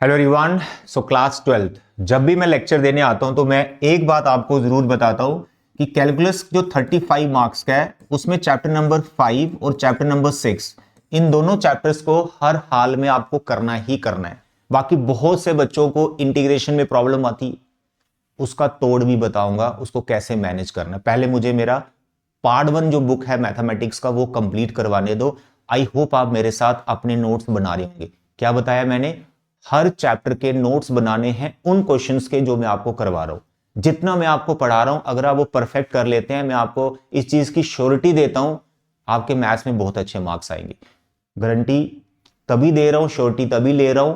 Hello everyone. So class 12th जब भी मैं लेक्चर देने आता हूं तो मैं एक बात आपको जरूर बताता हूं कि कैलकुलस जो 35 मार्क्स का है उसमें चैप्टर नंबर 5 और चैप्टर नंबर 6 इन दोनों चैप्टर्स को हर हाल में आपको करना ही करना है। बाकी बहुत से बच्चों को इंटीग्रेशन में प्रॉब्लम आती, उसका तोड़ भी बताऊंगा, उसको कैसे मैनेज करना। पहले मुझे मेरा पार्ट 1 जो बुक है मैथमेटिक्स का वो कंप्लीट करवाने दो। आई होप आप मेरे साथ अपने नोट्स बना रहे होंगे। क्या बताया मैंने? हर चैप्टर के नोट्स बनाने हैं उन क्वेश्चंस के जो मैं आपको करवा रहा हूं। जितना मैं आपको पढ़ा रहा हूं अगर आप वो परफेक्ट कर लेते हैं, मैं आपको इस चीज की श्योरिटी देता हूं, आपके मैथ्स में बहुत अच्छे मार्क्स आएंगे। गारंटी तभी दे रहा हूं, श्योरिटी तभी ले रहा हूं।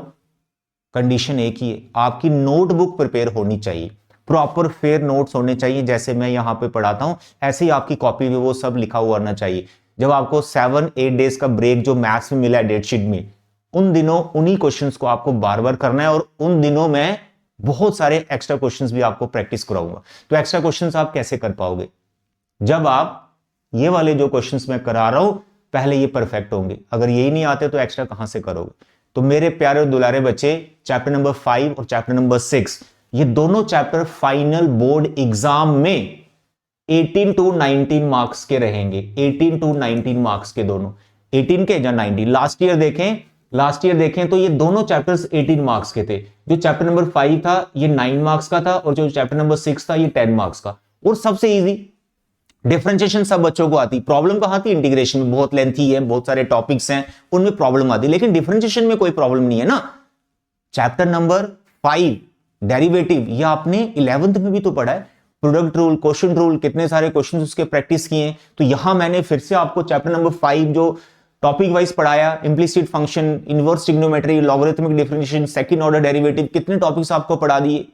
कंडीशन एक ही है, आपकी नोटबुक प्रिपेयर होनी चाहिए, प्रॉपर फेयर नोट्स होने चाहिए। जैसे मैं यहां पे पढ़ाता हूं ऐसे ही आपकी कॉपी में वो सब लिखा हुआ आना चाहिए। जब आपको 7-8 डेज का ब्रेक जो मैथ्स में मिला है डेटशीट में, उन दिनों उन्हीं क्वेश्चंस को आपको बार बार करना है और उन दिनों में बहुत सारे एक्स्ट्रा क्वेश्चंस भी आपको प्रैक्टिस कराऊंगा। तो एक्स्ट्रा क्वेश्चंस आप कैसे कर पाओगे? जब आप ये वाले जो क्वेश्चंस मैं करा रहा हूं पहले ये परफेक्ट होंगे। अगर यही नहीं आते तो एक्स्ट्रा कहां से करोगे? तो मेरे प्यारे और दुलारे बच्चे, चैप्टर नंबर 5 और चैप्टर नंबर 6 ये दोनों चैप्टर फाइनल बोर्ड एग्जाम में 18 to 19 मार्क्स के रहेंगे। 18 to 19 मार्क्स के दोनों, 18 के या 19। लास्ट ईयर देखें तो ये दोनों चैप्टर्स 18 मार्क्स के थे। जो चैप्टर नंबर 5 था ये 9 मार्क्स का था और जो चैप्टर नंबर 6 था ये 10 मार्क्स का। और सबसे इजी डिफरेंशिएशन सब बच्चों को आती। प्रॉब्लम कहां थी? इंटीग्रेशन में। बहुत लेंथी है, बहुत सारे टॉपिक्स हैं, उनमें प्रॉब्लम आती, लेकिन डिफरेंशिएशन में कोई प्रॉब्लम नहीं है ना। चैप्टर नंबर 5 डेरिवेटिव, ये आपने 11th में भी तो पढ़ा है। प्रोडक्ट रूल, क्वोशिएंट रूल, कितने सारे क्वेश्चन उसके प्रैक्टिस किए हैं। तो यहां मैंने फिर से आपको चैप्टर नंबर 5 जो टॉपिक वाइज पढ़ाया, implicit function, inverse trigonometry, logarithmic differentiation, second order derivative, कितने टॉपिक्स आपको पढ़ा दिए।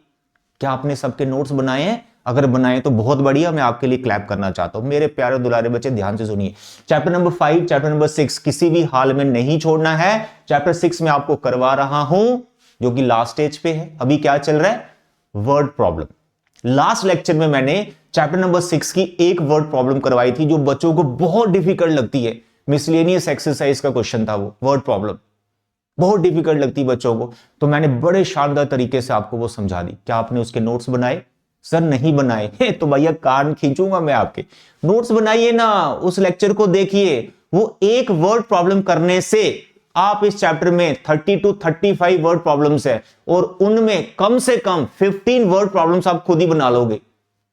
क्या आपने सबके नोट्स बनाए हैं? अगर बनाए तो बहुत बढ़िया, मैं आपके लिए क्लैप करना चाहता हूं। मेरे प्यारे दुलारे बच्चे ध्यान से सुनिए, चैप्टर नंबर 5, चैप्टर नंबर 6 किसी भी हाल में नहीं छोड़ना है। चैप्टर 6 में आपको करवा रहा हूं जो कि लास्ट स्टेज पे है। अभी क्या चल रहा है? Word problem. लास्ट लेक्चर में मैंने चैप्टर नंबर 6 की एक वर्ड प्रॉब्लम करवाई थी जो बच्चों को बहुत डिफिकल्ट लगती है। मिसलेनियस एक्सरसाइज का क्वेश्चन था वो वर्ड प्रॉब्लम, बहुत डिफिकल्ट लगती है बच्चों को। तो मैंने बड़े शानदार तरीके से आपको वो समझा दी। क्या आपने उसके नोट्स बनाए? सर नहीं बनाए तो भैया कान खींचूंगा मैं आपके। नोट्स बनाइए ना, उस लेक्चर को देखिए। वो एक वर्ड प्रॉब्लम करने से आप इस चैप्टर में 30 to 35 वर्ड प्रॉब्लम्स है और उनमें कम से कम 15 वर्ड प्रॉब्लम्स आप खुद ही बना लोगे।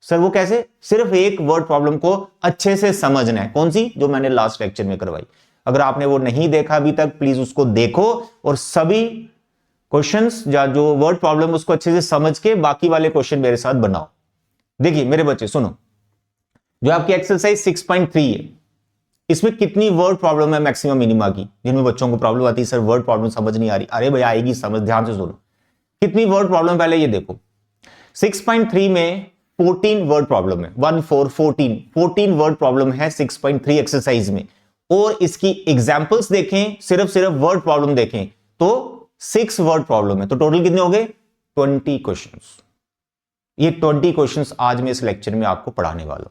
सर वो कैसे? सिर्फ एक वर्ड प्रॉब्लम को अच्छे से समझना है। कौन सी? जो मैंने लास्ट लेक्चर में करवाई। अगर आपने वो नहीं देखा अभी तक, प्लीज उसको देखो और सभी क्वेश्चंस या जो वर्ड प्रॉब्लम उसको अच्छे से समझ के बाकी वाले क्वेश्चन मेरे साथ बनाओ। देखिए मेरे बच्चे सुनो, जो आपकी एक्सरसाइज 6.3 है इसमें कितनी वर्ड प्रॉब्लम है मैक्सिमम मिनिमा की? जिनमें बच्चों को प्रॉब्लम आती है सर वर्ड प्रॉब्लम समझ नहीं आ रही। अरे भैया आएगी समझ, ध्यान से सुनो। कितनी वर्ड प्रॉब्लम? पहले ये देखो, 6.3 में 14 वर्ड प्रॉब्लम है। 14 वर्ड प्रॉब्लम है 6.3 एक्सरसाइज में। और इसकी एग्जांपल्स देखें, सिर्फ वर्ड प्रॉब्लम देखें तो 6 वर्ड प्रॉब्लम है। तो टोटल कितने हो गए? 20 क्वेश्चंस। ये 20 क्वेश्चंस आज मैं इस लेक्चर में आपको पढ़ाने वाला हूं।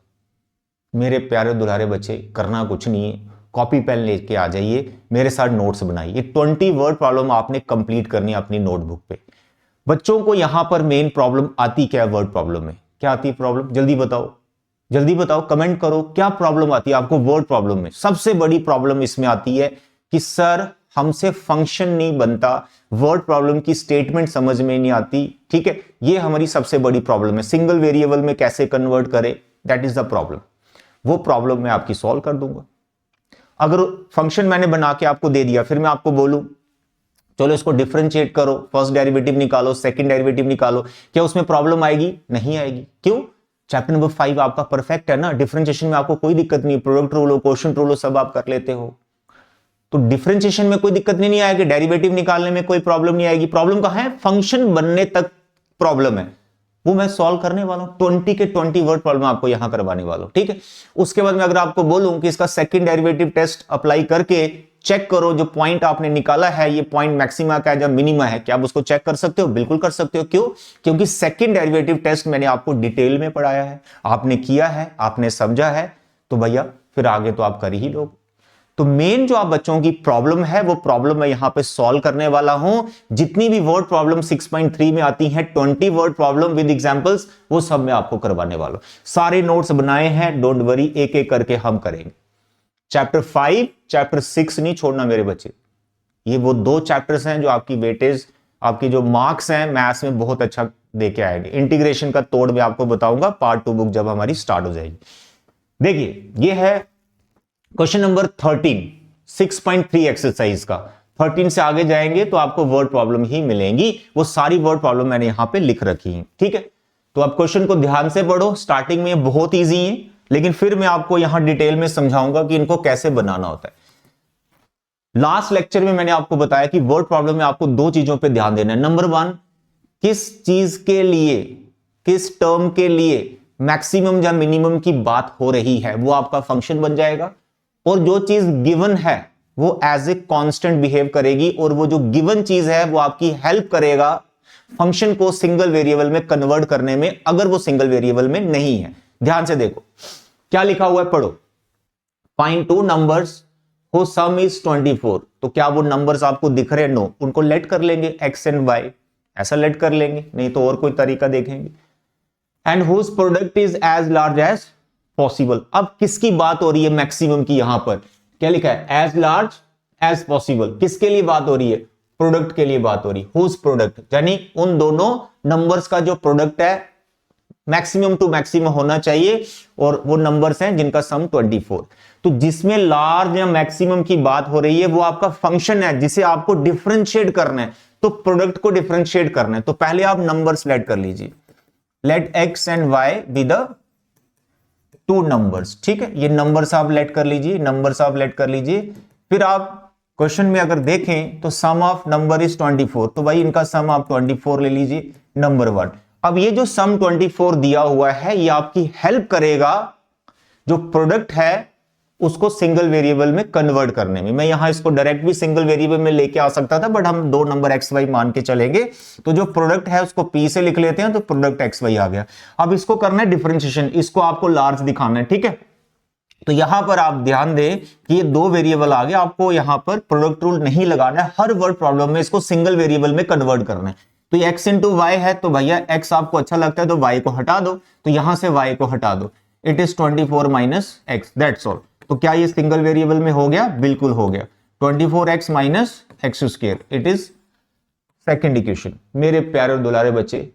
मेरे प्यारे दुलारे बच्चे, करना कुछ नहीं है, कॉपी पेन लेके आ जाइए, मेरे साथ नोट्स बनाइए। 20 वर्ड प्रॉब्लम आपने कंप्लीट करनी है अपनी नोटबुक पे। बच्चों को यहां पर मेन प्रॉब्लम आती क्या है? वर्ड प्रॉब्लम में क्या आती है प्रॉब्लम? जल्दी बताओ, जल्दी बताओ, कमेंट करो। क्या प्रॉब्लम आती है आपको वर्ड प्रॉब्लम में? सबसे बड़ी प्रॉब्लम इसमें आती है कि सर हमसे फंक्शन नहीं बनता, वर्ड प्रॉब्लम की स्टेटमेंट समझ में नहीं आती। ठीक है, ये हमारी सबसे बड़ी प्रॉब्लम है। सिंगल वेरिएबल में कैसे कन्वर्ट करें, दैट इज द प्रॉब्लम। वो प्रॉब्लम मैं आपकी सॉल्व कर दूंगा। अगर फंक्शन मैंने बना के आपको दे दिया, फिर मैं आपको बोलूं चलो इसको डिफरेंशिएट करो, फर्स्ट डेरिवेटिव निकालो, सेकंड डेरिवेटिव निकालो, क्या उसमें प्रॉब्लम आएगी? नहीं आएगी। क्यों? चैप्टर नंबर 5 आपका परफेक्ट है ना। डिफरेंशिएशन में आपको कोई दिक्कत नहीं, प्रोडक्ट रूल हो, क्वोशिएंट रूल हो, सब आप कर लेते हो। तो डिफरेंशिएशन में कोई दिक्कत नहीं आएगी, डेरिवेटिव निकालने में कोई प्रॉब्लम नहीं आएगी। प्रॉब्लम कहां है? फंक्शन बनने तक प्रॉब्लम है, वो मैं सॉल्व करने वाला हूं। 20 के 20 वर्ड प्रॉब्लम आपको यहां करवाने वाला हूं। ठीक है, उसके बाद में अगर आपको बोलूं कि इसका सेकंड डेरिवेटिव टेस्ट अप्लाई करके चेक करो, जो पॉइंट आपने निकाला है ये पॉइंट मैक्सिमा का है या मिनिमा है, क्या आप उसको चेक कर सकते हो? बिल्कुल कर सकते हो। क्यों? क्योंकि सेकंड डेरिवेटिव टेस्ट मैंने आपको डिटेल में पढ़ाया है, आपने किया है, आपने समझा है, तो भैया फिर आगे तो आप कर ही लोगे। तो मेन जो आप बच्चों की प्रॉब्लम है वो प्रॉब्लम मैं यहां पे सॉल्व करने वाला हूं। जितनी भी वर्ड प्रॉब्लम 6.3 में आती हैं 20 वर्ड प्रॉब्लम विद एग्जांपल्स, वो सब मैं आपको करवाने वाला हूं। सारे नोट्स बनाए हैं, डोंट वरी, एक एक करके हम करेंगे। चैप्टर 5 चैप्टर 6 नहीं छोड़ना मेरे बच्चे। ये वो दो चैप्टर्स हैं जो आपकी वेटेज, आपकी जो मार्क्स हैं मैथ्स में बहुत अच्छा देके आएंगे। इंटीग्रेशन का तोड़ मैं आपको बताऊंगा पार्ट 2 बुक जब हमारी स्टार्ट हो जाएगी। देखिए ये है क्वेश्चन नंबर 13 6.3 एक्सरसाइज का। 13 से आगे जाएंगे तो आपको वर्ड प्रॉब्लम ही मिलेंगी, वो सारी वर्ड प्रॉब्लम मैंने यहां पे लिख रखी है, ठीक है। तो आप क्वेश्चन को ध्यान से पढ़ो, स्टार्टिंग में बहुत ईजी है, लेकिन फिर मैं आपको यहां डिटेल में समझाऊंगा कि इनको कैसे बनाना होता है। लास्ट लेक्चर में मैंने आपको बताया कि वर्ड प्रॉब्लम में आपको दो चीजों पे ध्यान देना है। नंबर 1, किस चीज के लिए, किस टर्म के लिए मैक्सिमम या मिनिमम की बात हो रही है, वो आपका फंक्शन बन जाएगा। और जो चीज गिवन है वो एज ए कांस्टेंट बिहेव करेगी, और वो जो गिवन चीज है वो आपकी हेल्प करेगा फंक्शन को सिंगल वेरिएबल में कन्वर्ट करने में, अगर वो सिंगल वेरिएबल में नहीं है। ध्यान से देखो क्या लिखा हुआ है, पढ़ो। Find two numbers whose sum is 24। तो क्या वो नंबर्स आपको दिख रहे हैं? नो, उनको लेट कर लेंगे x एंड y, ऐसा लेट कर लेंगे, नहीं तो और कोई तरीका देखेंगे। And whose product is as large as possible. अब किसकी बात हो रही है मैक्सिमम की? यहां पर क्या लिखा है? As large as possible. किसके लिए बात हो रही है? प्रोडक्ट के लिए बात हो रही है। whose प्रोडक्ट यानी उन दोनों नंबर्स का जो प्रोडक्ट है मैक्सिमम टू मैक्सिमम होना चाहिए, और वो नंबर्स हैं जिनका सम 24। तो जिसमें लार्ज या मैक्सिमम की बात हो रही है वो आपका फंक्शन है जिसे आपको डिफरेंशिएट करना है, तो प्रोडक्ट को डिफरेंशिएट करना है। तो पहले आप नंबर्स लेट कर लीजिए, let x and y be the two numbers, ठीक है। ये नंबर्स आप लेट कर लीजिए, नंबर्स आप लेट कर लीजिए। फिर आप क्वेश्चन में अगर देखें तो सम ऑफ नंबर इज 24, तो भाई इनका सम आप 24 ले लीजिए, नंबर 1। अब ये जो सम 24 दिया हुआ है ये आपकी हेल्प करेगा जो प्रोडक्ट है उसको सिंगल वेरिएबल में कन्वर्ट करने में। मैं यहां इसको डायरेक्ट भी सिंगल वेरिएबल में लेके आ सकता था, बट हम दो नंबर एक्स वाई मान के चलेंगे। तो जो प्रोडक्ट है उसको पी से लिख लेते हैं, तो प्रोडक्ट एक्स वाई आ गया। अब इसको करना है डिफरेंशिएशन, इसको आपको लार्ज दिखाना है, ठीक है। तो यहां पर आप ध्यान दें कि ये दो वेरिएबल आ गए, आपको यहां पर प्रोडक्ट रूल नहीं लगाना है, हर वर्ड प्रॉब्लम में इसको सिंगल वेरिएबल में कन्वर्ट करना है। तो ये x इंटू वाई है, तो भैया x आपको अच्छा लगता है तो y को हटा दो, तो यहां से y को हटा दो, it is 24 minus x, that's all. तो क्या ये सिंगल वेरिएबल में हो गया? बिल्कुल हो गया। 24x minus x square, it is second equation. मेरे प्यारे और दुलारे बच्चे,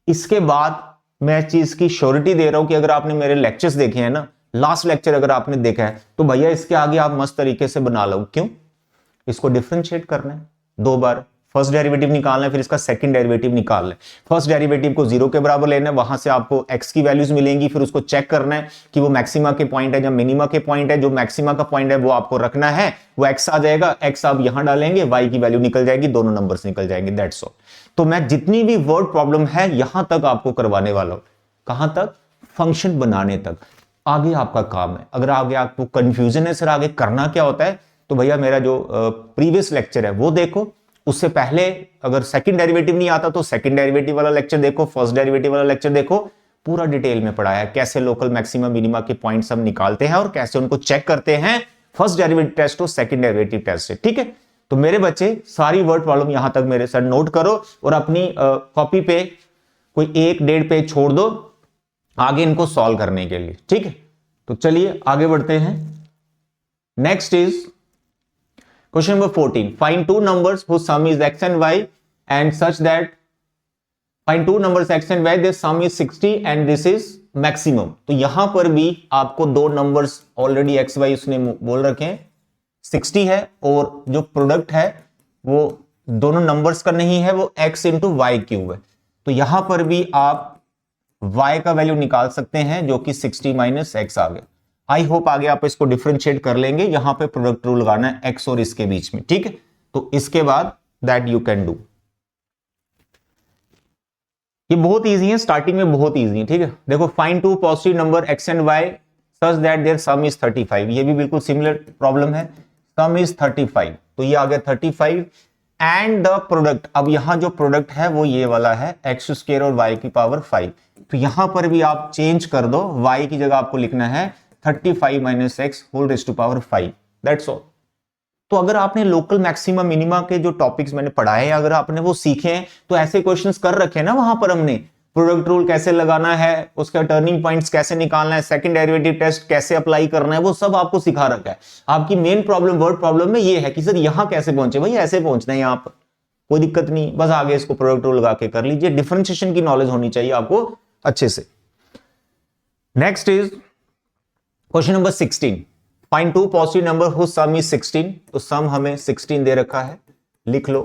इसके बाद मैं चीज की श्योरिटी दे रहा हूं कि अगर आपने मेरे लेक्चर्स देखे हैं ना, लास्ट लेक्चर अगर आपने देखा है, तो भैया इसके आगे आप मस्त तरीके से बना लो। क्यों? इसको डिफरेंशिएट करना है, दो बार फर्स्ट डेरिवेटिव निकालना है, फिर इसका सेकंड डेरिवेटिव निकालना है। फर्स्ट डेरिवेटिव को 0 के बराबर लेना है, वहां से आपको x की वैल्यूज मिलेंगी, फिर उसको चेक करना है कि वो मैक्सिमा के पॉइंट है या मिनिमा के पॉइंट है। जो मैक्सिमा का पॉइंट है वो आपको रखना है, वो x आ जाएगा, x आप यहां डालेंगे, y की वैल्यू निकल जाएगी, दोनों नंबर्स निकल जाएंगे, दैट्स ऑल। तो मैं जितनी भी वर्ड प्रॉब्लम है यहां तक आपको करवाने वाला हूं। कहां तक? फंक्शन बनाने तक। आगे आपका काम है। अगर आगे आपको कंफ्यूजन है सर आगे करना क्या होता है, तो भैया मेरा जो प्रीवियस लेक्चर है वो देखो। उससे पहले अगर सेकंड डेरिवेटिव नहीं आता तो सेकंड डेरिवेटिव वाला लेक्चर देखो, फर्स्ट डेरिवेटिव वाला लेक्चर देखो, पूरा डिटेल में पढ़ाया है कैसे लोकल मैक्सिमम मिनिमा के पॉइंट्स हम निकालते हैं और कैसे उनको चेक करते हैं, फर्स्ट डेरिवेटिव टेस्ट हो सेकंड डेरिवेटिव टेस्ट है, ठीक है। तो मेरे बच्चे सारी वर्ड प्रॉब्लम यहां तक मेरे साथ नोट करो और अपनी कॉपी पे कोई 1-1.5 पेज छोड़ दो आगे इनको सॉल्व करने के लिए, ठीक है। तो चलिए आगे बढ़ते हैं। Next is question number 14, find two numbers whose sum is x and y and such that find two numbers x and y, their sum is 60 and this is maximum। तो यहां पर भी आपको दो नंबर्स ऑलरेडी x y उसने बोल रखे हैं, 60 है, और जो प्रोडक्ट है वो दोनों नंबर्स का नहीं है, वो x इंटू वाई क्यूब है। तो यहां पर भी आप y का वैल्यू निकाल सकते हैं जो कि 60 माइनस एक्स आ गया। आई होप आगे आप इसको डिफरेंशिएट कर लेंगे। यहां पे प्रोडक्ट रूल लगाना है x और इसके बीच में, ठीक है। तो इसके बाद दैट यू कैन डू। ये बहुत इजी है, स्टार्टिंग में बहुत इजी है, ठीक है। देखो, find two positive number x and y such that their sum is 35। ये भी बिल्कुल सिमिलर प्रॉब्लम है, सम इज 35, तो ये आ गया 35 एंड द प्रोडक्ट। अब यहां जो प्रोडक्ट है वो ये वाला है एक्स स्क्वायर और y की पावर 5। तो यहां पर भी आप चेंज कर दो, y की जगह आपको लिखना है 35 minus x whole raise to power 5, that's all. तो अगर आपने लोकल मैक्सिमा मिनिमा के जो टॉपिक्स मैंने पढ़ाए अगर आपने वो सीखे हैं तो ऐसे क्वेश्चंस कर रखे हैं ना वहां पर हमने, प्रोडक्ट रूल कैसे लगाना है, उसका टर्निंग पॉइंट्स कैसे निकालना है, सेकंड डेरिवेटिव टेस्ट कैसे अप्लाई करना है, वो सब आपको सिखा रखा है। आपकी मेन प्रॉब्लम वर्ड प्रॉब्लम में ये है कि सर यहां कैसे पहुंचे, भाई ऐसे पहुंचना है यहां पर, कोई दिक्कत नहीं, बस आगे इसको प्रोडक्ट रूल लगा के कर लीजिए। डिफरेंशिएशन की नॉलेज होनी चाहिए आपको अच्छे से। Next is question number 16, find two positive number whose sum is 16। तो सम हमें 16 दे रखा है, लिख लो,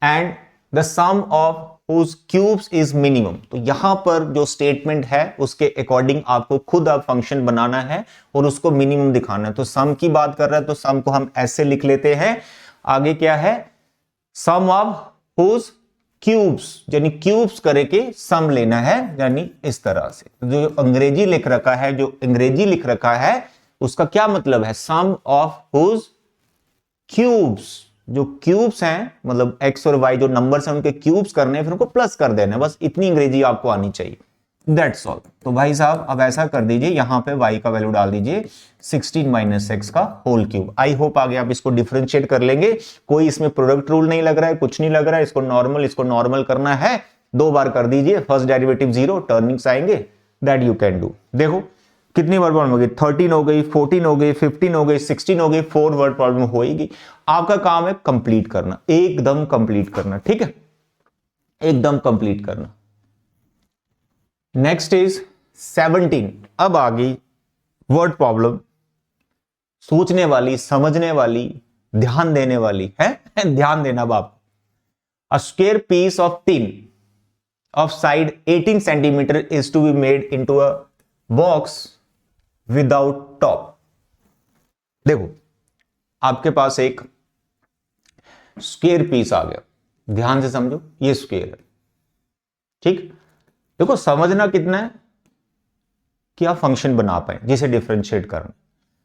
and the sum of whose cubes is minimum. तो यहां पर जो स्टेटमेंट है उसके अकॉर्डिंग आपको खुद अब फंक्शन बनाना है और उसको मिनिमम दिखाना है। तो सम की बात कर रहा है तो सम को हम ऐसे लिख लेते हैं। आगे क्या है, सम ऑफ हुज क्यूब्स, यानी क्यूब्स करके सम लेना है, यानी इस तरह से। जो अंग्रेजी लिख रखा है, जो अंग्रेजी लिख रखा है उसका क्या मतलब है, सम ऑफ हुज क्यूब्स। जो क्यूब्स हैं मतलब एक्स और वाई जो नंबर्स हैं उनके क्यूब्स करने हैं, फिर उनको प्लस कर देना है, बस इतनी अंग्रेजी आपको आनी चाहिए, दैट्स ऑल। तो भाई साहब अब ऐसा कर दीजिए, यहां पे y का वैल्यू डाल दीजिए 16 माइनस एक्स का होल क्यूब। आई होप आगे आप इसको डिफरेंशिएट कर लेंगे, कोई इसमें प्रोडक्ट रूल नहीं लग रहा है, कुछ नहीं लग रहा है, इसको नॉर्मल करना है, 2 बार कर दीजिए, फर्स्ट डेरिवेटिव 0, टर्निंग्स आएंगे, दैट यू कैन डू। देखो कितनी वर्ड प्रॉब्लम हो गई, 13 हो गई, 14 हो गई, 15 हो गई, 16 हो गई, 4 वर्ड प्रॉब्लम होगी। आपका काम है कंप्लीट करना, एकदम कंप्लीट करना, ठीक है, एकदम कंप्लीट करना। Next is 17। अब आ गई वर्ड प्रॉब्लम, सोचने वाली, समझने वाली, ध्यान देने वाली है, ध्यान देना बाप। A square piece of tin of side 18 centimeter is to be made into a box without top। देखो आपके पास एक स्क्वायर पीस आ गया, ध्यान से समझो, ये स्क्वायर है, ठीक। देखो समझना कितना है कि आप फंक्शन बना पाए जिसे डिफरेंशिएट करना,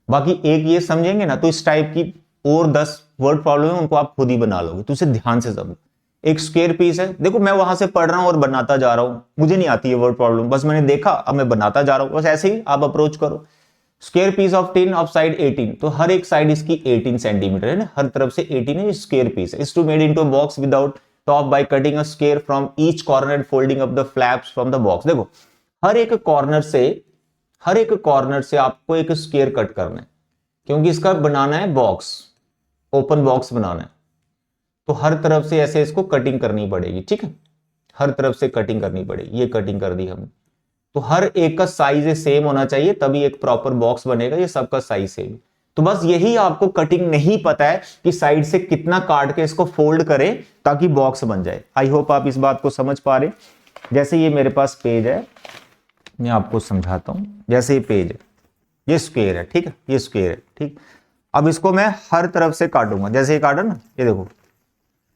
बाकी एक ये समझेंगे ना तो इस टाइप की और 10 वर्ड प्रॉब्लम है उनको आप खुद ही बना लोगे। तो इसे ध्यान से समझो, एक स्क्वायर पीस है, देखो मैं वहां से पढ़ रहा हूं और बनाता जा रहा हूं, मुझे नहीं आती है वर्ड प्रॉब्लम, बस मैंने देखा अब मैं बनाता जा रहा हूं, बस ऐसे ही आप अप्रोच करो। Square piece of tin of side 18, तो हर एक साइड इसकी 18 सेंटीमीटर है ना, हर तरफ से 18 है, स्क्वायर पीस है। Is to made into box without top by cutting a square from each corner and folding up the flaps from the box. देखो हर एक कॉर्नर से आपको एक स्क्वायर कट करना है, क्योंकि इसका बनाना है बॉक्स, ओपन बॉक्स बनाना है, तो हर तरफ से ऐसे इसको कटिंग करनी पड़ेगी, ठीक है, हर तरफ से कटिंग करनी पड़ेगी। ये कटिंग कर दी हमने, तो हर एक का साइज सेम होना चाहिए तभी एक प्रॉपर बॉक्स बनेगा, ये सबका साइज सेम। तो बस यही आपको कटिंग नहीं पता है कि साइड से कितना काट के इसको फोल्ड करें ताकि बॉक्स बन जाए। आई होप आप इस बात को समझ पा रहे। जैसे ये मेरे पास पेज है, मैं आपको समझाता हूं, जैसे ये पेज है, ये स्क्वायर है, ठीक है, ये स्क्वायर है, ठीक। अब इसको मैं हर तरफ से काटूंगा, जैसे ये काटा ना, ये देखो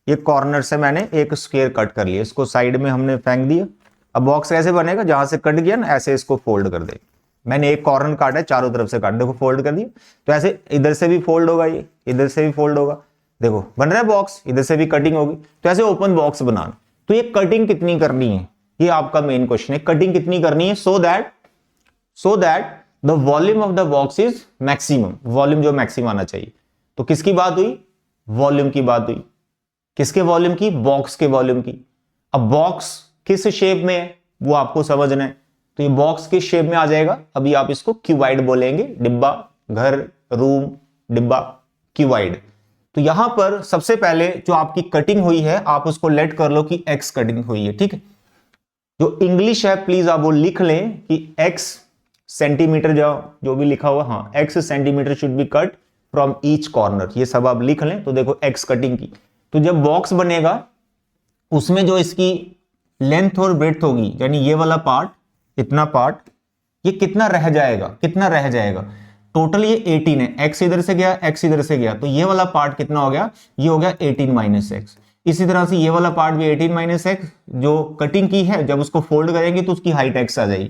ये कॉर्नर से मैंने एक स्क्वायर कट कर लिया, इसको साइड में हमने फेंक दिया। अब बॉक्स कैसे बनेगा, जहां से कट गया ना ऐसे इसको फोल्ड कर दे, मैंने एक कॉर्नर काटा है, चारों तरफ से काट, देखो फोल्ड कर दिया, तो ऐसे इधर से भी फोल्ड होगा, ये इधर से भी फोल्ड होगा, देखो बन रहा है बॉक्स, इधर से भी कटिंग होगी, तो ऐसे ओपन बॉक्स बनाना। तो ये कटिंग कितनी करनी है, ये आपका मेन क्वेश्चन है, कटिंग कितनी करनी है, so that the volume of the box is maximum, volume जो मैक्सिमम आना चाहिए। तो किसकी बात हुई, वॉल्यूम की बात हुई, किसके वॉल्यूम की, बॉक्स के वॉल्यूम की। अब बॉक्स किस शेप में है वो आपको समझना है, तो ये बॉक्स किस शेप में आ जाएगा, अभी आप इसको क्यूबाइड बोलेंगे, डिब्बा, घर, रूम, डिब्बा, क्यूबाइड। तो यहां पर सबसे पहले जो आपकी कटिंग हुई है आप उसको लेट कर लो कि एक्स कटिंग हुई है, ठीक है। जो इंग्लिश है प्लीज आप वो लिख लें कि एक्स सेंटीमीटर, जो भी लिखा हुआ, हाँ x centimetre should be cut from each corner, ये सब आप लिख लें। तो देखो एक्स कटिंग की, तो जब बॉक्स बनेगा उसमें जो इसकी लेंथ और ब्रेड्थ होगी, यानी ये वाला पार्ट, इतना पार्ट, ये कितना रह जाएगा, टोटल ये 18 है, एक्स इधर से गया, एक्स इधर से गया, तो ये वाला पार्ट कितना हो गया, ये हो गया 18 माइनस एक्स। इसी तरह से ये वाला पार्ट भी 18 माइनस एक्स, जो कटिंग की है जब उसको फोल्ड करेंगे तो उसकी हाइट एक्स आ जाएगी।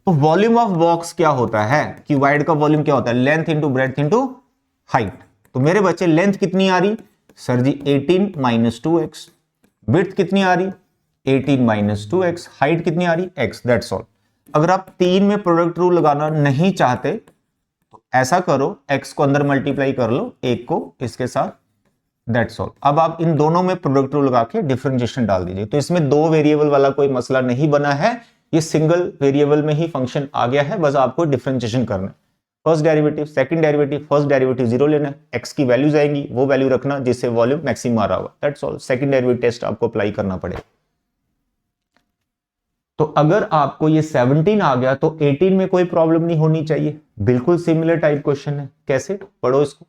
तो वॉल्यूम ऑफ बॉक्स क्या होता है, क्यूबाइड का वॉल्यूम क्या होता है, length into breadth into height. तो मेरे बच्चे लेंथ कितनी आ रही, सर जी 18 माइनस 2x, ब्रेड्थ कितनी आ रही 18 माइनस 2x, हाइट कितनी आ रही x, दैट्स ऑल। अगर आप 3 में प्रोडक्ट रूल लगाना नहीं चाहते तो ऐसा करो, x को अंदर मल्टीप्लाई कर लो, एक को इसके साथ, दैट्स ऑल। अब आप इन दोनों में प्रोडक्ट रूल लगा के डिफरेंशिएशन डाल दीजिए। तो इसमें दो वेरिएबल वाला कोई मसला नहीं बना है, ये सिंगल वेरिएबल में ही फंक्शन आ गया है, बस आपको डिफरेंशिएशन करना है। First derivative, second derivative, first derivative zero लेना है, x की वैल्यूज आएंगी, वो वैल्यू रखना जिससे वॉल्यूम मैक्सिमम आ रहा होगा, that's all. Second derivative test आपको अप्लाई करना पड़ेगा। तो अगर आपको ये 17 आ गया तो 18 में कोई प्रॉब्लम नहीं होनी चाहिए। बिल्कुल सिमिलर टाइप क्वेश्चन है, कैसे पढ़ो इसको।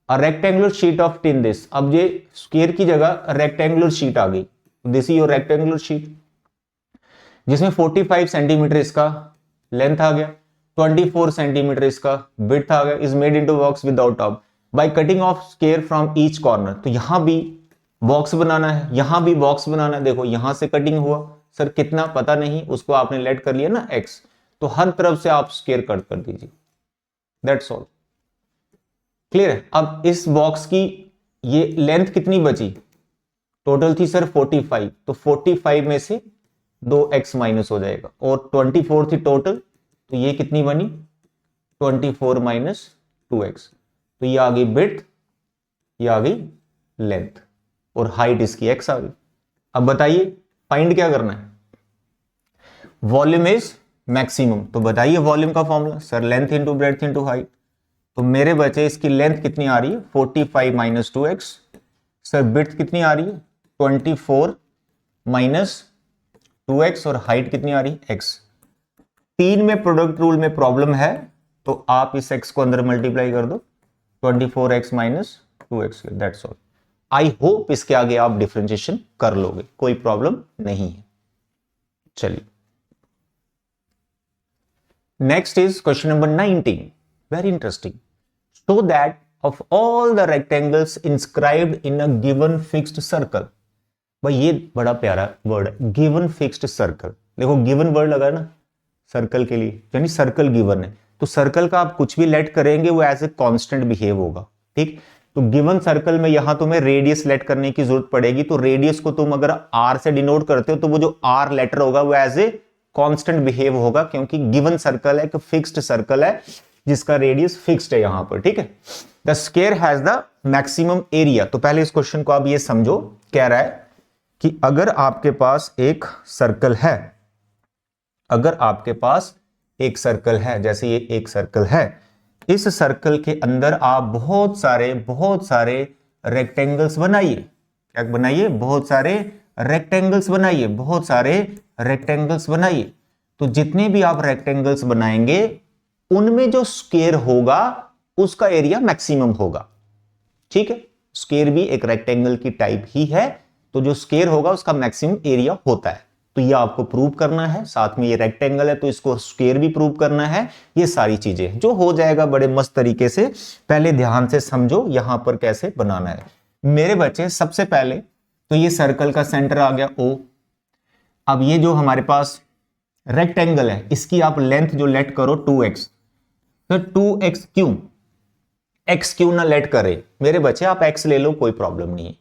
A rectangular sheet of tin this, अब ये स्क्वायर की जगह रेक्टेंगुलर शीट आ गई, this is your rectangular sheet जिसमें 45 सेंटीमीटर इसका लेंथ आ गया, 24 सेंटीमीटर इसका विड्थ आ गया, is made into box without top by cutting of square from each corner. तो यहां भी बॉक्स बनाना है, यहां भी बॉक्स बनाना है। देखो यहां से कटिंग हुआ, सर कितना पता नहीं, उसको आपने लेट कर लिया ना x, तो हर तरफ से आप स्क्वायर कट कर दीजिए, दैट्स ऑल। क्लियर है। अब इस बॉक्स की ये लेंथ कितनी बची, टोटल थी सर 45, तो 45 में से 2x माइनस हो जाएगा, और 24 थी टोटल, तो ये कितनी बनी 24 माइनस 2x, तो ये आ गई विड्थ, ये आ गई लेंथ, और हाइट इसकी x आ गई। अब बताइए फाइंड क्या करना है, वॉल्यूम इज मैक्सिमम। तो बताइए वॉल्यूम का formula, sir length into breadth into height. तो मेरे बच्चे इसकी लेंथ कितनी आ रही है 45 माइनस 2x, सर ब्रेड्थ कितनी आ रही है 24 माइनस 2x, और हाइट कितनी आ रही है x। 3 में प्रोडक्ट रूल में प्रॉब्लम है, तो आप इस x को अंदर मल्टीप्लाई कर दो, 24x minus 2x, that's all. I hope इसके आगे आप डिफरेंशिएशन कर लोगे, कोई प्रॉब्लम नहीं है। चलिए next is question number 19, very interesting. Show that of all the rectangles inscribed in a given fixed circle. भाई ये बड़ा प्यारा वर्ड है, गिवन फिक्स्ड सर्कल। देखो गिवन वर्ड लगा ना सर्कल के लिए, यानी सर्कल गिवन है, तो सर्कल का आप कुछ भी लेट करेंगे वो एज ए कांस्टेंट बिहेव होगा, ठीक। तो गिवन सर्कल में यहां तुम्हें रेडियस लेट करने की जरूरत पड़ेगी, तो रेडियस को तुम अगर r से डिनोट करते हो तो वो जो r लेटर होगा वो एज ए कांस्टेंट बिहेव होगा, क्योंकि गिवन सर्कल है, एक फिक्स्ड सर्कल है जिसका रेडियस फिक्स्ड है यहां पर, ठीक है। The square has the maximum area. तो पहले इस क्वेश्चन को आप ये समझो, कह रहा है कि अगर आपके पास एक सर्कल है, अगर आपके पास एक सर्कल है, जैसे ये एक सर्कल है, इस सर्कल के अंदर आप बहुत सारे रेक्टेंगल्स बनाइए। क्या बनाइए, बहुत सारे रेक्टेंगल्स बनाइए, बहुत सारे रेक्टेंगल्स बनाइए। तो जितने भी आप रेक्टेंगल्स बनाएंगे उनमें जो स्क्वायर होगा उसका एरिया मैक्सिमम होगा, ठीक है। स्क्वायर भी एक रेक्टेंगल की टाइप ही है, तो जो स्क्वायर होगा उसका मैक्सिमम एरिया होता है। तो ये आपको प्रूव करना है, साथ में ये रेक्टेंगल है तो इसको स्क्वायर भी प्रूव करना है। ये सारी चीजें जो हो जाएगा बड़े मस्त तरीके से, पहले ध्यान से समझो यहां पर कैसे बनाना है मेरे बच्चे। सबसे पहले तो ये सर्कल का सेंटर आ गया O। अब ये जो हमारे पास रेक्टेंगल है इसकी आप लेंथ जो लेट करो 2x, तो 2x क्यों, x क्यों ना लेट करे मेरे बच्चे, आप x ले लो कोई प्रॉब्लम नहीं है,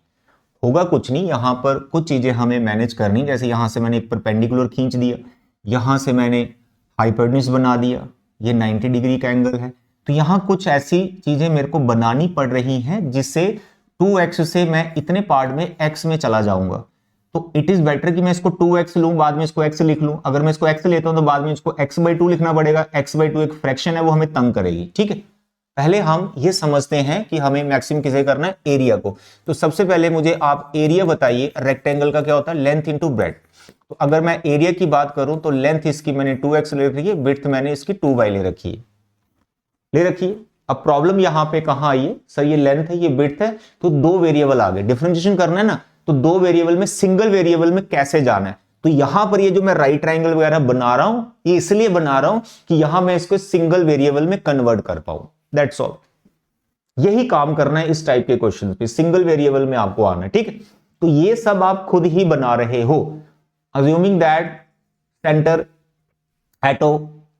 होगा कुछ नहीं। यहां पर कुछ चीजें हमें मैनेज करनी, जैसे यहां से मैंने एक परपेंडिकुलर खींच दिया, यहां से मैंने हाइपोटेन्यूज बना दिया, ये 90 डिग्री का एंगल है, तो यहां कुछ ऐसी चीजें मेरे को बनानी पड़ रही हैं जिससे 2x से मैं इतने पार्ट में x में चला जाऊंगा। तो इट इज बेटर कि मैं इसको 2x लूं, बाद में इसको x लिख लूं। अगर मैं इसको x लेता हूं तो बाद में इसको x/2 लिखना पड़ेगा, x/2 एक फ्रैक्शन है, वो हमें तंग करेगी, ठीक है। पहले हम ये समझते हैं कि हमें मैक्सिमम किसे करना है, एरिया को। तो सबसे पहले मुझे आप एरिया बताइए, रेक्टेंगल का क्या होता है, लेंथ इंटू ब्रेड्थ। तो अगर मैं एरिया की बात करूं तो लेंथ इसकी मैंने 2x ले रखी है, विड्थ मैंने इसकी 2y ले रखी है। अब प्रॉब्लम यहां पे कहां आई है, सर ये लेंथ है ये विड्थ है, तो दो वेरिएबल आ गए, डिफरेंशिएशन करना है ना, तो दो वेरिएबल में सिंगल वेरिएबल में कैसे जाना है। तो यहां पर ये जो मैं राइट ट्रायंगल वगैरह बना रहा हूं, ये इसलिए बना रहा हूं कि यहां मैं इसको सिंगल वेरिएबल में कन्वर्ट कर पाऊं, दैट्स ऑल। यही काम करना है इस टाइप के क्वेश्चन पे, सिंगल वेरिएबल में आपको आना है, ठीक है। तो ये सब आप खुद ही बना रहे हो, अज्यूमिंग दैट सेंटर एटो,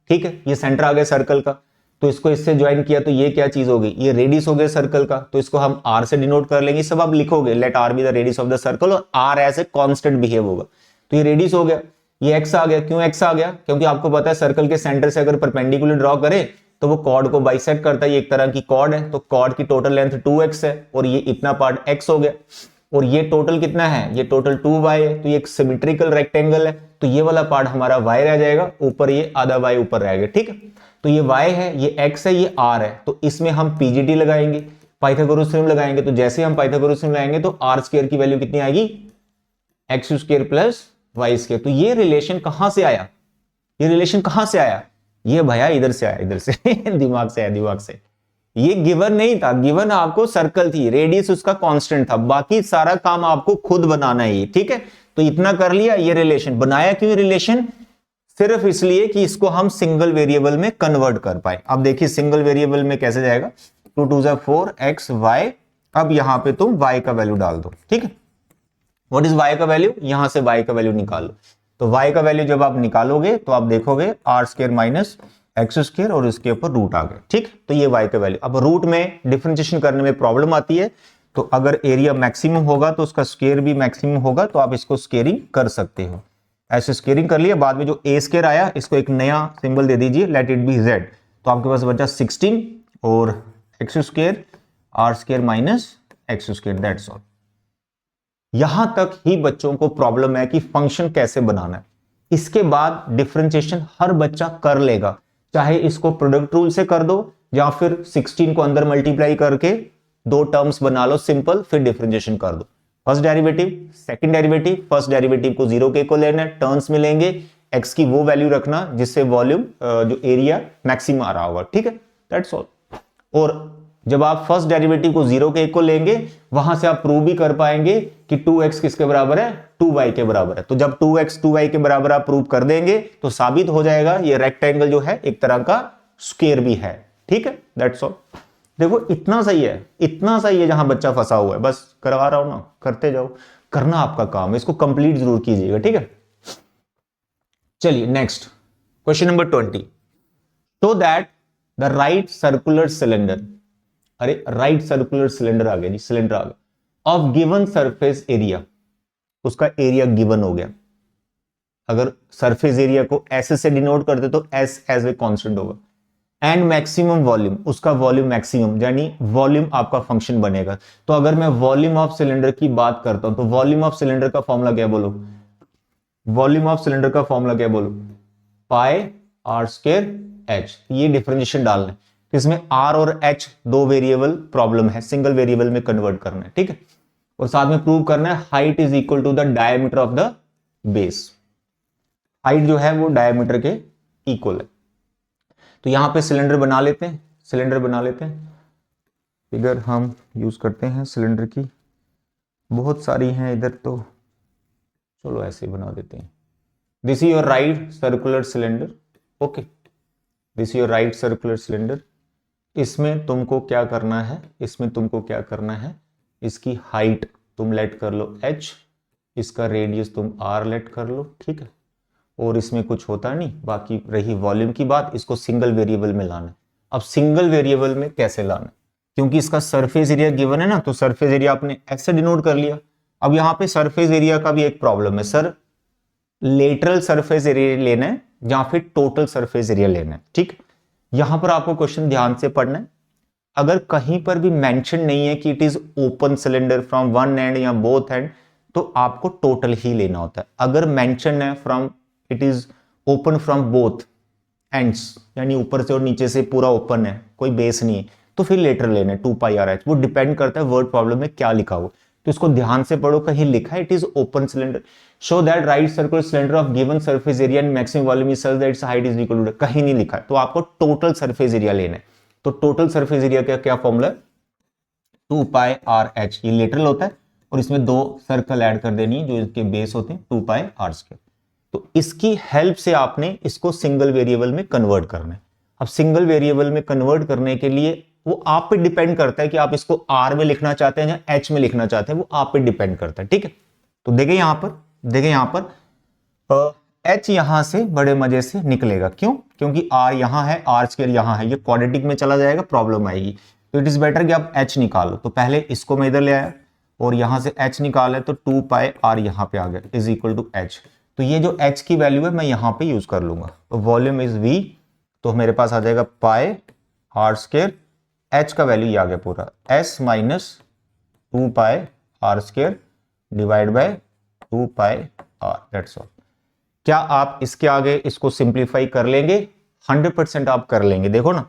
ठीक है। ये सेंटर आ गया सर्कल का, तो इसको इससे ज्वाइन किया, तो ये क्या चीज होगी, ये रेडियस हो गया सर्कल का, तो इसको हम r से डिनोट कर लेंगे। सब आप लिखोगे, let r be the radius of the circle, और r ऐसे कांस्टेंट बिहेव होगा, तो ये रेडियस हो गया। ये x आ गया, क्यों x आ गया, क्योंकि आपको पता है सर्कल के सेंटर से अगर परपेंडिकुलर ड्रॉ करें तो वो कॉर्ड को बाइसेक्ट करता है, ये एक तरह की कॉर्ड है, तो कॉर्ड की टोटल लेंथ 2x है और ये इतना पार्ट x हो गया और ये टोटल कितना है, ये टोटल 2y है, तो ये एक सिमेट्रिकल रेक्टेंगल है, तो ये वाला पार्ट हमारा y रह जाएगा, ऊपर ये आधा y ऊपर रहेगा, ठीक है। तो ये y है, ये x है, ये r है, तो इसमें हम पीजीटी लगाएंगे, पाइथागोरस थ्योरम लगाएंगे, तो जैसे हम पाइथागोरस थ्योरम लगाएंगे तो r स्क्वायर की वैल्यू कितनी आएगी, x square plus y square. तो ये रिलेशन कहां से आया, ये रिलेशन कहां से आया, ये भैया इधर से आया, इधर से दिमाग से आया, दिमाग से। ये गिवन नहीं था, गिवन आपको सर्कल थी, रेडियस उसका कांस्टेंट था, बाकी सारा काम आपको खुद बनाना है, ठीक है। तो इतना कर लिया, ये रिलेशन बनाया। क्यों रिलेशन, सिर्फ इसलिए कि इसको हम सिंगल वेरिएबल में कन्वर्ट कर पाए। अब देखिए सिंगल वेरिएबल में कैसे जाएगा, 2 2 4 x y, अब यहां पे तुम y का वैल्यू डाल दो, ठीक है। व्हाट इज y का वैल्यू, यहां से y का वैल्यू निकालो, तो y का वैल्यू जब आप निकालोगे तो आप देखोगे r square minus x square और इसके ऊपर रूट आ गया, ठीक। तो ये y का वैल्यू, अब रूट में डिफरेंशिएशन करने में प्रॉब्लम आती है, तो अगर एरिया मैक्सिमम होगा तो उसका स्क्वायर भी मैक्सिमम होगा, तो आप इसको स्क्वेयरिंग कर सकते हो। ऐसे स्क्वेयरिंग कर लिया, बाद में जो a स्क्वायर आया इसको एक नया सिंबल दे दीजिए, लेट इट बी z, तो आपके पास बचा 16 और x square are square minus x square, that's all. यहां तक ही बच्चों को प्रॉब्लम है कि फंक्शन कैसे बनाना है। इसके बाद डिफरेंशिएशन हर बच्चा कर लेगा, चाहे इसको प्रोडक्ट रूल से कर दो या फिर 16 को अंदर मल्टीप्लाई करके दो टर्म्स बना लो सिंपल, फिर डिफरेंशिएशन कर दो। First derivative, second derivative, first derivative को 0 के को लेना है, टर्म्स मिलेंगे, एक्स की वो वैल्यू रखना जिससे वॉल्यूम जो एरिया मैक्सिमम आ रहा होगा, ठीक है, दैट्स ऑल। और जब आप फर्स्ट डेरिवेटिव को 0 के को लेंगे, वहां से आप प्रूव भी कर पाएंगे कि 2x किसके बराबर है, 2y के बराबर है। तो जब 2x 2y के बराबर आप प्रूव कर देंगे तो साबित हो जाएगा ये रेक्टेंगल जो है एक तरह का स्क्वायर भी है, ठीक है, दैट्स ऑल। देखो इतना सही है, इतना सही है, जहां बच्चा फंसा हुआ है बस करवा रहा हूं ना, करते जाओ, करना आपका काम है, इसको कंप्लीट जरूर कीजिएगा, ठीक है। चलिए next question number 20, so that the right circular cylinder, अरे राइट सर्कुलर सिलेंडर आ गया जी, सिलेंडर आ गया, ऑफ गिवन सरफेस एरिया, उसका एरिया गिवन हो गया। अगर सरफेस एरिया को ऐसे से डिनोट करते तो एस एज ए कांस्टेंट होगा, एंड मैक्सिमम वॉल्यूम, उसका वॉल्यूम मैक्सिमम, यानी वॉल्यूम आपका फंक्शन बनेगा। तो अगर मैं वॉल्यूम ऑफ सिलेंडर की बात करता हूं तो वॉल्यूम ऑफ सिलेंडर का फॉर्मूला क्या बोलो, वॉल्यूम ऑफ सिलेंडर का फॉर्मूला क्या बोलो, पाई आर स्क्वायर एच। ये डिफरेंशिएशन डालना है, इसमें r और h दो वेरिएबल प्रॉब्लम है, सिंगल वेरिएबल में कन्वर्ट करना है, ठीक है। और साथ में प्रूव करना है height is equal to the diameter of the base, height जो है वो डायमीटर के इक्वल है। तो यहां पे सिलेंडर बना लेते हैं, सिलेंडर बना लेते हैं, फिगर हम यूज करते हैं सिलेंडर की, बहुत सारी हैं इधर, तो चलो ऐसे ही बना देते हैं। This is your right circular cylinder, okay, this is your right circular cylinder. इसमें तुमको क्या करना है, इसमें तुमको क्या करना है, इसकी हाइट तुम लेट कर लो h, इसका रेडियस तुम r लेट कर लो, ठीक है। और इसमें कुछ होता नहीं, बाकी रही वॉल्यूम की बात, इसको सिंगल वेरिएबल में लाना है। अब सिंगल वेरिएबल में कैसे लाना, क्योंकि इसका सरफेस एरिया गिवन है ना, तो सरफेस एरिया आपने ऐसे डिनोट कर लिया। अब यहां पे सरफेस एरिया का भी एक प्रॉब्लम है, सर लेटरल सरफेस एरिया लेना है या फिर टोटल सरफेस एरिया लेना है, ठीक। यहां पर आपको क्वेश्चन ध्यान से पढ़ना है, अगर कहीं पर भी मेंशन नहीं है कि it is open cylinder from one and या बोथ एंड, तो आपको टोटल ही लेना होता है। अगर मेंशन है from it is open from both ends, यानी ऊपर से और नीचे से पूरा ओपन है, कोई बेस नहीं है, तो फिर लेटर लेना है 2 पाई आर एच। वो डिपेंड करता है वर्ड प्रॉब्लम में क्या लिखा हो, तो इसको ध्यान से पढ़ो, कहीं लिखा है it is open cylinder, show that right circular cylinder of given surface area and maximum volume is such that its height is equal to, कहीं नहीं लिखा है, तो आपको टोटल सरफेस एरिया लेना है। तो टोटल सरफेस एरिया का क्या फॉर्मूला है, 2 पाई आर एच, ये लेटरल होता है, और इसमें दो सर्कल ऐड कर देनी है जो इसके बेस होते हैं 2 पाई आर स्क्वायर। तो इसकी हेल्प से आपने इसको सिंगल वेरिएबल में कन्वर्ट करना है। अब सिंगल वेरिएबल में कन्वर्ट करने के लिए वो आप पे डिपेंड करता है कि आप इसको आर में लिखना चाहते हैं या एच में लिखना चाहते हैं, वो आप पे डिपेंड करता है, ठीक है। तो देखें यहां पर, देखें यहां पर एच यहां से बड़े मजे से निकलेगा, क्यों, क्योंकि आर यहां है, आर स्क्वायर यहां है, ये क्वाड्रेटिक में चला जाएगा, प्रॉब्लम आएगी। तो इट इज बेटर कि आप एच निकालो। तो पहले इसको मैं इधर ले आया और यहां से एच निकाला, तो 2 पाई आर यहां पे आ गया इज इक्वल टू एच। तो ये जो एच की वैल्यू है मैं यहां पे यूज कर लूंगा, तो वॉल्यूम इज वी, तो मेरे पास आ जाएगा पाई आर स्क्वायर, एच का वैल्यू ये आ गया पूरा s minus 2 pi are square divide by 2 pi r, that's all. क्या आप इसके आगे इसको सिंप्लीफाई कर लेंगे? 100% आप कर लेंगे। देखो ना,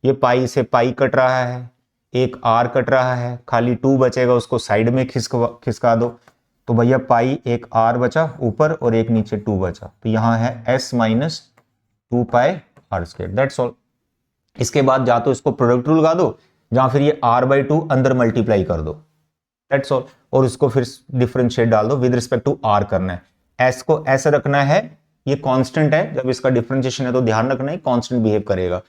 ये पाई से पाई कट रहा है, एक आर कट रहा है, खाली 2 बचेगा, उसको साइड में खिसका दो, तो भैया पाई एक आर बचा ऊपर और एक नीचे 2 बचा, तो यहां है s minus 2 pi are square, that's all. इसके बाद या तो इसको प्रोडक्ट रूल लगा दो या फिर ये r/2 अंदर मल्टीप्लाई कर दो, दैट्स ऑल, और इसको फिर डिफरेंशिएट डाल दो विद रिस्पेक्ट टू r करना है। s को ऐसे रखना है, ये कांस्टेंट है, जब इसका डिफरेंशिएशन है तो ध्यान रखना है कांस्टेंट बिहेव करेगा।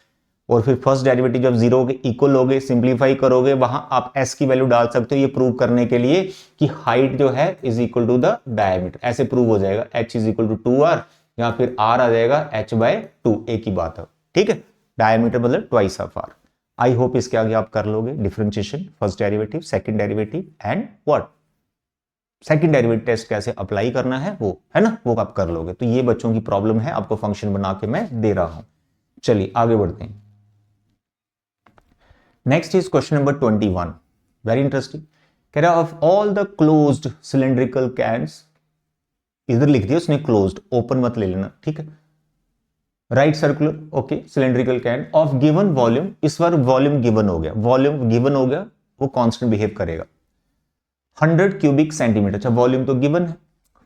और फिर फर्स्ट डेरिवेटिव जब 0 के इक्वल होगे, सिंप्लीफाई करोगे, वहां आप s की वैल्यू डाल सकते हो, ये प्रूव करने के लिए कि हाइट जो है is equal to the diameter, ऐसे प्रूव हो जाएगा। h is equal to 2r या फिर r आ जाएगा h/2, एक ही बात है, ठीक है। डायमीटर मतलब twice of r। I hope इसके आगे आप कर लोगे differentiation, first derivative, second derivative and what second derivative test कैसे अप्लाई करना है वो, है ना, वो आप कर लोगे। तो ये बच्चों की प्रॉब्लम है, आपको फंक्शन बना के मैं दे रहा हूं। चलिए आगे बढ़ते हैं। Next is question number 21, very interesting. कह रहा of all the closed cylindrical cans, इधर लिख दिया उसने क्लोज्ड, ओपन मत ले लेना, ठीक है। Right circular, okay, cylindrical can of given volume, इस बार वॉल्यूम गिवन हो गया, वॉल्यूम गिवन हो गया, वो कांस्टेंट बिहेव करेगा। 100 क्यूबिक सेंटीमीटर, अच्छा वॉल्यूम तो गिवन है।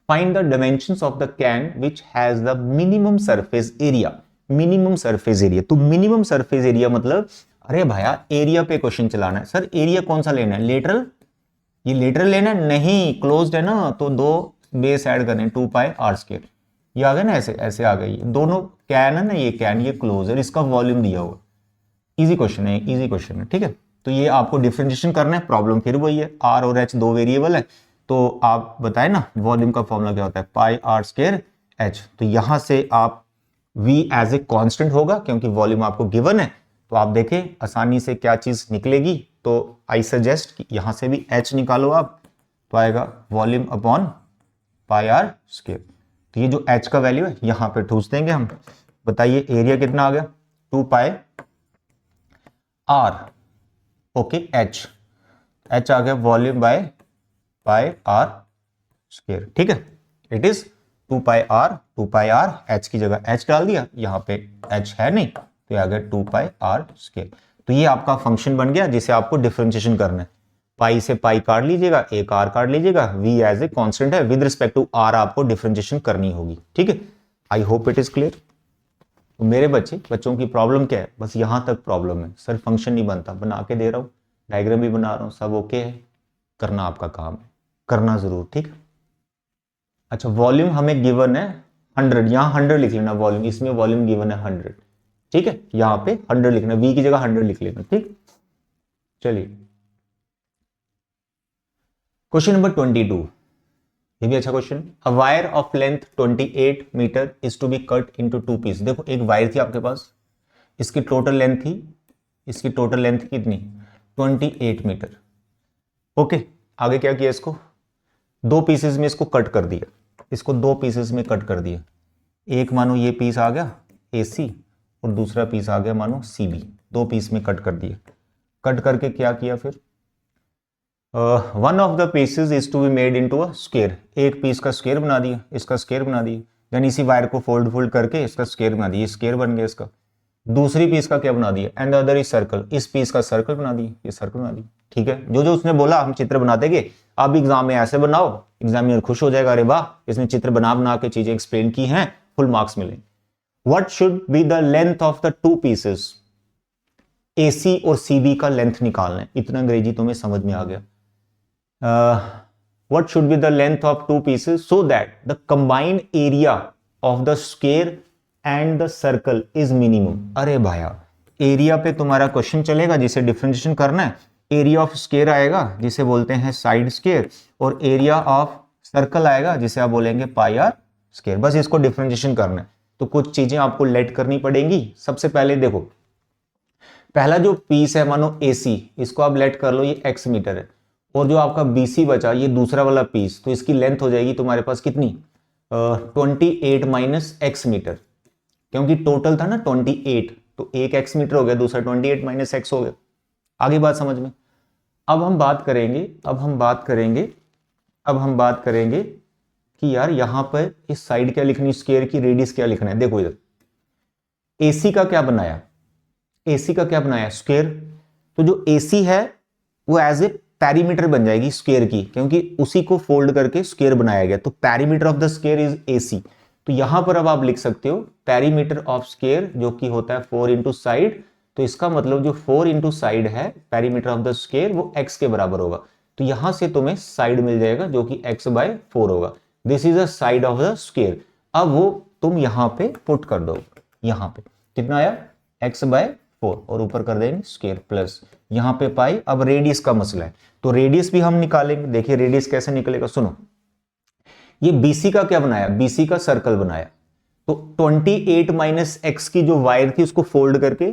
Find the dimensions of the can which has the minimum surface area, minimum surface area. तो मिनिमम सरफेस एरिया मतलब, अरे भाया एरिया पे क्वेश्चन चलाना है सर, एरिया कौन सा लेना है, लेटरल, ये लेटरल लेना है, नहीं क्लोज्ड है ना, तो 2 बेस ऐड करने, 2 पाई आर स्क्वायर, ये आ गया ना, ऐसे ऐसे आ गई, दोनों कैन है ना, ये कैन, ये क्लोज है, इसका वॉल्यूम दिया हुआ, इजी क्वेश्चन है, इजी क्वेश्चन है, ठीक है। तो ये आपको डिफरेंशिएशन करना है, प्रॉब्लम फिर वही है, आर और एच 2 वेरिएबल है, तो आप बताए ना वॉल्यूम का फॉर्मूला क्या होता है, पाई आर स्क्वायर एच। तो यहां से आप v एज ए कांस्टेंट होगा क्योंकि वॉल्यूम आपको गिवन है, तो आप देखें आसानी से क्या चीज निकलेगी। तो आई सजेस्ट कि यहां से भी h निकालो आप, तो आएगा volume upon pi are square. तो ये जो h का वैल्यू है यहां पे ठूस देंगे हम। बताइए एरिया कितना आ गया, 2 पाई आर, ओके, h आ गया volume by pi are square, ठीक है। It is 2 pi r, 2 pi r, h की जगह h डाल दिया, यहां पे h है नहीं तो ये आ गया 2 पाई आर स्क्वायर। तो ये आपका फंक्शन बन गया जिसे आपको डिफरेंशिएशन करना है। पाई से पाई काट लीजिएगा, एक आर काट लीजिएगा, v एज ए कांस्टेंट है, विद रिस्पेक्ट टू r आपको डिफरेंशिएशन करनी होगी, ठीक है। आई होप इट इज क्लियर। तो मेरे बच्चों की प्रॉब्लम क्या है, बस यहां तक प्रॉब्लम है सर, फंक्शन नहीं बनता, बना के दे रहा हूं, डायग्राम भी बना रहा हूं, सब ओके है, करना आपका काम है, करना जरूर, ठीक है। अच्छा वॉल्यूम हमें गिवन है 100, यहां 100 लिख लेना वॉल्यूम, इसमें वॉल्यूम गिवन है 100, ठीक है, यहां पे 100 लिखना, v की जगह 100 लिख लेना, ठीक। चलिए क्वेश्चन नंबर 22, ये भी अच्छा question. A wire of length 28 metre is to be cut into 2 piece. देखो एक वायर थी आपके पास, इसकी टोटल लेंथ थी, इसकी टोटल लेंथ कितनी, 28 मीटर, ओके। आगे क्या किया, इसको 2 पीसेस में इसको कट कर दिया, इसको 2 पीसेस में कट कर दिया। एक मानो ये पीस आ गया AC और दूसरा पीस आ गया मानो CB, 2 पीस में कट कर दिया। कट करके क्या किया फिर, one of the pieces is to be made into a square, एक पीस का स्क्वायर बना दिया, इसका स्क्वायर बना दिया, यानी इसी वायर को फोल्ड करके इसका स्क्वायर बना दिया, स्क्वायर बन गया इसका। दूसरी पीस का क्या बना दिया, एंड अदर इज सर्कल, इस पीस का सर्कल बना दिया, ये सर्कल बना दिया, ठीक है। जो जो उसने बोला हम चित्र बना देंगे, आप एग्जाम में ऐसे बनाओ, एग्जामिनर खुश हो जाएगा, अरे वाह इसने चित्र बना के चीजें एक्सप्लेन की हैं, फुल मार्क्स मिले। What should be the length of the 2 pieces, AC और CB का लेंथ निकालना है, इतना अंग्रेजी तुम्हें समझ में आ गया। What should be the length of 2 pieces so that the combined area of the square and the circle is minimum। अरे भाया एरिया पे तुम्हारा क्वेश्चन चलेगा जिसे डिफरेंशिएशन करना है, एरिया ऑफ स्क्वायर आएगा जिसे बोलते हैं साइड स्क्वायर, और एरिया ऑफ सर्कल आएगा जिसे आप बोलेंगे पाई आर स्क्वायर, बस इसको डिफरेंशिएशन करना है। तो कुछ चीजें आपको लेट करनी पड़ेंगी। सबसे पहले देखो, पहला जो पीस है मानो AC, इसको आप लेट कर लो, ये x मीटर है, और जो आपका BC बचा ये दूसरा वाला पीस, तो इसकी लेंथ हो जाएगी तुम्हारे पास कितनी, 28 माइनस x मीटर, क्योंकि टोटल था ना 28, तो एक एक्स मीटर हो गया, दूसरा 28 माइनस एक्स हो गया। आगे बात समझ में। अब हम बात करेंगे कि यार यहां पर इस साइड क्या लिखनी, स्क्वायर की रेडियस क्या लिखना है। देखो इधर एसी का क्या बनाया, स्क्वायर। तो जो एसी है वो एज ए पैरीमीटर बन जाएगी स्क्वायर की, क्योंकि उसी को फोल्ड करके स्क्वायर बनाया गया। तो perimeter of the square is AC. तो यहां पर अब आप लिख सकते हो पैरीमीटर ऑफ स्क्वायर, जो कि होता है 4 इंटू साइड। तो इसका मतलब जो 4 इंटू साइड है पैरीमीटर ऑफ द स्क्वायर, वो x के बराबर होगा। तो यहां से तुम्हें साइड मिल जाएगा जो कि x/4 होगा। This is a side of the square. अब वो तुम यहां पे पुट कर दो, यहां पे कितना आया x/4 और ऊपर कर देंगे स्क्वायर प्लस यहां पे पाई। अब रेडियस का मसला है, तो रेडियस भी हम निकालेंगे। देखिए रेडियस कैसे निकलेगा, सुनो। ये बीसी का क्या बनाया, बीसी का सर्कल बनाया। तो 28 माइनस एक्स की जो वायर थी उसको फोल्ड करके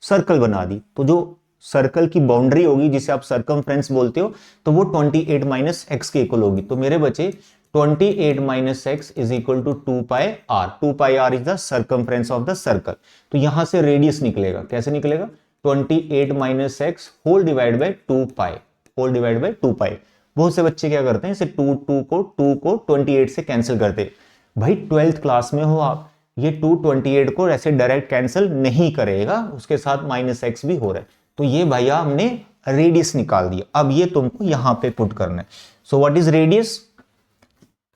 सर्कल बना दी। तो जो सर्कल की बाउंड्री होगी जिसे आप सर्कमफ्रेंस बोलते हो, तो वो 28 माइनस एक्स के इक्वल होगी। तो मेरे बच्चे 28 minus x is equal to 2 pi r. 2 pi are is the circumference of the circle. तो यहां से रेडियस निकलेगा, कैसे निकलेगा, 28 minus x whole divide by 2 pi, whole divide by 2 pi. बहुत से बच्चे क्या करते हैं, इसे 2 को 28 से कैंसिल करते। भाई 12th क्लास में हो आप, ये 228 को ऐसे डायरेक्ट कैंसिल नहीं करेगा, उसके साथ माइनस एक्स भी हो रहा है। तो ये भैया हमने रेडियस निकाल दिया। अब ये तुमको यहां पे पुट करना है। So what is radius,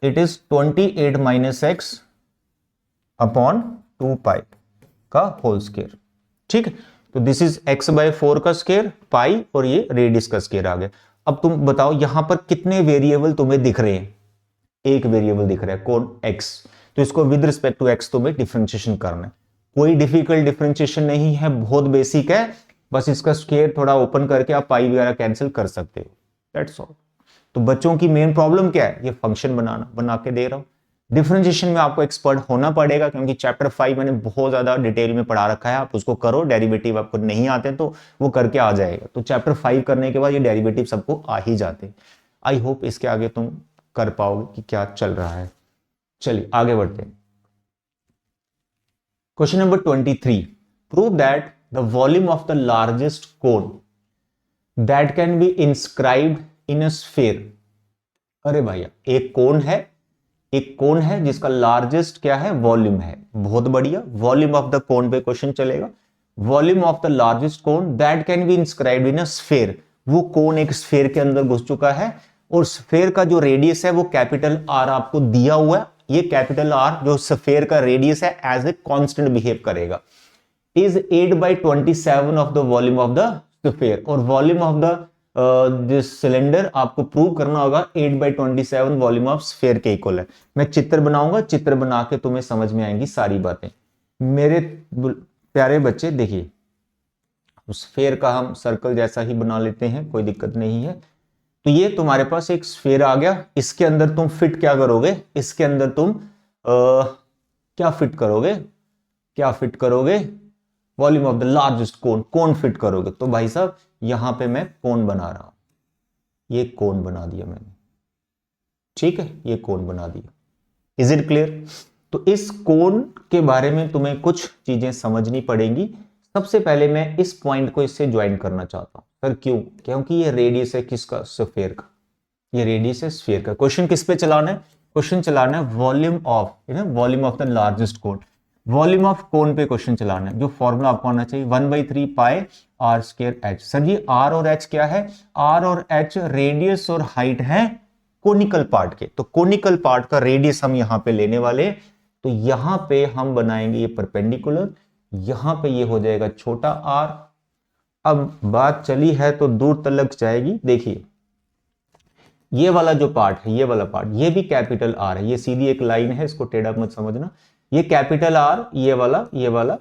it is 28 minus x upon 2 पाई का होल स्क्वायर। ठीक है, तो दिस इज x/4 का स्क्वायर पाई और ये रेडियस का स्क्वायर आ गया। अब तुम बताओ यहां पर कितने वेरिएबल तुम्हें दिख रहे हैं, एक वेरिएबल दिख रहा है कौन, x। तो इसको विद रिस्पेक्ट टू x तुम्हें डिफरेंशिएशन करना है। कोई डिफिकल्ट डिफरेंशिएशन नहीं है, बहुत बेसिक है। बस इसका स्क्वायर थोड़ा ओपन करके आप पाई वगैरह कैंसिल कर सकते हो, दैट्स ऑल। तो बच्चों की मेन प्रॉब्लम क्या है, ये फंक्शन बना के दे रहा हूं। डिफरेंशिएशन में आपको एक्सपर्ट होना पड़ेगा, क्योंकि चैप्टर 5 मैंने बहुत ज्यादा डिटेल में पढ़ा रखा है। आप उसको करो, डेरिवेटिव आपको नहीं आते तो वो करके आ जाएगा। तो चैप्टर 5 करने के बाद ये डेरिवेटिव सबको आ ही जाते हैं। आई होप इसके आगे तुम कर पाओगे कि क्या चल रहा है। चलिए आगे बढ़ते हैं। Question number 23, prove that the volume of the largest cone that can be inscribed in a sphere. अरे भैया एक कोन है जिसका लार्जेस्ट क्या है, वॉल्यूम है। बहुत बढ़िया, वॉल्यूम ऑफ द कोन पे क्वेश्चन चलेगा। Volume of the largest cone that can be inscribed in a sphere. वो कोन एक स्फीयर के अंदर घुस चुका है और स्फीयर का जो रेडियस है वो कैपिटल आर आपको दिया हुआ है। ये कैपिटल आर जो स्फीयर का रेडियस है एज ए कांस्टेंट बिहेव करेगा। Is 8/27 of the volume of the sphere. और volume of the this cylinder आपको प्रूव करना होगा 8/27 वॉल्यूम ऑफ स्फीयर के इक्वल है। मैं चित्र बनाऊंगा, चित्र बना के तुम्हें समझ में आएंगी सारी बातें। मेरे प्यारे बच्चे देखिए, स्फीयर का हम सर्कल जैसा ही बना लेते हैं, कोई दिक्कत नहीं है। तो ये तुम्हारे पास एक स्फीयर आ गया, इसके अंदर तुम फिट क्या करोगे, इसके अंदर तुम क्या फिट करोगे, volume of the largest cone fit करोगे। तो भाई साहब यहां पे मैं कोन बना रहा हूं, ये कोन बना दिया मैंने, ठीक है, ये कोन बना दिया। Is it clear. तो इस कोन के बारे में तुम्हें कुछ चीजें समझनी पड़ेंगी। सबसे पहले मैं इस पॉइंट को इससे ज्वाइन करना चाहता हूं। सर क्यों, क्योंकि ये रेडियस है किसका, स्फीयर का। ये रेडियस है स्फीयर का। क्वेश्चन किस पे चलाना है, क्वेश्चन चलाना है volume of the largest cone. Volume of कोन पे क्वेश्चन चलाना है। जो फॉर्मूला आपको आना चाहिए 1/3 pi are square H. Sir जी आर और एच क्या है, आर और एच रेडियस और हाइट है कोनिकल पार्ट के। तो कोनिकल पार्ट का रेडियस हम यहां पे लेने वाले। तो यहां पे हम बनाएंगे ये परपेंडिकुलर, यहां पे ये हो जाएगा छोटा आर। अब बात चली है तो दूर तक जाएगी। देखिए ये वाला जो पार्ट है, ये वाला पार्ट, ये भी कैपिटल आर है। ये सीधी एक लाइन है, इसको टेढ़ा मत समझना। ये कैपिटल आर, ये वाला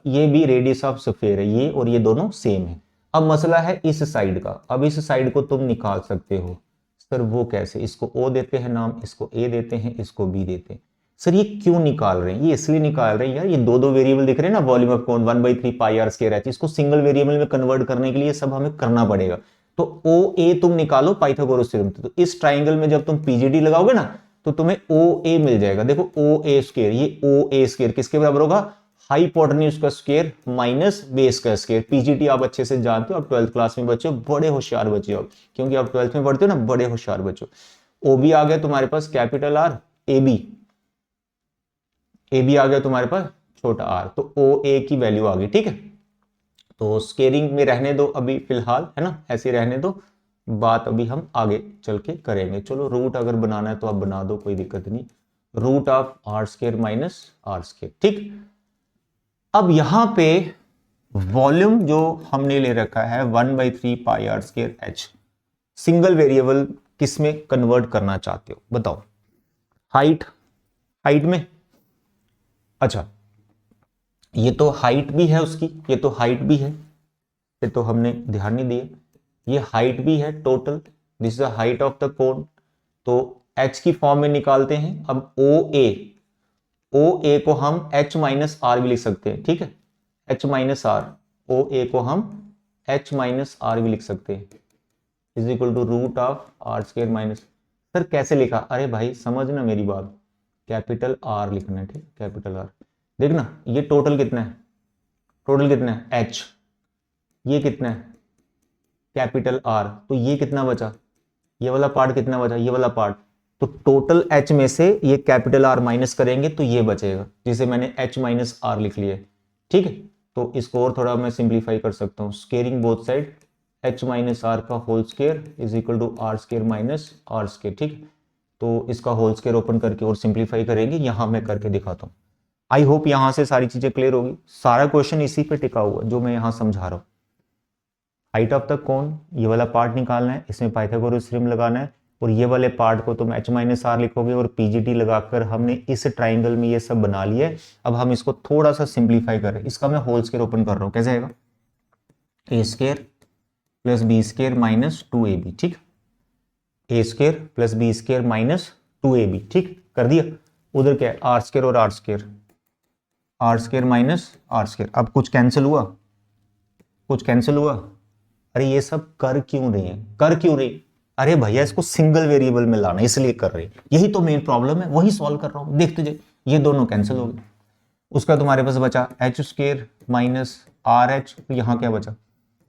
ये भी रेडियस ऑफ स्फीयर है, ये और ये दोनों सेम है। अब मसला है इस साइड का। अब इस साइड को तुम निकाल सकते हो। सर वो कैसे, इसको ओ देते हैं नाम, इसको ए देते हैं, इसको बी देते हैं। सर ये क्यों निकाल रहे हैं, ये इसलिए निकाल रहे हैं यार, ये दो वेरिएबल दिख रहे हैं ना, volume of cone 1/3 pi are square h. इसको सिंगल वेरिएबल में कन्वर्ट करने के लिए सब हमें करना पड़ेगा। तो ओ ए तुम निकालो पाइथागोरस थ्योरम। तो इस ट्राइंगल में जब तुम पीजीडी लगाओगे ना तो तुम्हें ओ ए मिल जाएगा। देखो ओ ए स्क्वायर, ये ओ ए स्क्वायर किसके बराबर होगा, हाइपोटेन्यूज का स्क्वायर माइनस बेस का स्क्वायर। पीजीटी आप अच्छे से जानते हो, आप 12th क्लास में बच्चे हो, बड़े होशियार बच्चे हो, क्योंकि आप 12th में पढ़ते हो ना, बड़े होशियार बच्चे हो। ओबी आ गया तुम्हारे पास कैपिटल आर, एबी आ गया तुम्हारे पास छोटा आर, तो ओ ए की वैल्यू आ गई। ठीक है, तो स्केलिंग में रहने दो अभी फिलहाल, है ना, ऐसे रहने दो, बात अभी हम आगे चल के करेंगे। चलो रूट अगर बनाना है तो आप बना दो, कोई दिक्कत नहीं। Root of are square minus r square. ठीक, अब यहां पे वॉल्यूम जो हमने ले रखा है 1/3 pi are square H, single variable किस में कन्वर्ट करना चाहते हो बताओ? हाइट, हाइट में, अच्छा ये तो हाइट भी है उसकी, ये तो हाइट भी है, ये तो हमने ध्यान नहीं दिया, ये हाइट भी है total, this is the height of the cone. तो h की फॉर्म में निकालते हैं। अब ओ ए को हम h माइनस आर भी लिख सकते हैं। ठीक है, h minus r, O A को हम h माइनस आर भी लिख सकते हैं, is equal to root of are square minus. Sir कैसे लिखा? अरे भाई समझना मेरी बात, कैपिटल आर लिखना है। ठीक, कैपिटल आर। देखना ये टोटल कितना है, टोटल कितना है h, ये कितना है कैपिटल आर, तो ये कितना बचा, ये वाला पार्ट कितना बचा, ये वाला पार्ट। तो टोटल h में से ये कैपिटल आर माइनस करेंगे तो ये बचेगा, जिसे मैंने h माइनस आर लिख लिया है। ठीक है, तो इसको और थोड़ा मैं सिंप्लीफाई कर सकता हूँ, squaring both side, h minus R का whole square is equal to R square minus R square. ठीक, तो इसका होल स्केयर ओपन करके और सिंप्लीफाई करेंगे, यहां मैं करके दिखाता हूँ। आई होप यहां से सारी चीजें क्लियर होगी। सारा क्वेश्चन इसी पे टिका हुआ जो मैं यहां समझा रहा हूं। हाइट ऑफ द कोन, ये वाला पार्ट निकालना है, इसमें पाइथागोरस थ्योरम लगाना है, और ये वाले पार्ट को तुम h माइनस आर लिखोगे, और पीजीटी लगाकर हमने इस ट्राइंगल में ये सब बना लिया है। अब हम इसको थोड़ा सा सिंप्लीफाई करें, इसका मैं होल स्केयर ओपन कर रहा हूं, कैसे आएगा, a square plus b square minus 2ab। ठीक, a square plus b square minus 2ab। ठीक, कर दिया। उधर क्या है, आर स्केयर और R square, R square minus R square. अब कुछ कैंसिल हुआ, कुछ कैंसिल हुआ। अरे ये सब कर क्यों रही है, कर क्यों रही? अरे भैया इसको सिंगल वेरिएबल में लाना, इसलिए कर रही है, यही तो मेन प्रॉब्लम है, वही सॉल्व कर रहा हूं। देखते जाइए, ये दोनों कैंसिल हो गए। उसका तुम्हारे पास बचा H square minus R H, यहां क्या बचा,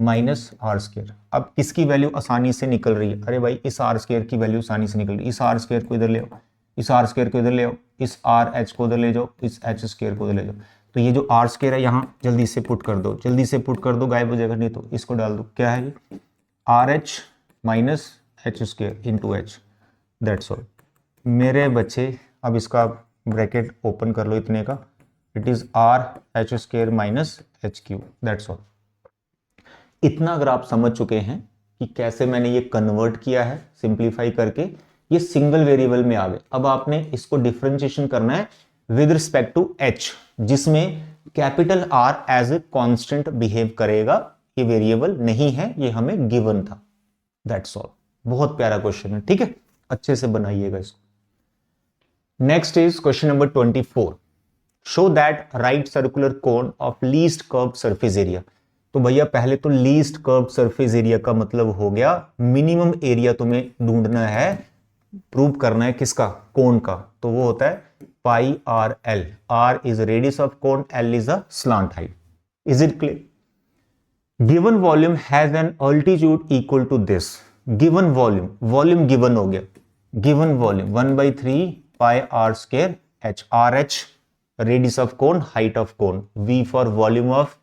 माइनस आर स्क्वायर। अब किसकी वैल्यू आसानी से निकल रही है? अरे भाई इस आर स्क्वायर की वैल्यू आसानी से निकल रही है। इस आर स्क्वायर को इधर ले आओ, इस आर स्क्वायर को इधर ले आओ, इस आर एच को उधर ले जाओ, इस एच स्क्वायर को उधर ले जाओ। तो ये जो आर स्क्वायर है यहाँ जल्दी से पुट कर दो, जल्दी से पुट कर दो, गायब हो जाएगा, नहीं तो इसको डाल दो। क्या है ये, R H minus H square into H, that's all मेरे बच्चे। अब इसका ब्रैकेट ओपन कर लो इतने का, it is R H square minus H cube, that's all. इतना अगर आप समझ चुके हैं कि कैसे मैंने ये कन्वर्ट किया है सिंप्लीफाई करके, ये सिंगल वेरिएबल में आ गए। अब आपने इसको डिफरेंशिएशन करना है विद रिस्पेक्ट टू एच, जिसमें capital R as a constant behave करेगा। ये वेरिएबल नहीं है, ये हमें गिवन था, दैट्स ऑल। बहुत प्यारा क्वेश्चन है, ठीक है, अच्छे से बनाइएगा इसको। Next is question number 24, show that right circular cone of least curve surface area. तो भैया पहले तो लीस्ट कर्व सरफेस एरिया का मतलब हो गया मिनिमम एरिया तुम्हें ढूंढना है, प्रूव करना है किसका, कोन का। तो वो होता है pi R L, R is radius of cone, L is the slant height. Is it clear? Given volume has an altitude equal to this. Given volume, volume given हो गया, given volume 1/3 pi are square H, R H radius of cone, height of cone, we for volume of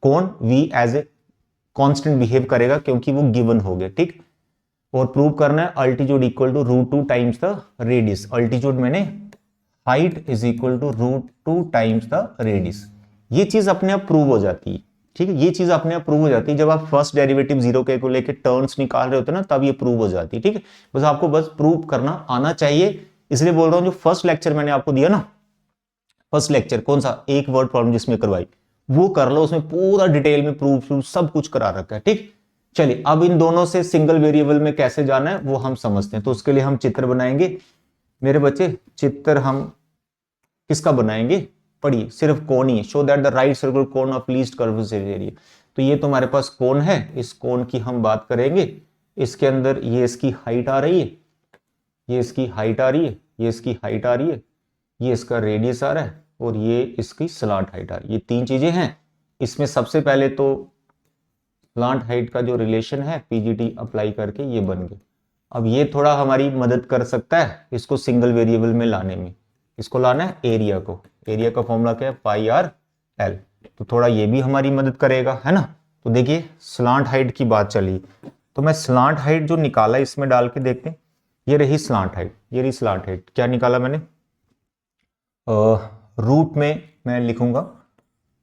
cone, v as a constant behave करेगा क्योंकि वो given हो गया। ठीक, और prove करना है altitude equal to √2 times the radius. Altitude मैंने height is equal to √2 times the radius. ये चीज अपने आप प्रूव हो जाती है। ठीक है, ये चीज अपने आप प्रूव हो जाती है जब आप फर्स्ट डेरिवेटिव जीरो के को लेके टर्म्स निकाल रहे होते हैं ना, तब ये प्रूव हो जाती है। ठीक है, बस आपको बस प्रूव करना आना चाहिए, इसलिए बोल रहा हूं। जो फर्स्ट लेक्चर मैंने आपको दिया ना, फर्स्ट लेक्चर कौन सा, एक वर्ड प्रॉब्लम जिसमें करवाई, वो कर लो, उसमें पूरा डिटेल में प्रूफ सब कुछ करा रखा है। ठीक, चलिए अब इन दोनों से सिंगल वेरिएबल में कैसे जाना है वो हम समझते हैं। तो उसके लिए हम चित्र बनाएंगे मेरे बच्चे। चित्र हम किसका बनाएंगे, पढ़िए, सिर्फ कोन ही है। Show that the right circular cone of least curve area. तो ये तुम्हारे पास कोन है, इस कोन की हम बात करेंगे। इसके अंदर ये इसकी हाइट आ रही है, ये इसकी हाइट आ रही है, ये इसकी हाइट आ रही है, ये इसका रेडियस आ रहा है, और ये इसकी स्लांट हाइट आ रही है। ये तीन चीजें हैं। इसमें सबसे पहले तो स्लांट हाइट का जो रिलेशन है पीजीटी अप्लाई करके ये बन गया। अब ये थोड़ा हमारी मदद कर सकता है इसको सिंगल वेरिएबल में लाने में। इसको लाना है एरिया को। एरिया का फॉर्मूला क्या है, पाई आर एल। तो थोड़ा ये भी हमारी मदद करेगा, है ना। तो देखिए स्लांट हाइट की बात चली, तो मैं स्लांट हाइट जो निकाला इसमें डाल के देखते हैं। ये रही स्लांट हाइट, ये रही स्लांट हाइट। क्या निकाला मैंने, रूट में मैं लिखूंगा,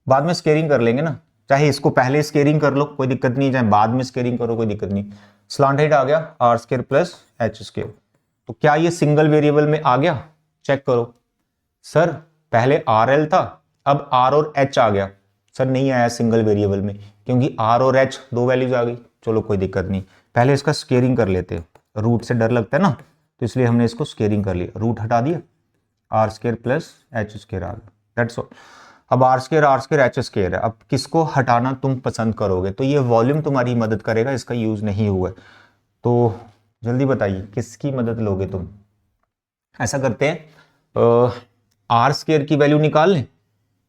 बाद में स्केलिंग कर लेंगे ना, चाहे इसको पहले स्केलिंग कर लो कोई दिक्कत नहीं, चाहे बाद में स्केलिंग करो कोई दिक्कत नहीं। स्लांट हाइट आ गया r square plus H square. तो क्या ये सिंगल वेरिएबल में आ गया, चेक करो। सर पहले आर एल था, अब आर और एच आ गया। सर नहीं आया सिंगल वेरिएबल में, क्योंकि आर और एच दो वैल्यूज आ गई। चलो कोई दिक्कत नहीं, पहले इसका स्केलिंग कर लेते हैं। रूट से डर लगता है ना, तो इसलिए हमने इसको स्केलिंग कर लिया। रूट हटा दिया, R square plus H square आ गया, दैट्स ऑल। अब आर स्क्वायर एच स्क्वायर है, अब किसको हटाना तुम पसंद करोगे, तो ये वॉल्यूम तुम्हारी मदद करेगा, इसका यूज नहीं हुआ है। तो जल्दी बताइए किसकी मदद लोगे तुम। ऐसा करते हैं, आर स्क्वायर की वैल्यू निकाल लें,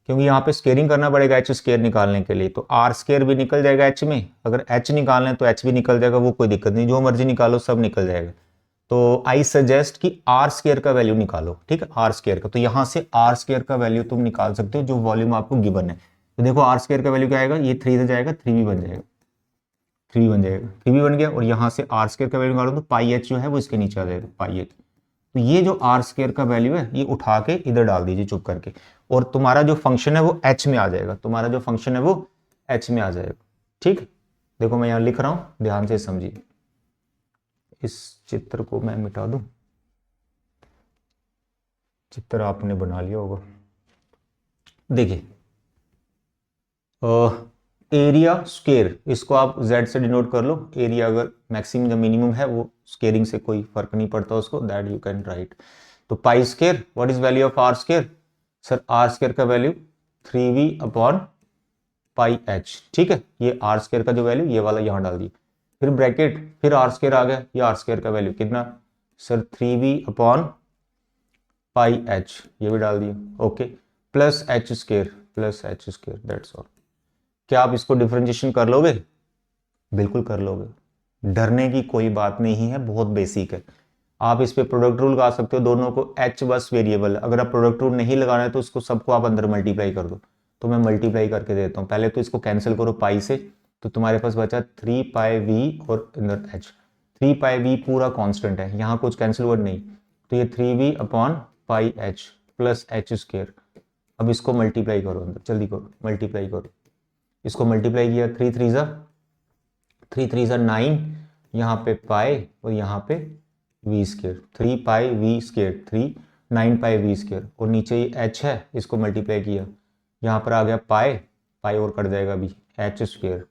क्योंकि यहाँ पे स्केलिंग करना पड़ेगा एच स्क्वायर निकालने के लिए। तो आर स्क्वायर भी निकल जाएगा एच में, अगर एच निकालना है तो एच भी निकल जाएगा, वो कोई दिक्कत नहीं, जो मर्जी निकालो सब निकल जाएगा। तो आई सजेस्ट कि आर स्क्वायर का वैल्यू निकालो, ठीक है, आर स्क्वायर का। तो यहां से आर स्क्वायर का वैल्यू तुम निकाल सकते हो जो वॉल्यूम आपको गिवन है। तो देखो आर स्क्वायर का वैल्यू क्या आएगा, ये 3 से जाएगा 3 भी बन जाएगा, 3 बन जाएगा, 3 भी बन गया। और यहां से आर स्क्वायर का वैल्यू निकालो तो पाई एच जो है वो इसके नीचे आ जाएगा, पाई एच। तो ये जो आर स्क्वायर का वैल्यू है ये उठा के इधर डाल दीजिए चुप करके, और तुम्हारा जो फंक्शन है वो एच में आ जाएगा, तुम्हारा जो फंक्शन है वो एच में आ जाएगा, ठीक। देखो मैं यहां लिख रहा हूं, ध्यान से समझिए। इस चित्र को मैं मिटा दूं, चित्र आपने बना लिया होगा। देखिए एरिया स्क्वायर, इसको आप z से डिनोट कर लो। एरिया अगर मैक्सिमम या मिनिमम है वो स्केलिंग से कोई फर्क नहीं पड़ता उसको, दैट यू कैन राइट। तो pi square, what is value of are square, sir R square का value 3v upon pi H, ठीक है। ये आर स्क्वायर का जो वैल्यू ये वाला यहां डाल दिया, फिर ब्रैकेट, फिर आर स्क्वायर आ गया। ये आर स्क्वायर का वैल्यू कितना, sir 3v upon pi H, ये भी डाल दिया, okay, plus H square, that's all. क्या आप इसको डिफरेंशिएशन कर लोगे, बिल्कुल कर लोगे, डरने की कोई बात नहीं है, बहुत बेसिक है। आप इस पे प्रोडक्ट रूल लगा सकते हो, दोनों को एच बस वेरिएबल है। अगर आप प्रोडक्ट रूल नहीं लगाना है तो इसको सबको आप अंदर मल्टीप्लाई कर दो। तो मैं मल्टीप्लाई करके देता हूँ, पहले तो इसको कैंसिल करो पाई से, तो तुम्हारे पास बचा 3 पाई वी और अंदर एच। 3 पाई वी पूरा कॉन्स्टेंट है, यहाँ कुछ कैंसिल वर्ड नहीं, तो ये 3v upon pi H plus H square. अब इसको मल्टीप्लाई करो अंदर, जल्दी करो मल्टीप्लाई करो। इसको मल्टीप्लाई किया, 3 3 जा 9, यहाँ पे पाई और यहाँ पे v square, 3 pi v square 3, 9 pi v square, और नीचे ये एच है, इसको मल्टीप्लाई किया, यहाँ पर आ गया पाई, पाई और कट जाएगा अभी एच स्क्वायर,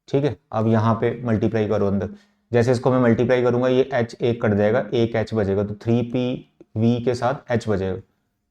ठीक है। अब यहाँ पे मल्टीप्लाई करो अंदर, जैसे इसको मैं मल्टीप्लाई करूंगा ये एच एक कट जाएगा, एक एच बचेगा, तो 3p v के साथ h बचेगा,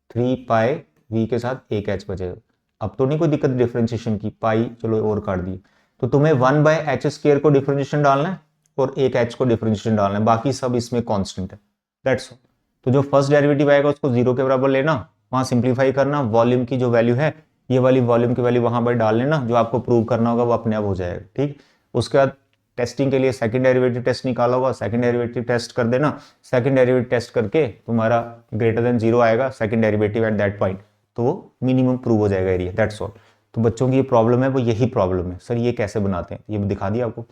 3 पाई v के साथ एक h बचेगा। अब तो नहीं कोई दिक्कत डिफरेंशिएशन की, पाई चलो और काट दी। तो तुम्हें 1 बाय एच स्क्वायर को डिफरेंशिएशन डालना है और एक h को डिफरेंशिएशन डालना है, बाकी सब इसमें कांस्टेंट है, दैट्स ऑल। तो जो फर्स्ट डेरिवेटिव आएगा उसको 0 के बराबर लेना, वहां सिंप्लीफाई करना, वॉल्यूम की जो वैल्यू है ये वाली वॉल्यूम की वैल्यू वहां पर डाल लेना, जो आपको प्रूव करना होगा वो अपने आप हो जाएगा, ठीक। उसके बाद टेस्टिंग के लिए सेकंड डेरिवेटिव टेस्ट निकाला होगा, सेकंड डेरिवेटिव टेस्ट कर देना। सेकंड डेरिवेटिव टेस्ट करके तुम्हारा ग्रेटर देन 0 आएगा second derivative at that point, तो वो मिनिमम प्रूव हो जाएगा एरिया, दैट्स ऑल। तो बच्चों की ये प्रॉब्लम है, वो यही प्रॉब्लम है। सर ये कैसे बनाते हैं, ये दिखा दिया आपको।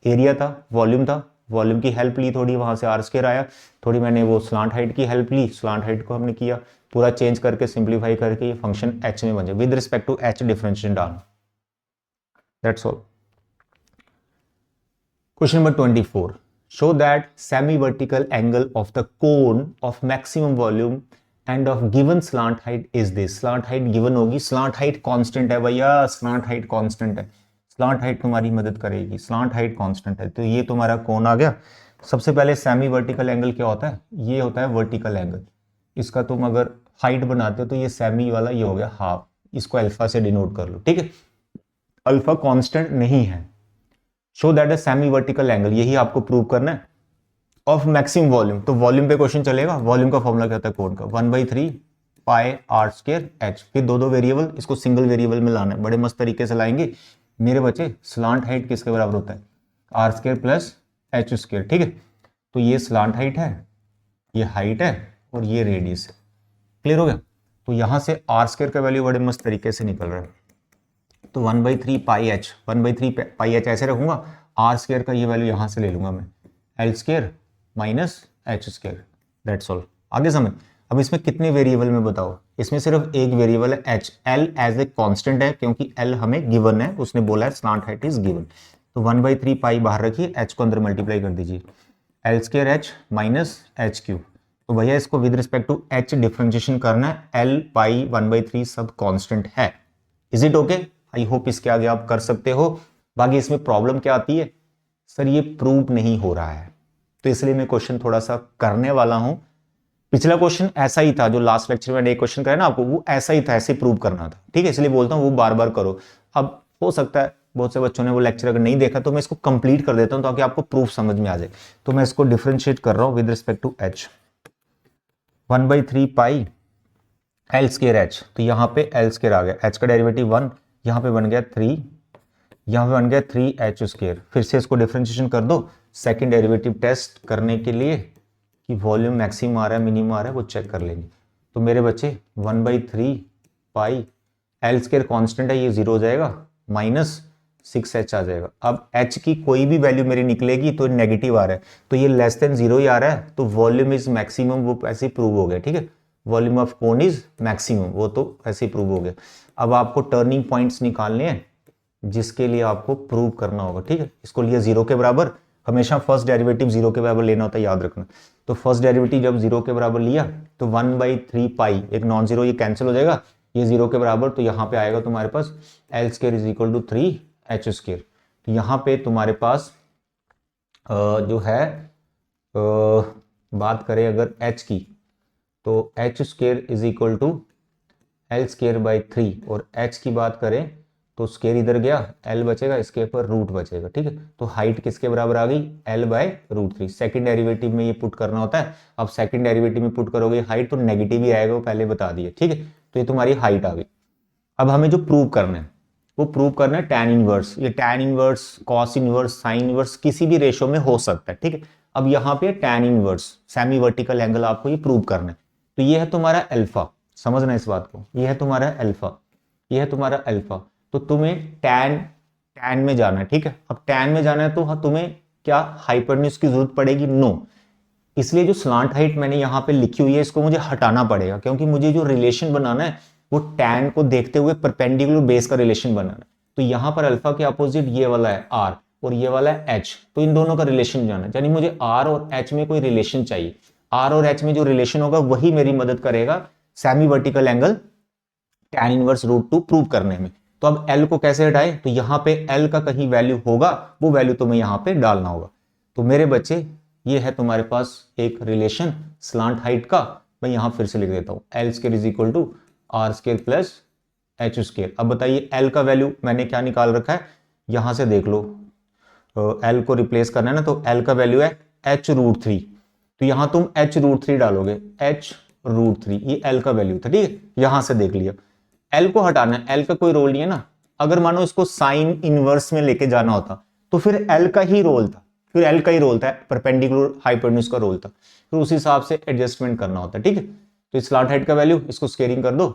एरिया था, वॉल्यूम की हेल्प ली थोड़ी, वहां से आर स्क्वायर आया, थोड़ी मैंने वो स्लांट हाइट की हेल्प ली, स्लांट हाइट को हमने किया पूरा चेंज करके सिंप्लीफाई करके ये फंक्शन एच में बन जाए, with respect to H differentiation डालना, that's all. Question number 24. Show that semi-vertical angle of the cone of maximum volume and of given slant height is this. Slant height given होगी, slant height constant है भैया, slant height constant है, slant height तुम्हारी मदद करेगी, slant height constant है। तो ये तुम्हारा कोन आ गया। सबसे पहले सेमी वर्टिकल एंगल क्या होता है, ये होता है वर्टिकल एंगल। इसका तुम अगर हाइट बनाते हो तो ये सेमी वाला ये हो गया हाफ, इसको अल्फा से डिनोट कर लो, ठीक है। अल्फा कांस्टेंट नहीं है। Show that a semi vertical angle, यही आपको प्रूव करना है, ऑफ मैक्सिमम वॉल्यूम। तो वॉल्यूम पे क्वेश्चन चलेगा, वॉल्यूम का फॉर्मूला क्या होता है कोण का, 1/3 पाई आर स्क्वायर एच, फिर दो वेरिएबल, इसको सिंगल वेरिएबल में लाना है, बड़े मस्त तरीके से लाएंगे मेरे बच्चे। स्लांट हाइट किसके बराबर होता है? Are square plus H square, ठीक है। तो ये स्लांट हाइट है, ये हाइट है और ये रेडियस है। क्लियर हो गया? तो यहां से आर स्क्वायर का वैल्यू बड़े मस्त तरीके से निकल रहा है। तो 1/3 पाई एच, 1/3 पाई एच ऐसे रखूंगा, आर स्क्वायर का ये वैल्यू यहां से ले लूंगा मैं, L square minus H square, that's all. आगे समझ। अब इसमें कितने वेरिएबल में बताओ? इसमें सिर्फ एक वेरिएबल है h, l as a constant है क्योंकि एल हमें गिवन है, उसने बोला है स्लांट हाइट इज गिवन। तो 1/3 पाई बाहर रखिए, एच को अंदर मल्टीप्लाई कर दीजिए, L square H minus H cube. तो भैया इसको with respect to H differentiation करना है, एल पाई 1/3 सब कांस्टेंट है। Is it okay? I hope इसके आगे आप कर सकते हो। बाकी इसमें प्रॉब्लम क्या आती है? सर ये प्रूव नहीं हो रहा है, तो इसलिए मैं क्वेश्चन थोड़ा सा करने वाला हूं। पिछला क्वेश्चन ऐसा ही था, जो लास्ट लेक्चर में एक क्वेश्चन कराया ना आपको, वो ऐसा ही था, ऐसे प्रूव करना था, ठीक है। इसलिए बोलता हूं वो बार बार करो। अब हो सकता है बहुत से बच्चों ने वो लेक्चर अगर नहीं देखा, तो मैं इसको कंप्लीट कर देता हूं ताकि आपको प्रूफ समझ में आ जाए। तो मैं इसको डिफरेंशिएट कर रहा हूं with respect to H, 1/3 pi L square H. तो यहाँ पे एल स्क्वायर आ गया, एच का डेरिवेटिव 1, यहाँ पे बन गया 3, यहाँ पे बन गया 3h स्क्वायर। फिर से इसको डिफरेंशिएशन कर दो, सेकंड डेरिवेटिव टेस्ट करने के लिए कि वॉल्यूम मैक्सिमम आ रहा है मिनिमम आ रहा है, वो चेक कर लेंगे। तो मेरे बच्चे 1/3 पाई एल स्क्वायर कॉन्स्टेंट है, ये 0 हो जाएगा, माइनस 6h आ जाएगा। अब h की कोई भी वैल्यू मेरी निकलेगी तो नेगेटिव आ रहा है, तो ये लेस देन 0 ही आ रहा है, तो वॉल्यूम इज मैक्सिमम, वो ऐसे प्रूव हो गया, ठीक है। Volume of cone is maximum, वो तो ऐसे प्रूव हो गया। अब आपको टर्निंग पॉइंट्स निकालने हैं, जिसके लिए आपको प्रूव करना होगा, ठीक है। इसको लिया 0 के बराबर, हमेशा फर्स्ट डेरिवेटिव 0 के बराबर लेना होता है, याद रखना। तो फर्स्ट डेरिवेटिव जब 0 के बराबर लिया तो 1/3 पाई, एक नॉन जीरो ये कैंसिल हो जाएगा, ये 0 के बराबर, तो यहाँ पे आएगा तुम्हारे पास L square is equal to 3h square. तो यहाँ पे तुम्हारे पास जो है बात करें अगर h की, तो h square is equal to L square by 3, और h की बात करें तो स्क्वायर इधर गया, l बचेगा, इसके ऊपर रूट बचेगा, ठीक है। तो हाइट किसके बराबर आ गई? l/√3। सेकंड डेरिवेटिव में ये पुट करना होता है। अब सेकंड डेरिवेटिव में पुट करोगे हाइट तो नेगेटिव ही आएगा, वो पहले बता दिए, ठीक है। तो ये तुम्हारी हाइट आ गई। अब हमें जो प्रूव करना है वो प्रूव करना है टैन इनवर्स। ये tan inverse, cos inverse, sine inverse किसी भी रेशो में हो सकता है, ठीक है। अब यहाँ पे tan inverse semi vertical angle आपको ये प्रूव करना है। तो ये है तुम्हारा अल्फा, समझना इस बात को, ये है तुम्हारा अल्फा, ये है तुम्हारा अल्फा। तो तुम्हें टैन में जाना है, ठीक है। अब टैन में जाना है तो तुम्हें क्या हाइपोटेन्यूज की जरूरत पड़ेगी? नो। इसलिए जो स्लांट हाइट मैंने यहाँ पे लिखी हुई है इसको मुझे हटाना पड़ेगा, क्योंकि मुझे जो रिलेशन बनाना है वो टैन को देखते हुए परपेंडिकुलर बेस का रिलेशन बनाना है। तो यहाँ पर अल्फा के अपोजिट ये वाला है आर और ये वाला है एच, तो इन दोनों का रिलेशन जाना है, यानी मुझे आर और एच में कोई रिलेशन चाहिए। आर और एच में जो रिलेशन होगा वही मेरी मदद करेगा semi vertical angle tan inverse √2 prove करने में। तो अब L को कैसे हटाए? तो यहाँ पे L का कहीं वैल्यू होगा, वो वैल्यू तुम्हें यहाँ पे डालना होगा। तो मेरे बच्चे ये है तुम्हारे पास एक रिलेशन स्लांट हाइट का, मैं यहाँ फिर से लिख देता हूँ, L square is equal to R square plus H square. अब बताइए L का वैल्यू मैंने क्या निकाल रखा है, यहाँ से देख लो, L को रिप्लेस करना है ना, तो L का वैल्यू है h√3। तो यहाँ तुम h√3 डालोगे, h√3 ये L का वैल्यू था, ठीक है। यहां से देख लिया, L को हटाना है, L का कोई रोल नहीं है ना। अगर मानो इसको साइन इनवर्स में लेके जाना होता तो फिर L का ही रोल था, फिर L का ही रोल था, परपेंडिकुलर हाइपोटेन्यूज का रोल था, फिर उस हिसाब से एडजस्टमेंट करना होता है, ठीक है। तो इस स्लांट हाइट का वैल्यू, इसको स्क्वेयरिंग कर दो,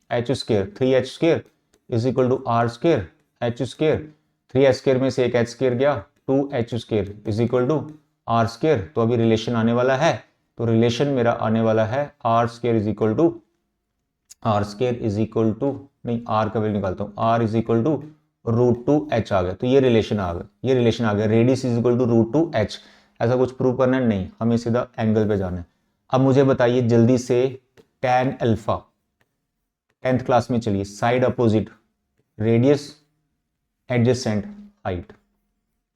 h square 3h square is equal to R square h square, 3h square में से एक h स्क्वायर गया, 2h square is equal to R square. तो अभी रिलेशन आने वाला है, तो रिलेशन मेरा आने वाला है are square is equal to, R square is equal to, नहीं आर का वैल्यू निकालता हूँ, R is equal to √2h आ गया। तो ये रिलेशन आ गया, ये रिलेशन आ गया, radius is equal to √2h। ऐसा कुछ प्रूव करना है नहीं, हमें सीधा एंगल पे जाना है। अब मुझे बताइए जल्दी से tan अल्फा, 10th क्लास में चलिए, side opposite radius adjacent height,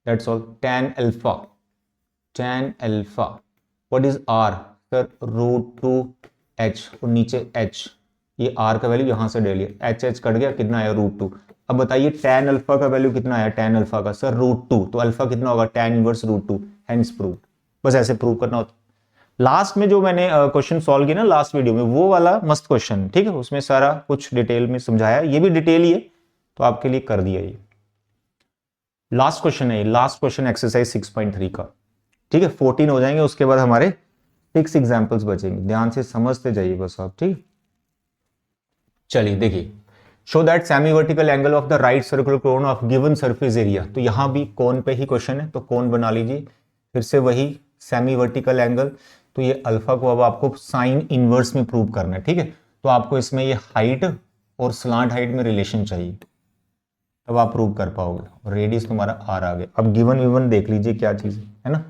that's all. tan alpha, tan alpha what is r sir? √2h और नीचे h, ये r का वैल्यू यहां से ले लिया, h कट गया, कितना आया? √2। अब बताइए tan अल्फा का वैल्यू कितना आया? tan अल्फा का सर √2, तो अल्फा कितना होगा? tan inverse √2, hence prove. बस ऐसे प्रूव करना होता। लास्ट में जो मैंने क्वेश्चन सॉल्व किया ना लास्ट वीडियो में, वो वाला मस्त क्वेश्चन, ठीक है, उसमें सारा कुछ डिटेल में समझाया, ये भी डिटेल ही है, तो आपके लिए कर दिया ये। लास्ट क्वेश्चन है, लास्ट क्वेश्चन एक्सरसाइज 6.3 का, ठीक है। 14 हो जाएंगे, उसके बाद हमारे 6 एग्जाम्पल्स बचेंगे, ध्यान से समझते जाइए बस आप, ठीक। चलिए देखिए, show that semi vertical angle of the right circular cone of given surface area. तो यहां भी कोन पे ही क्वेश्चन है, तो कोन बना लीजिए, फिर से वही सेमी वर्टिकल एंगल। तो ये अल्फा को अब आपको साइन इनवर्स में प्रूव करना है, ठीक है। तो आपको इसमें ये हाइट और स्लांट हाइट में रिलेशन चाहिए, तब आप प्रूव कर पाओगे। और रेडियस तुम्हारा आर आ गया। अब गिवन विवन देख लीजिए क्या चीज है ना।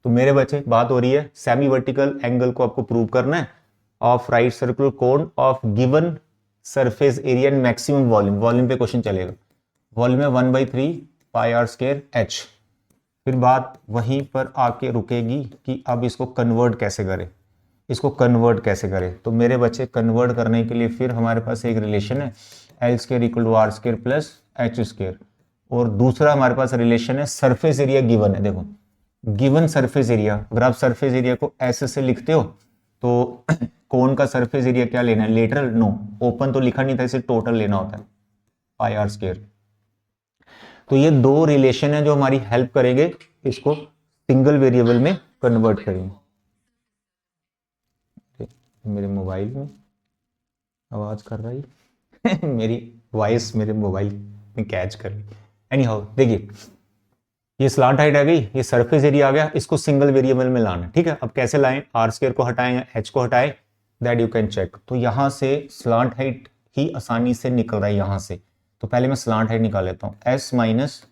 तो मेरे बच्चे बात हो रही है सेमी वर्टिकल एंगल को आपको प्रूव करना है of right circular cone of given surface area and maximum volume. Volume पे क्वेश्चन चलेगा। वॉल्यूम है 1/3 पाई आर स्क्वायर एच। फिर बात वहीं पर आके रुकेगी कि अब इसको कन्वर्ट कैसे करें, इसको कन्वर्ट कैसे करें। तो मेरे बच्चे कन्वर्ट करने के लिए फिर हमारे पास एक रिलेशन है L square equal to R square plus H square, और दूसरा हमारे पास रिलेशन है सरफेस एरिया गिवन है। देखो गिवन सरफेस एरिया, अगर आप सरफेस एरिया को ऐसे से लिखते हो तो कोन का सरफेस एरिया क्या लेना है, लेटरल, नो ओपन तो लिखा नहीं था, इसे टोटल लेना होता है पाई आर स्क्वायर। तो ये दो रिलेशन है जो हमारी हेल्प करेंगे इसको सिंगल वेरिएबल में कन्वर्ट करेंगे। मेरे मोबाइल में आवाज कर रही मेरी वॉइस मेरे मोबाइल में कैच कर ली। एनी हाउ देखिए, ये स्लांट हाइट आ गई, ये सरफेस एरिया आ गया, इसको सिंगल वेरिएबल में लाना, ठीक है। अब कैसे लाएं, आर स्क्वायर को हटाएं या एच को हटाएं, दैट यू कैन चेक। तो यहां से स्लांट हाइट ही आसानी से निकल रहा है यहां से। तो पहले मैं स्लांट हाइट निकाल लेता हूं, S minus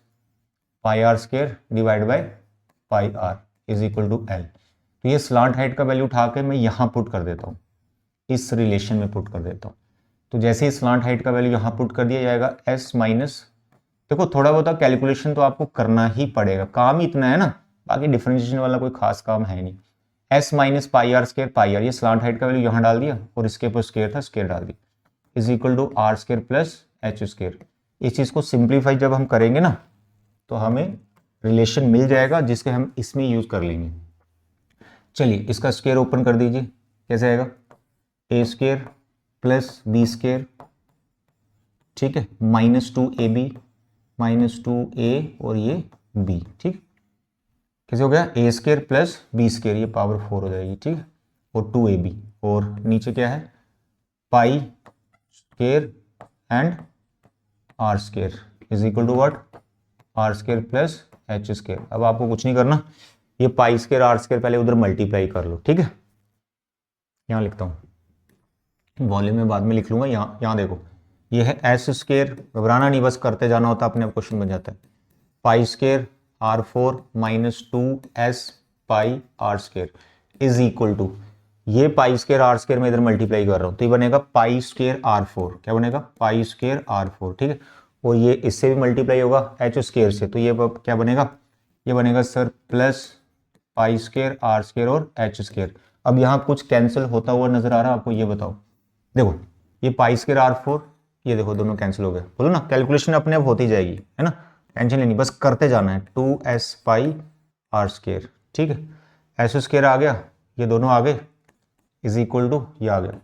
pi are square divide by pi are is equal to L. तो ये स्लांट हाइट का वैल्यू उठा के मैं यहां पुट कर देता हूं, इस रिलेशन में पुट कर देता हूं। तो जैसे ही स्लांट हाइट का वैल्यू यहां पुट कर दिया जाएगा, एस माइनस, देखो थोड़ा बहुत कैलकुलेशन तो आपको करना ही पड़ेगा, काम ही इतना है ना, बाकी डिफरेंशिएशन वाला कोई खास काम है नहीं। S minus pi are square, pi R ये स्लांट हाइट का वैल्यू यहां डाल दिया और इसके ऊपर स्क्वायर था, स्क्वायर डाल दिया, is equal to R square plus H square. इस चीज को सिंप्लीफाई जब हम करेंगे ना तो हमें रिलेशन मिल जाएगा जिसके हम इसमें यूज कर लेंगे। चलिए इसका स्क्वायर ओपन कर दीजिए, कैसे आएगा, ए स्क्वायर प्लस बी स्क्वायर, ठीक है, माइनस 2ab माइनस 2a और ये b, ठीक। कैसे हो गया, ए स्क्वायर प्लस बी स्क्वायर, ये पावर 4 हो जाएगी, ठीक है, और 2ab, और नीचे क्या है, pi square and R square is equal to what, R square plus H square. अब आपको कुछ नहीं करना, ये पाई स्क्वायर आर स्क्वायर पहले उधर मल्टीप्लाई कर लो, ठीक है। यहां लिखता हूं, वॉल्यूम में बाद में लिख लूंगा। यहां देखो, ये है एस स्क्वायर, घबराना नहीं, बस करते जाना होता, अपने आप क्वेश्चन बन जाता है। Pi square R 4 minus 2s pi are square is equal to, ये पाई स्क्वायर आर स्क्वायर में इधर मल्टीप्लाई कर रहा हूं, तो ये बनेगा पाई स्क्वायर आर 4, क्या बनेगा, पाई स्क्वायर आर 4, ठीक है। और ये इससे भी मल्टीप्लाई होगा एच स्क्वायर से, तो ये क्या बनेगा, ये बनेगा sir plus pi square are square और एच स्क्वायर। अब यहाँ कुछ कैंसिल होता हुआ नजर आ रहा है आपको, ये बताओ, देखो ये पाई स्क्वायर आर 4, ये देखो दोनों कैंसिल हो गए, बोलो ना, कैलकुलेशन अपने आप होती जाएगी, है ना, टेंशन लेनी, बस करते जाना है। 2s पाई आर स्क्वायर, ठीक है, एस स्क्वायर आ गया, ये दोनों आ गए, इज इक्वल टू ये आ गया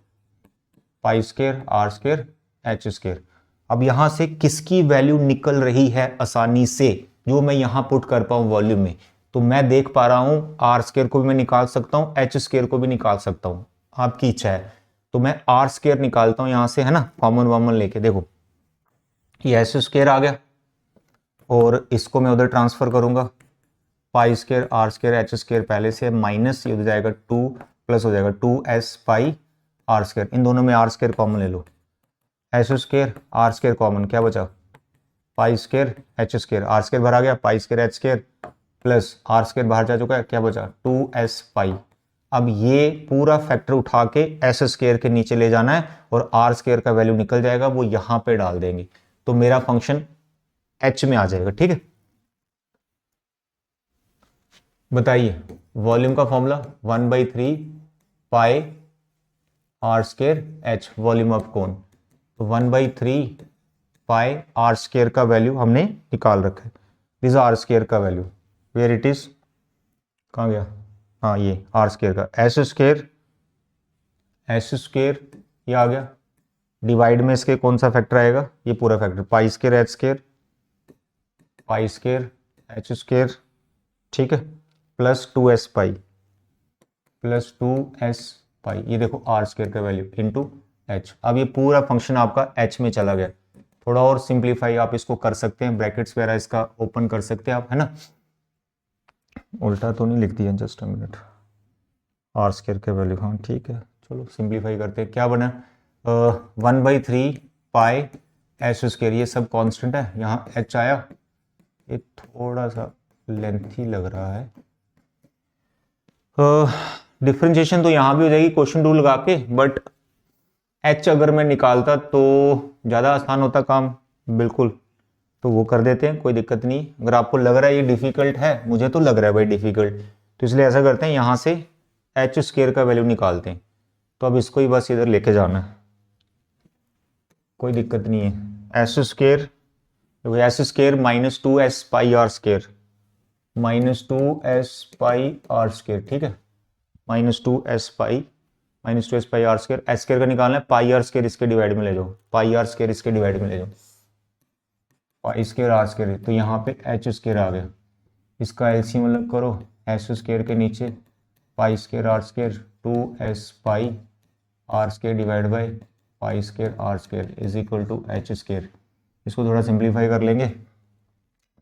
pi square are square H square. अब यहां से किसकी वैल्यू निकल रही है आसानी से, जो मैं यहां पुट कर पाऊं वॉल्यूम में, तो मैं देख पा रहा हूं आर स्क्वायर को भी मैं निकाल सकता हूं, एच स्क्वायर को भी निकाल सकता हूं, आपकी इच्छा है। तो मैं आर स्क्वायर निकालता हूं यहां से, है ना, कॉमन वॉमन लेके, देखो ये एस स्क्वायर आ गया और इसको मैं उधर ट्रांसफर करूंगा, pi square are square H square पहले से माइनस, ये हो जाएगा 2 प्लस हो जाएगा 2s पाई आर स्क्वायर, इन दोनों में आर स्क्वायर कॉमन ले लो, S square are square common, क्या बचा, pi square H square, are square भरा गया, pi square H square plus R square बाहर जा चुका है, क्या बचा 2s पाई। अब ये पूरा फैक्टर उठा के एस स्क्वायर के नीचे ले जाना है और आर स्क्वायर का वैल्यू निकल जाएगा, वो यहां पे डाल देंगे, तो मेरा फंक्शन एच में आ जाएगा, ठीक है। बताइए वॉल्यूम का formula 1/3 pi are square H, volume of cone, तो 1/3 पाई आर स्क्वायर का वैल्यू हमने निकाल रखा है, दिस आर स्क्वायर का वैल्यू, वेयर इट इज, कहां गया, हाँ ये आर स्केयर का एस स्केयर ये आ गया, डिवाइड में इसके कौन सा फैक्टर आएगा, ये पूरा factor pi square H square, ठीक है, प्लस 2s पाई, ये देखो आर स्केयर का वैल्यू इनटू एच। अब ये पूरा फंक्शन आपका एच में चला गया। थोड़ा और सिंप्लीफाई आप इसको कर सकते हैं, ब्रैकेट्स वगैरह इसका ओपन कर सकते हैं आप, है ना, उल्टा तो नहीं लिख दिया, just a minute, R square का वैल्यू, हाँ ठीक है, चलो सिंप्लीफाई करते हैं। क्या बना, 1/3 पाई एच स्केयर, ये सब कांस्टेंट है, यहाँ एच आया, ये थोड़ा सा लेंथी लग रहा है, डिफ्रेंशिएशन तो यहाँ भी हो जाएगी क्वेश्चन रूल लगा के, बट एच अगर मैं निकालता तो ज़्यादा आसान होता काम, बिल्कुल, तो वो कर देते हैं, कोई दिक्कत नहीं। अगर आपको लग रहा है ये डिफिकल्ट है, मुझे तो लग रहा है भाई डिफिकल्ट, तो इसलिए ऐसा करते हैं, यहाँ से एच स्केयर का वैल्यू निकालते हैं। तो अब इसको ही बस इधर लेके जाना है, कोई दिक्कत नहीं है। S square -2s pi R square, -2s pi R square, ठीक है, -2s pi R square, S square का निकालना है, पाई आर स्केयर इसके डिवाइड में ले जाओ, पाई आर स्केयर इसके डिवाइड में ले जाओ, पाई स्केयर आर स्केयर, तो यहाँ पे एच स्केयर आ गया, इसका एलसीएम अलग करो, एस स्केयर के नीचे pi square R square 2s pi R square divide by pi square R square is equal to H square. इसको थोड़ा सिंप्लीफाई कर लेंगे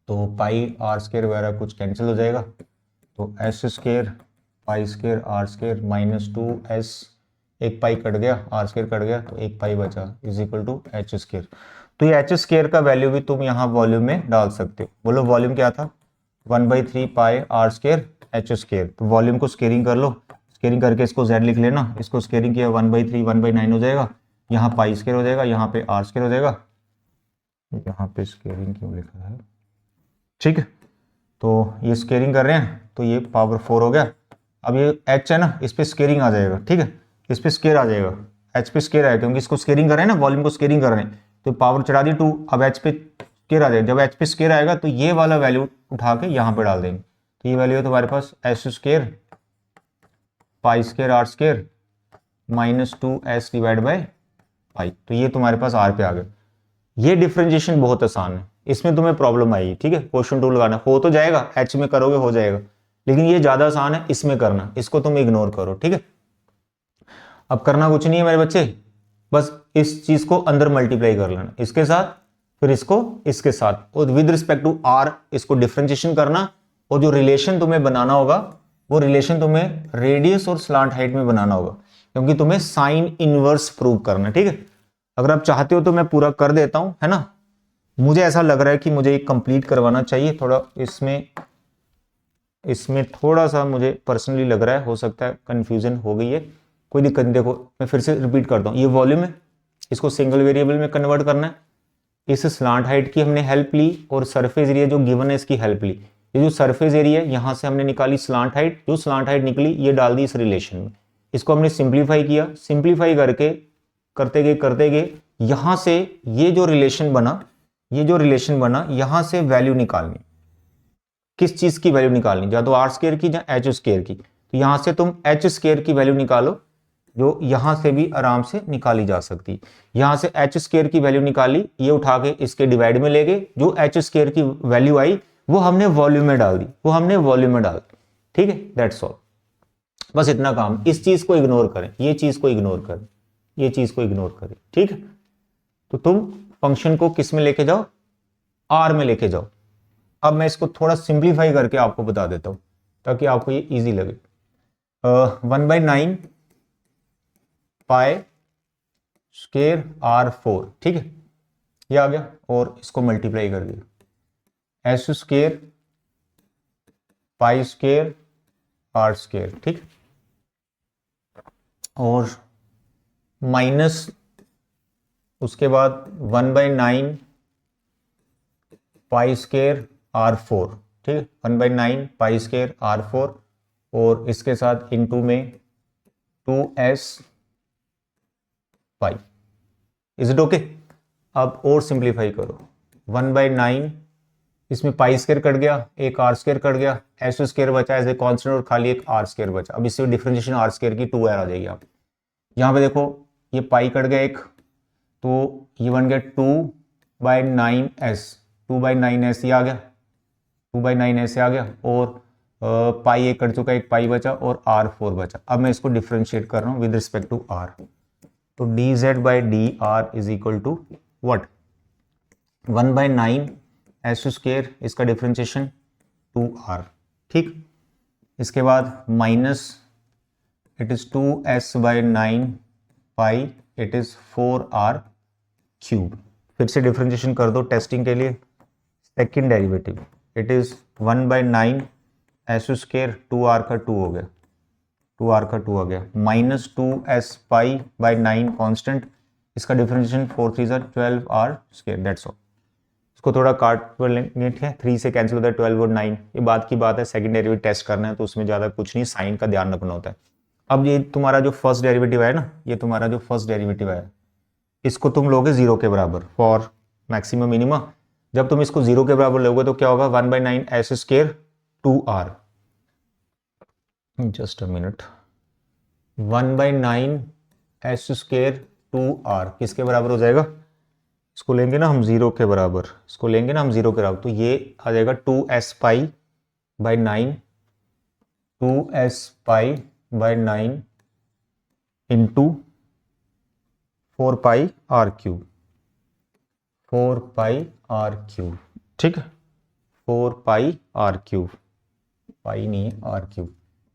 तो पाई आर स्केयर वगैरह कुछ कैंसिल हो जाएगा, तो S square pi square R square -2s, एक पाई कट गया, आर स्केयर कट गया, तो एक पाई बचा, is equal to H square. तो ये एच स्केयर का वैल्यू भी तुम यहाँ वॉल्यूम में डाल सकते हो। बोलो वॉल्यूम क्या था, 1/3 pi R square H square, तो वॉल्यूम को स्केयरिंग कर लो, स्केयरिंग करके इसको z लिख लेना, इसको स्केयरिंग किया 1/3 1/9 हो जाएगा, यहाँ पाई स्केयर हो जाएगा, यहाँ पे आर स्केयर हो जाएगा, यहाँ पे स्केयरिंग क्यों लिखा है, ठीक है, तो ये स्केयरिंग कर रहे हैं तो ये पावर 4 हो गया। अब ये h है ना, इस पे स्केयरिंग आ जाएगा, ठीक है, इस पे स्केयर आ जाएगा, h पे स्केयर आएगा, क्योंकि इसको स्केयरिंग कर रहे हैं ना, वॉल्यूम को स्केयरिंग कर रहे हैं, तो पावर चढ़ा दी 2, अब h पे स्केयर आ जाएगा, जब h पे स्केयर आएगा तो ये वाला वैल्यू उठा के यहाँ पे डाल देंगे, तो ये वैल्यू है तुम्हारे पास S square pi square R square -2s divide by pi, तो ये तुम्हारे पास आर पे आ गया। ये डिफरेंशिएशन बहुत आसान है, इसमें तुम्हें प्रॉब्लम आई, ठीक है, क्वेश्चन टूल लगाना हो तो जाएगा, एच में करोगे हो जाएगा, लेकिन ये ज्यादा आसान है इसमें करना, इसको तुम इग्नोर करो, ठीक है। अब करना कुछ नहीं है मेरे बच्चे, बस इस चीज को अंदर मल्टीप्लाई कर लेना, इसके साथ, फिर इसको इसके साथ, और विद रिस्पेक्ट टू आर इसको डिफरेंशिएशन करना, और जो रिलेशन तुम्हें बनाना होगा वो रिलेशन तुम्हें रेडियस और स्लांट हाइट में बनाना होगा, क्योंकि तुम्हें साइन इनवर्स प्रूव करना है, ठीक है। अगर आप चाहते हो तो मैं पूरा कर देता हूं, है ना, मुझे ऐसा लग रहा है कि मुझे कंप्लीट करवाना चाहिए, थोड़ा इसमें थोड़ा सा मुझे पर्सनली लग रहा है, हो सकता है कंफ्यूजन हो गई है, कोई दिक्कत नहीं। देखो मैं फिर से रिपीट करता हूँ, ये वॉल्यूम है, इसको सिंगल वेरिएबल में कन्वर्ट करना है, इस स्लांट हाइट की हमने हेल्प ली और सरफेस एरिया जो गिवन है इसकी हेल्प ली, ये जो सरफेस एरिया है यहां से हमने निकाली स्लांट हाइट, जो स्लांट हाइट निकली ये डाल दी इस रिलेशन में, इसको हमने सिंप्लीफाई किया, सिंप्लीफाई करके करते गए यहां से ये जो रिलेशन बना यहां से वैल्यू निकालनी, किस चीज की वैल्यू निकालनी, या तो आर स्केयर की या एच स्केयर की, तो यहां से तुम एच स्केयर की वैल्यू निकालो, जो यहां से भी आराम से निकाली जा सकती। यहां से एच स्केयर की वैल्यू निकाली, ये उठा के इसके डिवाइड में ले गए, जो एच स्केयर की वैल्यू आई वो हमने वॉल्यूम में डाल दी, ठीक है, दैट्स ऑल, बस इतना काम। इस चीज को इग्नोर करें, ये चीज को इग्नोर करें, ठीक है। तो तुम फंक्शन को किस में लेके जाओ, आर में लेके जाओ। अब मैं इसको थोड़ा सिंप्लीफाई करके आपको बता देता हूं ताकि आपको ये इजी लगे। 1/9 पाई स्केयर R4, ठीक है, ये आ गया, और इसको मल्टीप्लाई कर दिया, S square pi square R square, ठीक, और माइनस उसके बाद 1/9 पाई स्केयर R4, ठीक है, 1/9 पाई स्केयर R4, और इसके साथ इनटू में 2s pi, is it okay. अब और सिंप्लीफाई करो, 1/9 इसमें पाई स्क्वायर कट गया, एक आर स्क्वायर कट गया, एस स्क्वायर बचा एज ए कॉन्स्टेंट और खाली एक आर स्क्वायर बचा। अब इससे डिफरेंशिएशन आर स्क्वायर की 2r आ जाएगी। आप यहाँ पे देखो ये पाई कट गया एक, तो ये बन गया 2/9s, 2/9s ये आ गया, 2/9s आ गया, और पाई एक कट चुका, एक पाई बचा और r4 बचा। अब मैं इसको डिफरेंशिएट कर रहा हूँ विद रिस्पेक्ट टू r। तो dz/dr is equal to what, 1/9s², इसका डिफरेंशिएशन 2r। ठीक, इसके बाद minus it is 2s/9 pi, it is 4r³। फिर से डिफरेंशिएशन कर दो टेस्टिंग के लिए। Second derivative it is 1/9s², 2r का 2 हो गया, 2r का 2 आ गया, माइनस 2s/9 कांस्टेंट, इसका डिफरेंशिएशन 4×3=12r², दैट्स ऑल। इसको थोड़ा काट कर लेंगे, ठीक है, 3 से कैंसिल होता है 12 और 9, ये बात की बात है। सेकंड डेरिवेटिव टेस्ट करना है तो उसमें ज़्यादा कुछ नहीं, साइन का ध्यान रखना होता है। अब ये तुम्हारा जो फर्स्ट डेरिवेटिव है ना, ये तुम्हारा जो फर्स्ट डेरिवेटिव है, इसको तुम लोगे 0 के बराबर फॉर मैक्सिमम मिनिमा। जब तुम इसको 0 के बराबर लोगे तो क्या होगा, 1/9s², 2r, just a minute, 1/9s² 2r किसके बराबर हो जाएगा, इसको लेंगे ना हम 0 के बराबर, इसको लेंगे ना हम 0 के बराबर, तो ये आ जाएगा 2s/9, 2s/9 into 4πr³, 4πr³, ठीक है, 4πr³, पाई नहीं है r³।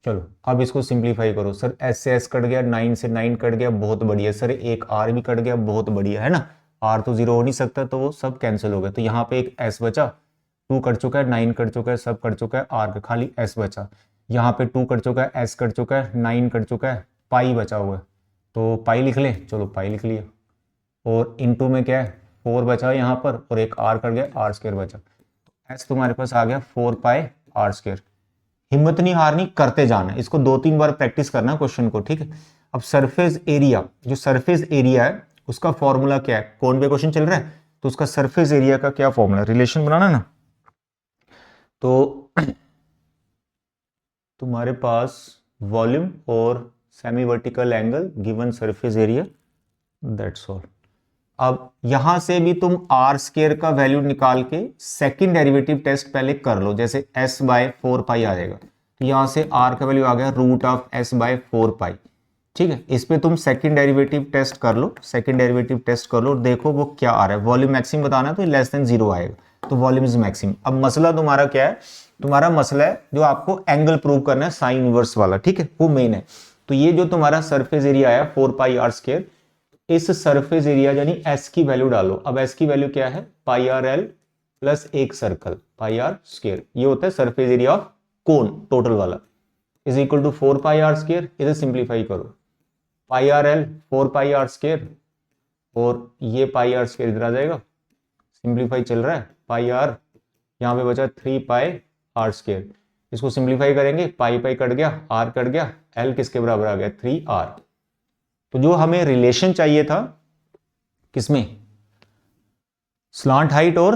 चलो अब इसको सिंप्लीफाई करो। सर s से s कट गया, 9 से 9 कट गया, बहुत बढ़िया। सर एक r भी कट गया, बहुत बढ़िया, है ना। r तो 0 हो नहीं सकता, तो वो सब कैंसिल हो गए। तो यहाँ पे एक s बचा, 2 कट चुका है, 9 कट चुका है, सब कट चुका है, r का खाली s बचा। यहाँ पे 2 कट चुका है, s कट चुका है, 9 कट चुका है, पाई बचा हुआ है, तो पाई लिख ले। चलो पाई लिख लिया, और इनटू में क्या है 4 बचा यहाँ पर, और एक r कट गया, r² बचा, तो s तुम्हारे पास आ गया 4πr²। हिम्मत नहीं हारनी, करते जाना, इसको 2-3 बार प्रैक्टिस करना क्वेश्चन को, ठीक है। अब सरफेस एरिया, जो सरफेस एरिया है उसका फॉर्मूला क्या है, कौन पे क्वेश्चन चल रहा है, तो उसका सरफेस एरिया का क्या फॉर्मूला, रिलेशन बनाना ना। तो तुम्हारे पास वॉल्यूम और semi vertical angle given surface area, that's all. अब यहां से भी तुम r² का वैल्यू निकाल के सेकंड डेरिवेटिव टेस्ट पहले कर लो। जैसे s/4π आ जाएगा, तो यहां से r का वैल्यू आ गया √s/4π, ठीक है। इस पे तुम सेकंड डेरिवेटिव टेस्ट कर लो, सेकंड डेरिवेटिव टेस्ट कर लो, देखो वो क्या आ रहा है। वॉल्यूम मैक्सिमम बताना है तो लेस देन 0 आएगा, तो वॉल्यूम इज मैक्सिमम। अब मसला तुम्हारा क्या है, तुम्हारा मसला है जो आपको एंगल प्रूव करना है, साइन इनवर्स वाला, ठीक है, वो मेन है। तो ये जो तुम्हारा सरफेस एरिया आया 4πr², इस सरफेस एरिया यानी s की वैल्यू डालो। अब s की वैल्यू क्या है, πrl प्लस एक सर्कल πr², ये होता है surface area of cone total वाला, इज इक्वल टू 4πr²। इसे सिंप्लीफाई करो, πrl 4πr², और ये πr² इधर आ जाएगा, सिंप्लीफाई चल रहा है, πr यहाँ पे बचा 3πr²। इसको सिंप्लीफाई करेंगे, पाई कट गया, r कट गया, l किसके बराबर आ गया 3r। तो जो हमें रिलेशन चाहिए था किसमें, स्लांट हाइट और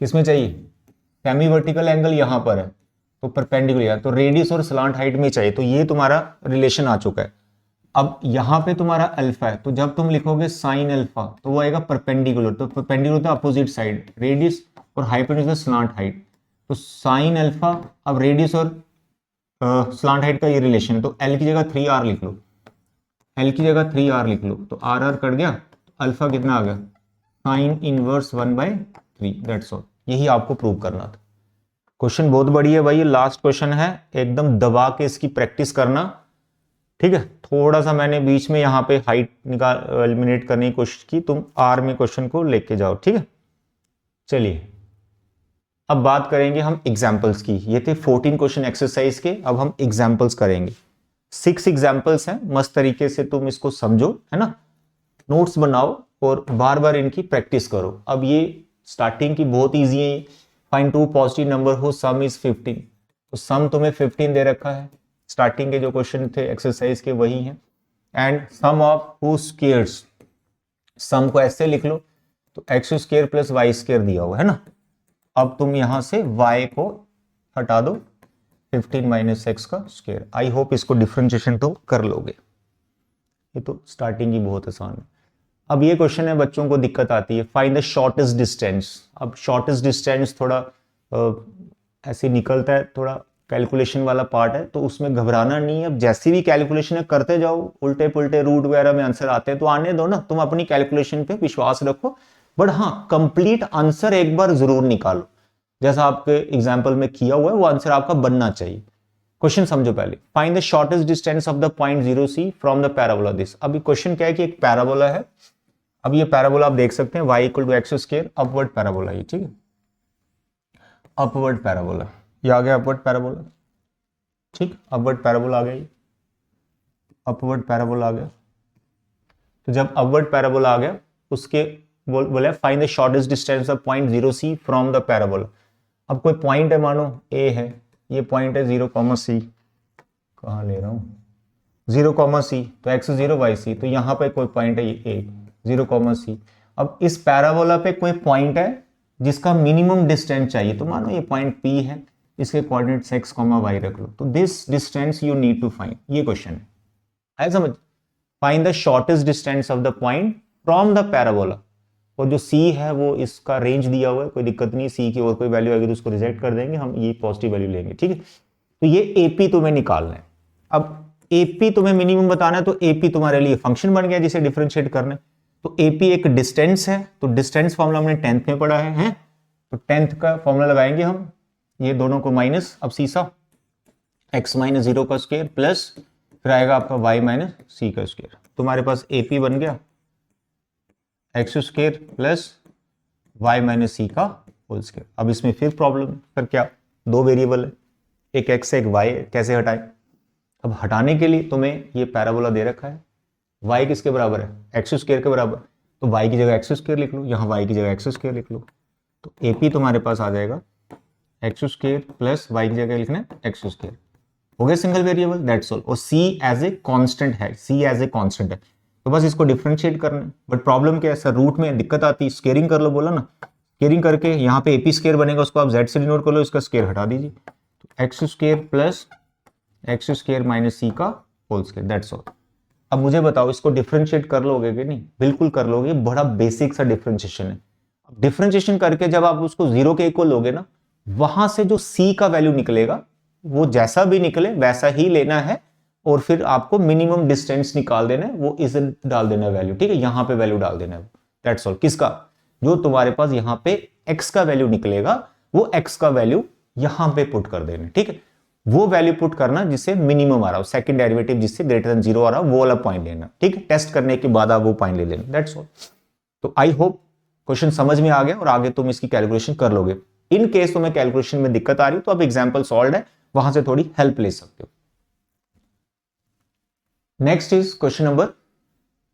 किसमें चाहिए, सेमी वर्टिकल एंगल यहां पर है तो परपेंडिकुलर, तो रेडियस और स्लांट हाइट में चाहिए। तो ये तुम्हारा रिलेशन आ चुका है। अब यहां पे तुम्हारा अल्फा है, तो जब तुम लिखोगे साइन अल्फा तो वो आएगा परपेंडिकुलर, तो परपेंडिकुलर तो अपोजिट साइड, रेडियस और हाइपोटेन्यूज स्लांट हाइट, तो साइन अल्फा। अब रेडियस और स्लांट हाइट का ये रिलेशन है, तो एल की जगह 3r लिख लो, एल की जगह 3r लिख लो, तो आर आर कट गया, तो अल्फा कितना आ गया, साइन इनवर्स 1/3, दैट्स ऑल। यही आपको प्रूव करना था। क्वेश्चन बहुत बड़ी है भाई, लास्ट क्वेश्चन है, एकदम दबा के इसकी प्रैक्टिस करना, ठीक है। थोड़ा सा मैंने बीच में यहाँ पे हाइट निकाल एलिमिनेट करने की कोशिश की, तुम आर में क्वेश्चन को लेके जाओ, ठीक है। चलिए अब बात करेंगे हम एग्जाम्पल्स की। ये थे 14 क्वेश्चन एक्सरसाइज के, अब हम एग्जाम्पल्स करेंगे। 6 एग्जाम्पल्स हैं, मस्त तरीके से तुम इसको समझो, है ना, नोट्स बनाओ और बार बार इनकी प्रैक्टिस करो। अब ये स्टार्टिंग की बहुत इजी है। फाइंड टू पॉजिटिव नंबर हो सम इज 15, तो सम तुम्हें 15 दे रखा है, स्टार्टिंग के जो क्वेश्चन थे एक्सरसाइज के वही हैं। And sum of who squares, sum को ऐसे लिख लो, तो x² प्लस y² दिया हुआ है ना, अब तुम यहां से y को हटा दो 15 माइनस एक्स का स्क्वायर। आई होप इसको डिफरेंशिएशन तो कर लोगे, ये तो स्टार्टिंग ही बहुत आसान है। अब ये क्वेश्चन है बच्चों को दिक्कत आती है, फाइंड द शॉर्टेस्ट डिस्टेंस। अब शॉर्टेस्ट डिस्टेंस थोड़ा ऐसे निकलता है, थोड़ा कैलकुलेशन वाला पार्ट है, तो उसमें घबराना नहीं है। अब जैसी भी कैलकुलेशन है करते जाओ, उल्टे पुल्टे रूट वगैरह में आंसर आते हैं तो आने दो ना, तुम अपनी कैलकुलेशन पे विश्वास रखो, बट हाँ कंप्लीट आंसर एक बार जरूर निकालो, जैसा आपके एग्जाम्पल में किया हुआ है वो आंसर आपका बनना चाहिए। क्वेश्चन समझो पहले, find the shortest distance of the point 0c from the parabola this. अभी क्वेश्चन क्या है कि एक पैराबोला है, अब ये पैराबोला आप देख सकते हैं y equal to X square, upward parabola है, ठीक है, अपवर्ड पैराबोला, ये आ गया अपवर्ड पैराबोला, ठीक, अपवर्ड पैराबोला आ गया, अपवर्ड पैराबोला आ गया। तो जब अपवर्ड पैराबोला आ गया उसके बोले find the shortest distance of point 0c from the parabola. अब कोई पॉइंट है, मानो a है, ये पॉइंट है 0,c, कहाँ ले रहा हूं 0,c, तो x0 y0, तो यहां पे कोई पॉइंट है ये a 0,c। अब इस पैराबोला पे कोई पॉइंट है जिसका मिनिमम डिस्टेंस चाहिए, तो मानो ये पॉइंट p है, इसके कोऑर्डिनेट्स x, y रख लो, तो this distance you need to find, ये क्वेश्चन है, आया समझ। Find the shortest distance of the point from the parabola, और जो c है वो इसका रेंज दिया हुआ है, कोई दिक्कत नहीं, c की और कोई वैल्यू आएगी तो उसको रिजेक्ट कर देंगे, हम ये पॉजिटिव वैल्यू लेंगे, ठीक है। तो ये AP तुम्हें निकालना है। अब AP तुम्हें मिनिमम बताना है, तो AP तुम्हारे लिए फंक्शन बन गया जिसे डिफरेंशिएट करना है। तो AP एक डिस्टेंस है, तो डिस्टेंस फॉर्मूला हमने 10th में पढ़ा है, तो 10th का फॉर्मूला लगाएंगे हम, ये दोनों को माइनस, अब सीसा x माइनस 0 का स्क्वायर प्लस फिर आएगा आपका y माइनस सी का स्क्वायर, तुम्हारे पास AP बन गया X square plus Y minus C का होल स्क्वायर। अब इसमें फिर प्रॉब्लम, फिर क्या, दो वेरिएबल है, एक एक्स है एक वाई है, कैसे हटाएं। अब हटाने के लिए तुम्हें ये पैराबोला दे रखा है, वाई किसके बराबर है, एक्स स्क्वायर के बराबर, तो वाई की जगह एक्स स्क्वायर लिख लो, यहाँ वाई की जगह एक्स स्क्वायर लिख लो, तो AP तुम्हारे पास आ जाएगा एक्स स्क्वायर प्लस वाई की जगह लिखना है एक्स स्क्वायर, हो गया सिंगल वेरिएबल, दैट्स ऑल। और C एज ए कांस्टेंट है, C एज ए कांस्टेंट है, तो बस इसको डिफरेंशिएट करना है। बट प्रॉब्लम क्या है सर, रूट में दिक्कत आती है, स्केयरिंग कर लो, बोला ना, स्केयरिंग करके यहाँ पे AP स्क्वायर बनेगा, उसको आप Z से डिनोट कर लो, इसका स्क्वायर हटा दीजिए, तो X square plus X square minus C का होल स्क्वायर, दैट्स ऑल। अब मुझे बताओ इसको डिफरेंशिएट कर लोगे कि नहीं, बिल्कुल कर लोगे, बड़ा बेसिक सा डिफरेंशिएशन है। डिफरेंशिएशन करके जब आप उसको 0 के इक्वल लोगे ना, वहां से जो C का वैल्यू निकलेगा वो जैसा भी निकले वैसा ही लेना है, और फिर आपको मिनिमम डिस्टेंस निकाल देना है, वो इसे डाल देना है वैल्यू, ठीक है, यहां पे वैल्यू डाल देना है, दैट्स ऑल। किसका, जो तुम्हारे पास यहां पे x का वैल्यू निकलेगा वो x का वैल्यू यहां पे पुट कर देना, ठीक है, वो वैल्यू पुट करना जिससे मिनिमम आ रहा हो, सेकंड डेरिवेटिव जिससे ग्रेटर देन 0 आ रहा हो, वो वाला पॉइंट लेना, ठीक है, टेस्ट करने के बाद आप वो पॉइंट ले लेना, दैट्स ऑल। तो आई होप क्वेश्चन समझ में आ गया और आगे तुम इसकी कैलकुलेशन कर लोगे। इन केस तुम्हें कैलकुलेशन में दिक्कत आ रही हो तो अब एग्जाम्पल सॉल्व है, वहां से थोड़ी हेल्प ले सकते हो। Next is question number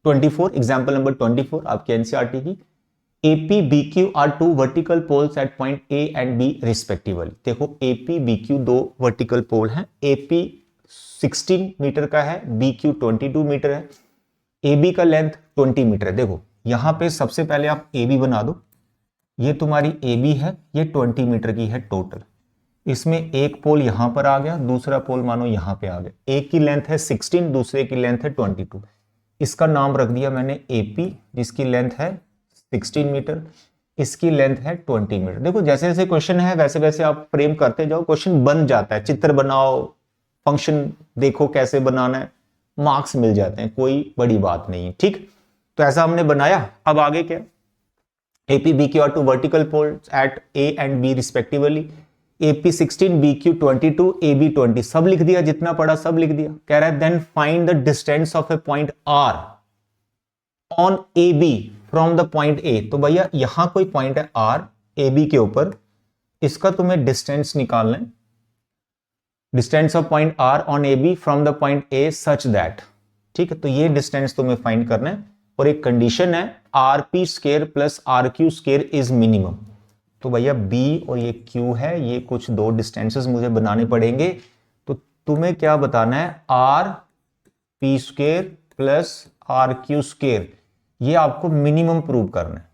24, example number 24 आपके एनसीईआरटी की। AP BQ are two vertical poles at point A and B respectively. देखो AP BQ दो वर्टिकल पोल हैं, AP 16 मीटर का है, BQ 22 मीटर है, AB का लेंथ 20 मीटर है। देखो यहां पे सबसे पहले आप AB बना दो, ये तुम्हारी AB है, ये 20 मीटर की है टोटल, इसमें एक पोल यहां पर आ गया, दूसरा पोल मानो यहां पे आ गया, एक की लेंथ है 16, दूसरे की लेंथ है 22, इसका नाम रख दिया मैंने AP, जिसकी लेंथ है 16 मीटर, इसकी लेंथ है 20 मीटर। देखो जैसे जैसे क्वेश्चन है वैसे वैसे आप फ्रेम करते जाओ, क्वेश्चन बन जाता है, चित्र बनाओ, फंक्शन देखो कैसे बनाना है, मार्क्स मिल जाते हैं, कोई बड़ी बात नहीं है, ठीक। तो ऐसा हमने बनाया, अब आगे क्या, AP BQ are two vertical poles at A and B respectively, AP 16 BQ 22 AB 20, सब लिख दिया, जितना पड़ा सब लिख दिया। कह रहा है then find the distance of a point R on AB from the point A। तो भैया यहां कोई पॉइंट है R AB के ऊपर, इसका तुम्हें डिस्टेंस निकालना है, distance of point R on AB from the point A such that, ठीक है, तो ये डिस्टेंस तुम्हें फाइंड करना है, और एक कंडीशन है RP square plus RQ square is minimum. तो भैया B और ये Q है, ये कुछ दो डिस्टेंसेस मुझे बनाने पड़ेंगे, तो तुम्हें क्या बताना है, RP square plus RQ square, ये आपको मिनिमम प्रूव करना है,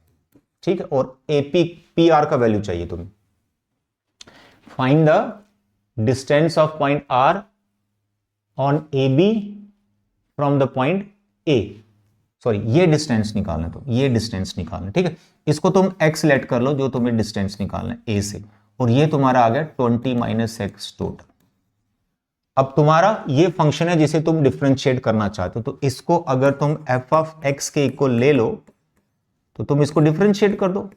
ठीक है, और AP PR का वैल्यू चाहिए तुम्हें, find the distance of point R on A B from the point A, sorry ये डिस्टेंस निकालना, तो ये डिस्टेंस निकालना, ठीक है। इसको तुम x लेट कर लो जो तुम्हें डिस्टेंस निकालना है a से, और ये तुम्हारा आ गया 20 माइनस एक्स टोटल। अब तुम्हारा ये फंक्शन है जिसे तुम डिफरेंशिएट करना चाहते हो, तो इसको अगर तुम f ऑफ x के इक्वल ले लो तो तुम इसको डिफरेंशिएट कर दो।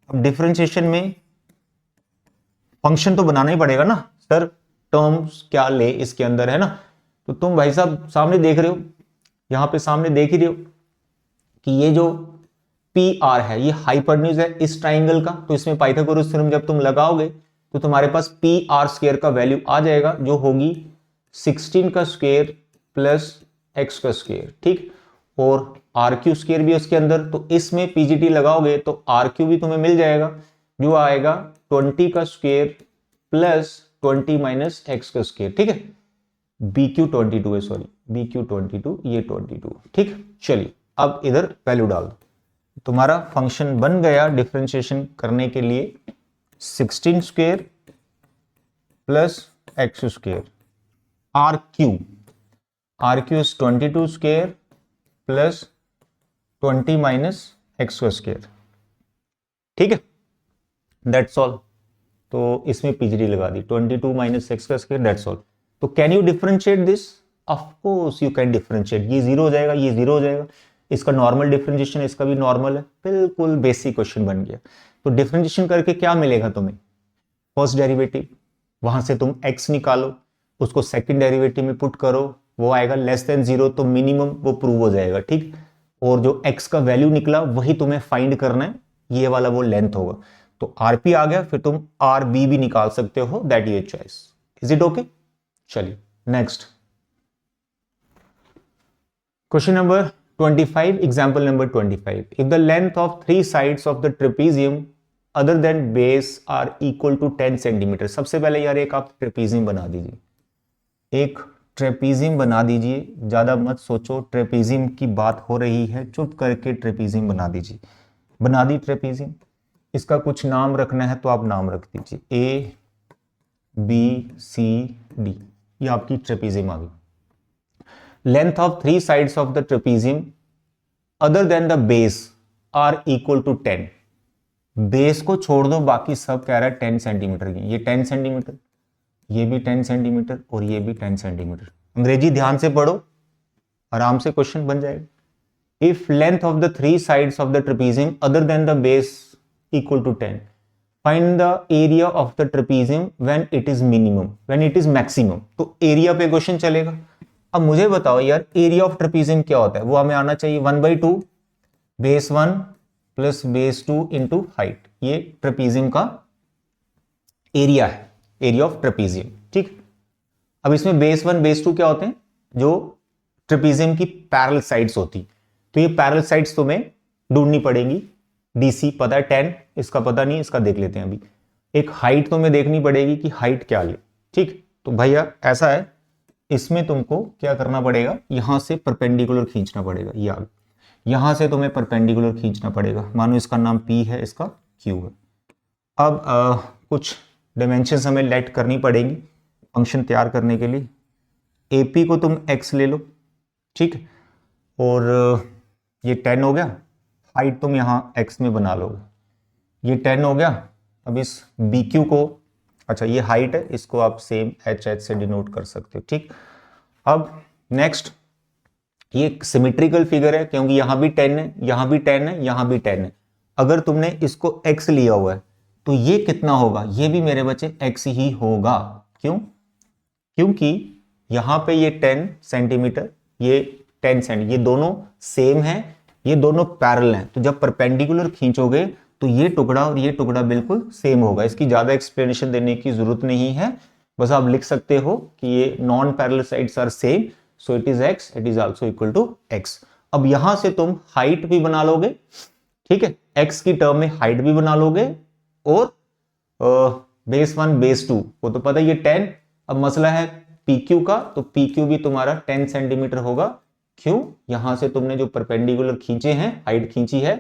अब डिफरेंशिएशन में फंक्शन तो बनाना ही पड़ेगा ना सर, टर्म्स क्या ले इसके अंदर, है ना। तो तुम भाई साहब सामने देख रहे हो, यहां पे सामने देख ही रहे हो कि ये जो पी आर है ये हाइपोटेन्यूज है इस ट्राइंगल का, तो इसमें पाइथागोरस थ्योरम जब तुम लगाओगे तो तुम्हारे पास पी आर स्क्वायर का वैल्यू आ जाएगा जो होगी 16 का स्क्वायर प्लस एक्स का स्क्वायर, ठीक, और आर क्यू स्क्वायर भी उसके अंदर, तो इसमें पीजीटी लगाओगे तो आर क्यू भी तुम्हें मिल जाएगा जो आएगा 20 का स्क्वायर प्लस 20 माइनस एक्स का स्क्वायर, ठीक है। बी क्यू 22 है, सॉरी बी क्यू 22, ये 22, ठीक। चलिए अब इधर वैल्यू डाल दो, तुम्हारा फंक्शन बन गया डिफरेंशिएशन करने के लिए 16 square plus X square, R Q is 22 square plus 20 minus x square, ठीक है, दैट्स ऑल। तो इसमें पीजीडी लगा दी 22 माइनस एक्स का स्क्वायर, दैट्स ऑल। तो can you differentiate this? Of course you can differentiate, ये जीरो हो जाएगा, ये जीरो हो जाएगा, इसका नॉर्मल डिफरेंशिएशन, इसका भी नॉर्मल है, बिल्कुल बेसिक क्वेश्चन बन गया। तो डिफरेंशिएशन करके क्या मिलेगा तुम्हें? फर्स्ट डेरिवेटिव, वहां से तुम x निकालो, उसको सेकंड डेरिवेटिव में पुट करो, वो आएगा लेस देन जीरो, तो मिनिमम वो प्रूव हो जाएगा, ठीक। और जो x का वैल्यू निकला वही तुम्हें फाइंड करना है, ये वाला वो लेंथ होगा। तो rp आ गया, फिर तुम rb भी निकाल सकते हो, that your choice. Is it okay? चलिए next question number 25, example number 25। If the length of 3 sides of the trapezium other than base are equal to 10 centimetre. सबसे पहले यार एक आप ट्रेपीजियम बना दीजिए, एक ट्रेपीजियम बना दीजिए, ज्यादा मत सोचो, ट्रेपीजियम की बात हो रही है, चुप करके ट्रेपीजियम बना दीजिए। बना दी ट्रेपीजियम, इसका कुछ नाम रखना है तो आप नाम रख दीजिए, ए बी सी डी, ये आपकी ट्रेपीजियम आ गई। Length of 3 sides of the trapezium other than the base are equal to 10। Base को छोड़ दो, बाकी सब कह रहा है 10 सेंटीमीटर की, ये 10 सेंटीमीटर, ये भी 10 सेंटीमीटर और ये भी 10 सेंटीमीटर। अंग्रेजी ध्यान से पढ़ो, आराम से क्वेश्चन बन जाएगा। If length of the 3 sides of the trapezium other than the base equal to 10, find the area of the trapezium when it is minimum, when it is maximum. तो एरिया पे क्वेश्चन चलेगा। अब मुझे बताओ यार area of trapezium क्या होता है, वो हमें आना चाहिए 1/2 base 1 plus base 2 into height, ये ट्रेपीजियम का एरिया है, एरिया ऑफ ट्रेपीजियम, ठीक। अब इसमें बेस 1 बेस 2 क्या होते हैं, जो ट्रेपीजियम की पैरेलल साइड्स होती, तो ये पैरेलल साइड्स तुम्हें ढूंढनी पड़ेगी। डीसी पता है 10, इसका पता नहीं, इसका देख लेते हैं अभी। एक हाइट तुम्हें देखनी पड़ेगी कि हाइट क्या ले, ठीक। तो भैया ऐसा है, इसमें तुमको क्या करना पड़ेगा, यहां से परपेंडिकुलर खींचना पड़ेगा, यहां से तुम्हें परपेंडिकुलर खींचना पड़ेगा। मानो इसका नाम P है, इसका Q है। अब कुछ डायमेंशंस हमें लेट करनी पड़ेगी फंक्शन तैयार करने के लिए। AP को तुम x ले लो, ठीक, और ये 10 हो गया, हाइट तुम यहां x में बना लोगे, ये 10 हो गया। अब इस BQ को, अच्छा ये हाइट है, इसको आप सेम h से डिनोट कर सकते हो, ठीक। अब नेक्स्ट, ये सिमेट्रिकल फिगर है क्योंकि यहां भी 10 है, यहां भी 10 है, यहां भी 10 है। अगर तुमने इसको x लिया हुआ है तो ये कितना होगा, ये भी मेरे बच्चे x ही होगा। क्यों? क्योंकि यहां पे ये 10 सेंटीमीटर, ये 10 सेंटीमीटर, ये दोनों सेम है, ये दोनों पैरेलल हैं, तो जब परपेंडिकुलर खींचोगे तो ये टुकड़ा और ये टुकड़ा बिल्कुल सेम होगा। इसकी ज्यादा एक्सप्लेनेशन देने की जरूरत नहीं है, बस आप लिख सकते हो कि ये non parallel sides are same, so it is x, it is also equal to x। अब यहां से तुम हाइट भी बना लोगे, ठीक है, x की टर्म में हाइट भी बना लोगे, और बेस 1 बेस 2 वो तो पता ये 10। अब मसला है PQ का, तो PQ भी तुम्हारा 10 सेंटीमीटर होगा। क्यों? यहां से तुमने जो परपेंडिकुलर खींचे हैं, हाइट खींची है,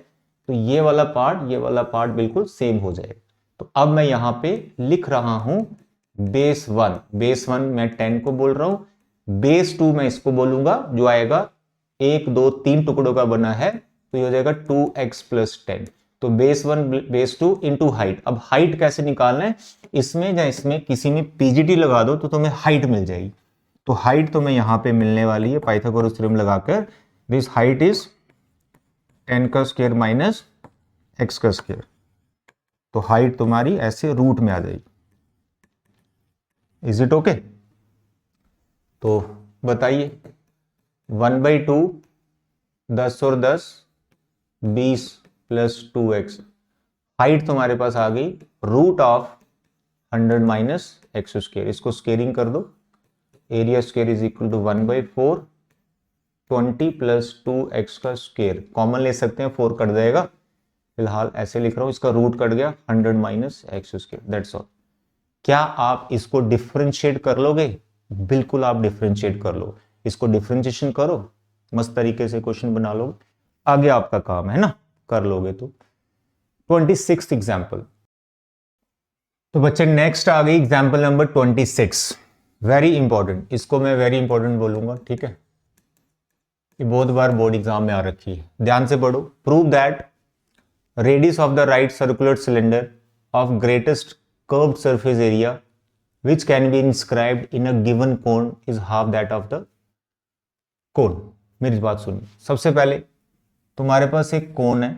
तो ये वाला पार्ट बिल्कुल सेम हो जाएगा। तो अब मैं यहां पे लिख रहा हूं बेस 1 मैं 10 को बोल रहा हूं, बेस 2 मैं इसको बोलूंगा जो आएगा 1 2 3 टुकड़ों का बना है, तो ये हो जाएगा 2x + 10। तो बेस 1 बेस 2 इंटू हाइट। अब हाइट कैसे निकालना है, इसमें या इसमें किसी में पीजीटी लगा दो तो तुम्हें हाइट मिल जाएगी। तो हाइट तुम्हें यहां पे मिलने वाली है पाइथागोरस थ्योरम लगाकर, दिस हाइट इज 10 का स्क्वायर माइनस x का स्क्वायर। तो हाइट तुम्हारी ऐसे रूट में आ जाएगी। Is it okay? तो बताइए 1/2 10 और 10 20 + 2x, हाइट तुम्हारे पास आ गई root of 100 minus x square. इसको स्क्वेयरिंग कर दो, area square is equal to 1/4 20 + 2x का स्क्वायर। कॉमन ले सकते हैं, 4 कट जाएगा, फिलहाल ऐसे लिख रहा हूं, इसका रूट कट गया 100 minus x square, that's all. क्या आप इसको डिफरेंशिएट कर लोगे? बिल्कुल आप डिफरेंशिएट कर लो, इसको डिफरेंशिएशन करो, मस्त तरीके से क्वेश्चन बना लो, आगे आपका काम है ना, कर लोगे तो। 26 एग्जाम्पल। तो बच्चे नेक्स्ट आ गई एग्जाम्पल नंबर 26, वेरी इंपॉर्टेंट। इसको मैं वेरी इंपॉर्टेंट बोलूंगा, ठीक है, ये बहुत बार बोर्ड एग्जाम में आ रखी है, ध्यान से पढ़ो। Prove that radius of the right circular cylinder of greatest curved surface area which can be inscribed in a given cone is half that of the cone। मेरी बात सुनिए, सबसे पहले तुम्हारे पास एक कोन है,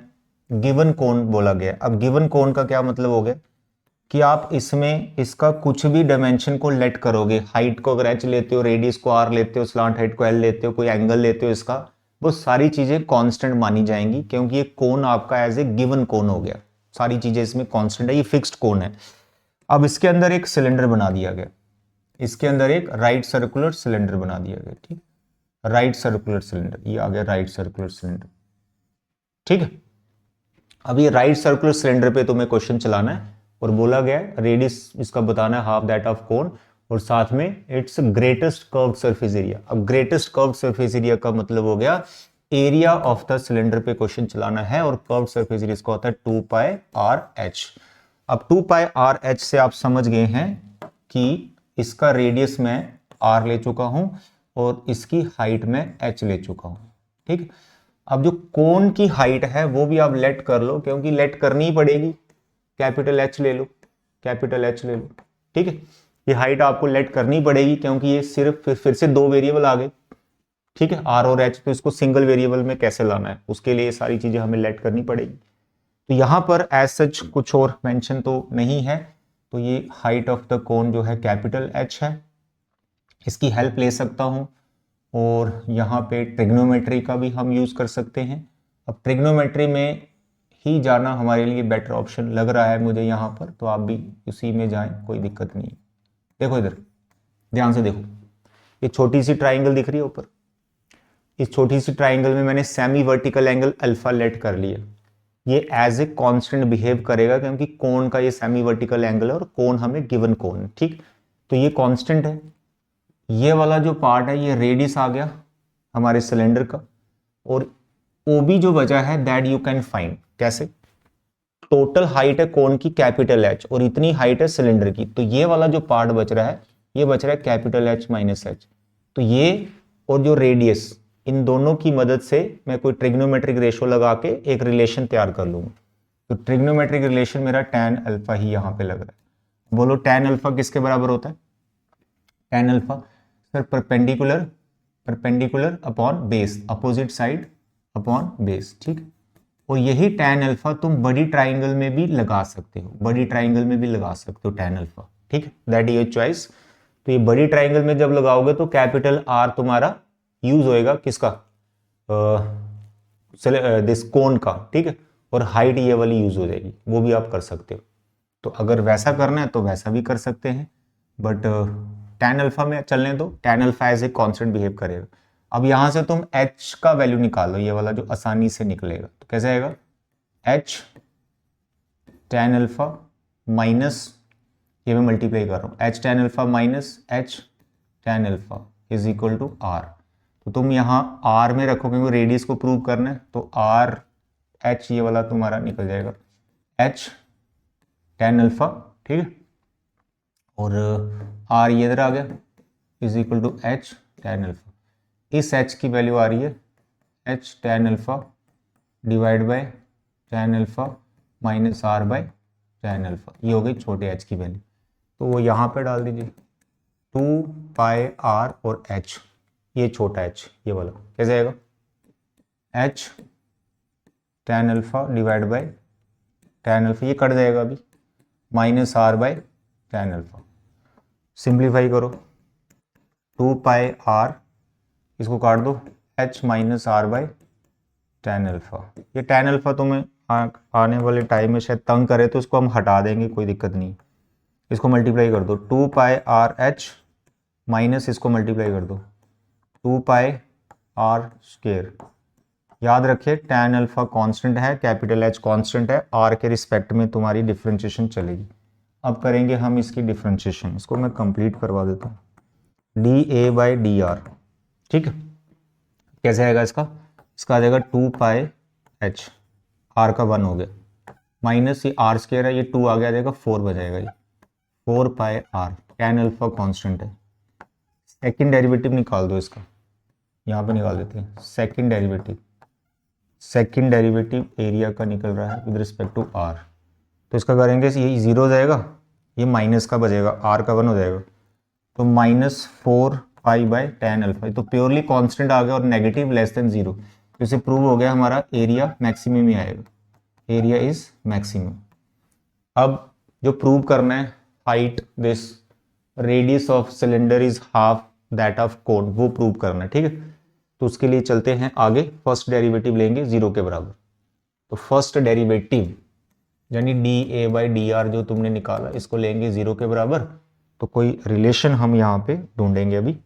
गिवन कोन बोला गया। अब गिवन कोन का क्या मतलब हो गया कि आप इसमें इसका कुछ भी डायमेंशन को लेट करोगे, हाइट को अगर h लेते हो, रेडियस को r लेते हो, स्लांट हाइट को l लेते हो, कोई एंगल लेते हो, इसका वो सारी चीजें कांस्टेंट मानी जाएंगी, क्योंकि ये कोन आपका एज ए गिवन कोन हो गया, सारी चीजें इसमें कांस्टेंट है, ये फिक्स्ड कोन है। अब इसके अंदर एक सिलेंडर बना दिया गया, इसके अंदर एक राइट सर्कुलर सिलेंडर बना दिया गया, ठीक, राइट सर्कुलर सिलेंडर, ये आ गया राइट सर्कुलर सिलेंडर, ठीक है। अब ये राइट सर्कुलर सिलेंडर पे तुम्हें क्वेश्चन चलाना है और बोला गया है रेडियस इसका बताना है हाफ दैट ऑफ कोन, और साथ में it's greatest curved surface area. अब ग्रेटेस्ट कर्व्ड सरफेस एरिया का मतलब हो गया एरिया ऑफ द सिलेंडर पे क्वेश्चन चलाना है, और कर्व्ड सरफेस एरिया इसका होता है 2πr(h)। अब 2πr(h) से आप समझ गए हैं कि इसका रेडियस मैं r ले चुका हूं और इसकी हाइट में h ले चुका हूं, ठीक। अब जो कोन की हाइट है वो भी आप लेट कर लो, क्योंकि लेट करनी ही पड़ेगी, कैपिटल H ले लो, कैपिटल H ले लो, ठीक है। ये हाइट आपको लेट करनी पड़ेगी क्योंकि ये सिर्फ फिर से दो वेरिएबल आ गए, ठीक है, r और h, तो इसको सिंगल वेरिएबल में कैसे लाना है, उसके लिए सारी चीजें हमें लेट करनी पड़ेगी। तो यहां पर एज सच कुछ और मेंशन तो नहीं है, तो ये हाइट ऑफ द कोन जो है कैपिटल H है, इसकी हेल्प ले सकता हूं, और यहाँ पे ट्रिग्नोमेट्री का भी हम यूज कर सकते हैं। अब ट्रिग्नोमेट्री में ही जाना हमारे लिए बेटर ऑप्शन लग रहा है मुझे यहाँ पर, तो आप भी उसी में जाएं, कोई दिक्कत नहीं। देखो इधर ध्यान से देखो, ये छोटी सी ट्राइंगल दिख रही है ऊपर, इस छोटी सी ट्राइंगल में मैंने semi vertical angle alpha let कर लिया, ये एज ए कांस्टेंट बिहेव करेगा क्योंकि कोन का ये सेमी वर्टिकल एंगल है और कोन हमें गिवन कोन है, ठीक। तो ये कांस्टेंट है, ये वाला जो पार्ट है ये रेडियस आ गया हमारे सिलेंडर का, और OB जो बचा है दैट यू कैन फाइंड कैसे, टोटल हाइट है कोन की कैपिटल H और इतनी हाइट है सिलेंडर की, तो ये वाला जो पार्ट बच रहा है ये बच रहा है कैपिटल H माइनस H। तो ये और जो रेडियस, इन दोनों की मदद से मैं कोई ट्रिग्नोमेट्रिक रेशो लगा के एक रिलेशन तैयार कर लूंगा। तो ट्रिग्नोमेट्रिक रिलेशन मेरा tan अल्फा ही यहां पे लग रहा है। बोलो tan अल्फा किसके बराबर होता है? tan alpha sir perpendicular upon base, opposite side upon base, ठीक। और यही tan अल्फा तुम बड़ी ट्राइंगल में भी लगा सकते हो, बड़ी ट्राइंगल में भी लगा सकते हो tan अल्फा, ठीक, दैट इज योर चॉइस। तो ये बड़ी ट्राइंगल में जब लगाओगे तो कैपिटल R तुम्हारा यूज होएगा किसका, दिस कोन का, ठीक है, और हाइट ये वाली यूज हो जाएगी, वो भी आप कर सकते हो। तो अगर वैसा करना है तो वैसा भी कर सकते हैं, बट tan अल्फा में चलने दो, tan alpha as a constant behave करेगा। अब यहां से तुम h का वैल्यू निकालो, ये वाला जो आसानी से निकलेगा, तो कैसे आएगा, h tan अल्फा माइनस, ये मैं मल्टीप्लाई कर रहा हूं, h tan alpha minus h tan alpha is equal to r। तो तुम यहाँ r में रखो क्योंकि रेडियस को प्रूव करना है, तो r h ये वाला तुम्हारा निकल जाएगा, h tan अल्फा, ठीक है, और r ये इधर आ गया is equal to h tan alpha. इस h की वैल्यू आ रही है h tan alpha divide by tan alpha minus r by tan alpha. ये हो गई छोटे h की वैल्यू, तो वो यहाँ पे डाल दीजिए 2 पाई r और h, ये छोटा h ये वाला कैसे आएगा h tan alpha divide by tan alpha, ये कट जाएगा अभी, minus r by tan alpha. Simplify करो 2 पाई r, इसको काट दो h minus r by tan alpha. ये tan अल्फा तुम्हें आने वाले टाइम में शायद तंग करे तो इसको हम हटा देंगे, कोई दिक्कत नहीं। इसको मल्टीप्लाई कर दो 2 पाई r h माइनस इसको मल्टीप्लाई कर दो 2 पाई r स्क्वायर। याद रखिए tan अल्फा कांस्टेंट है, कैपिटल H कांस्टेंट है, r के रिस्पेक्ट में तुम्हारी डिफरेंशिएशन चलेगी। अब करेंगे हम इसकी डिफरेंशिएशन, इसको मैं कंप्लीट करवा देता हूँ, dA बाई डी आर, ठीक है। कैसे आएगा इसका आ जाएगा 2 पाई h, r का 1 हो गया, माइनस ये r स्क्वायर है, ये 2 आ जाएगा 4 बजाएगा, ये 4 pi r, tan alpha constant है। सेकंड डेरिवेटिव निकाल दो इसका, यहाँ पे निकाल देते हैं सेकंड डेरिवेटिव एरिया का निकल रहा है विद रिस्पेक्ट टू r, तो इसका करेंगे ये 0 हो जाएगा, ये माइनस का बचेगा, r का 1 हो जाएगा, तो minus 4 pi by tan alpha, तो प्योरली कांस्टेंट आ गया और नेगेटिव लेस देन 0, तो इसे प्रूव हो गया हमारा एरिया मैक्सिमम ही आएगा, एरिया इज मैक्सिमम। अब जो प्रूव करना है height this radius of cylinder is half that of कोन, वो प्रूव करना है, ठीक है। तो उसके लिए चलते हैं आगे, फर्स्ट डेरिवेटिव लेंगे 0 के बराबर, तो फर्स्ट डेरिवेटिव यानी dA बाई डी आर जो तुमने निकाला इसको लेंगे 0 के बराबर, तो कोई रिलेशन हम यहाँ पे ढूंढेंगे अभी,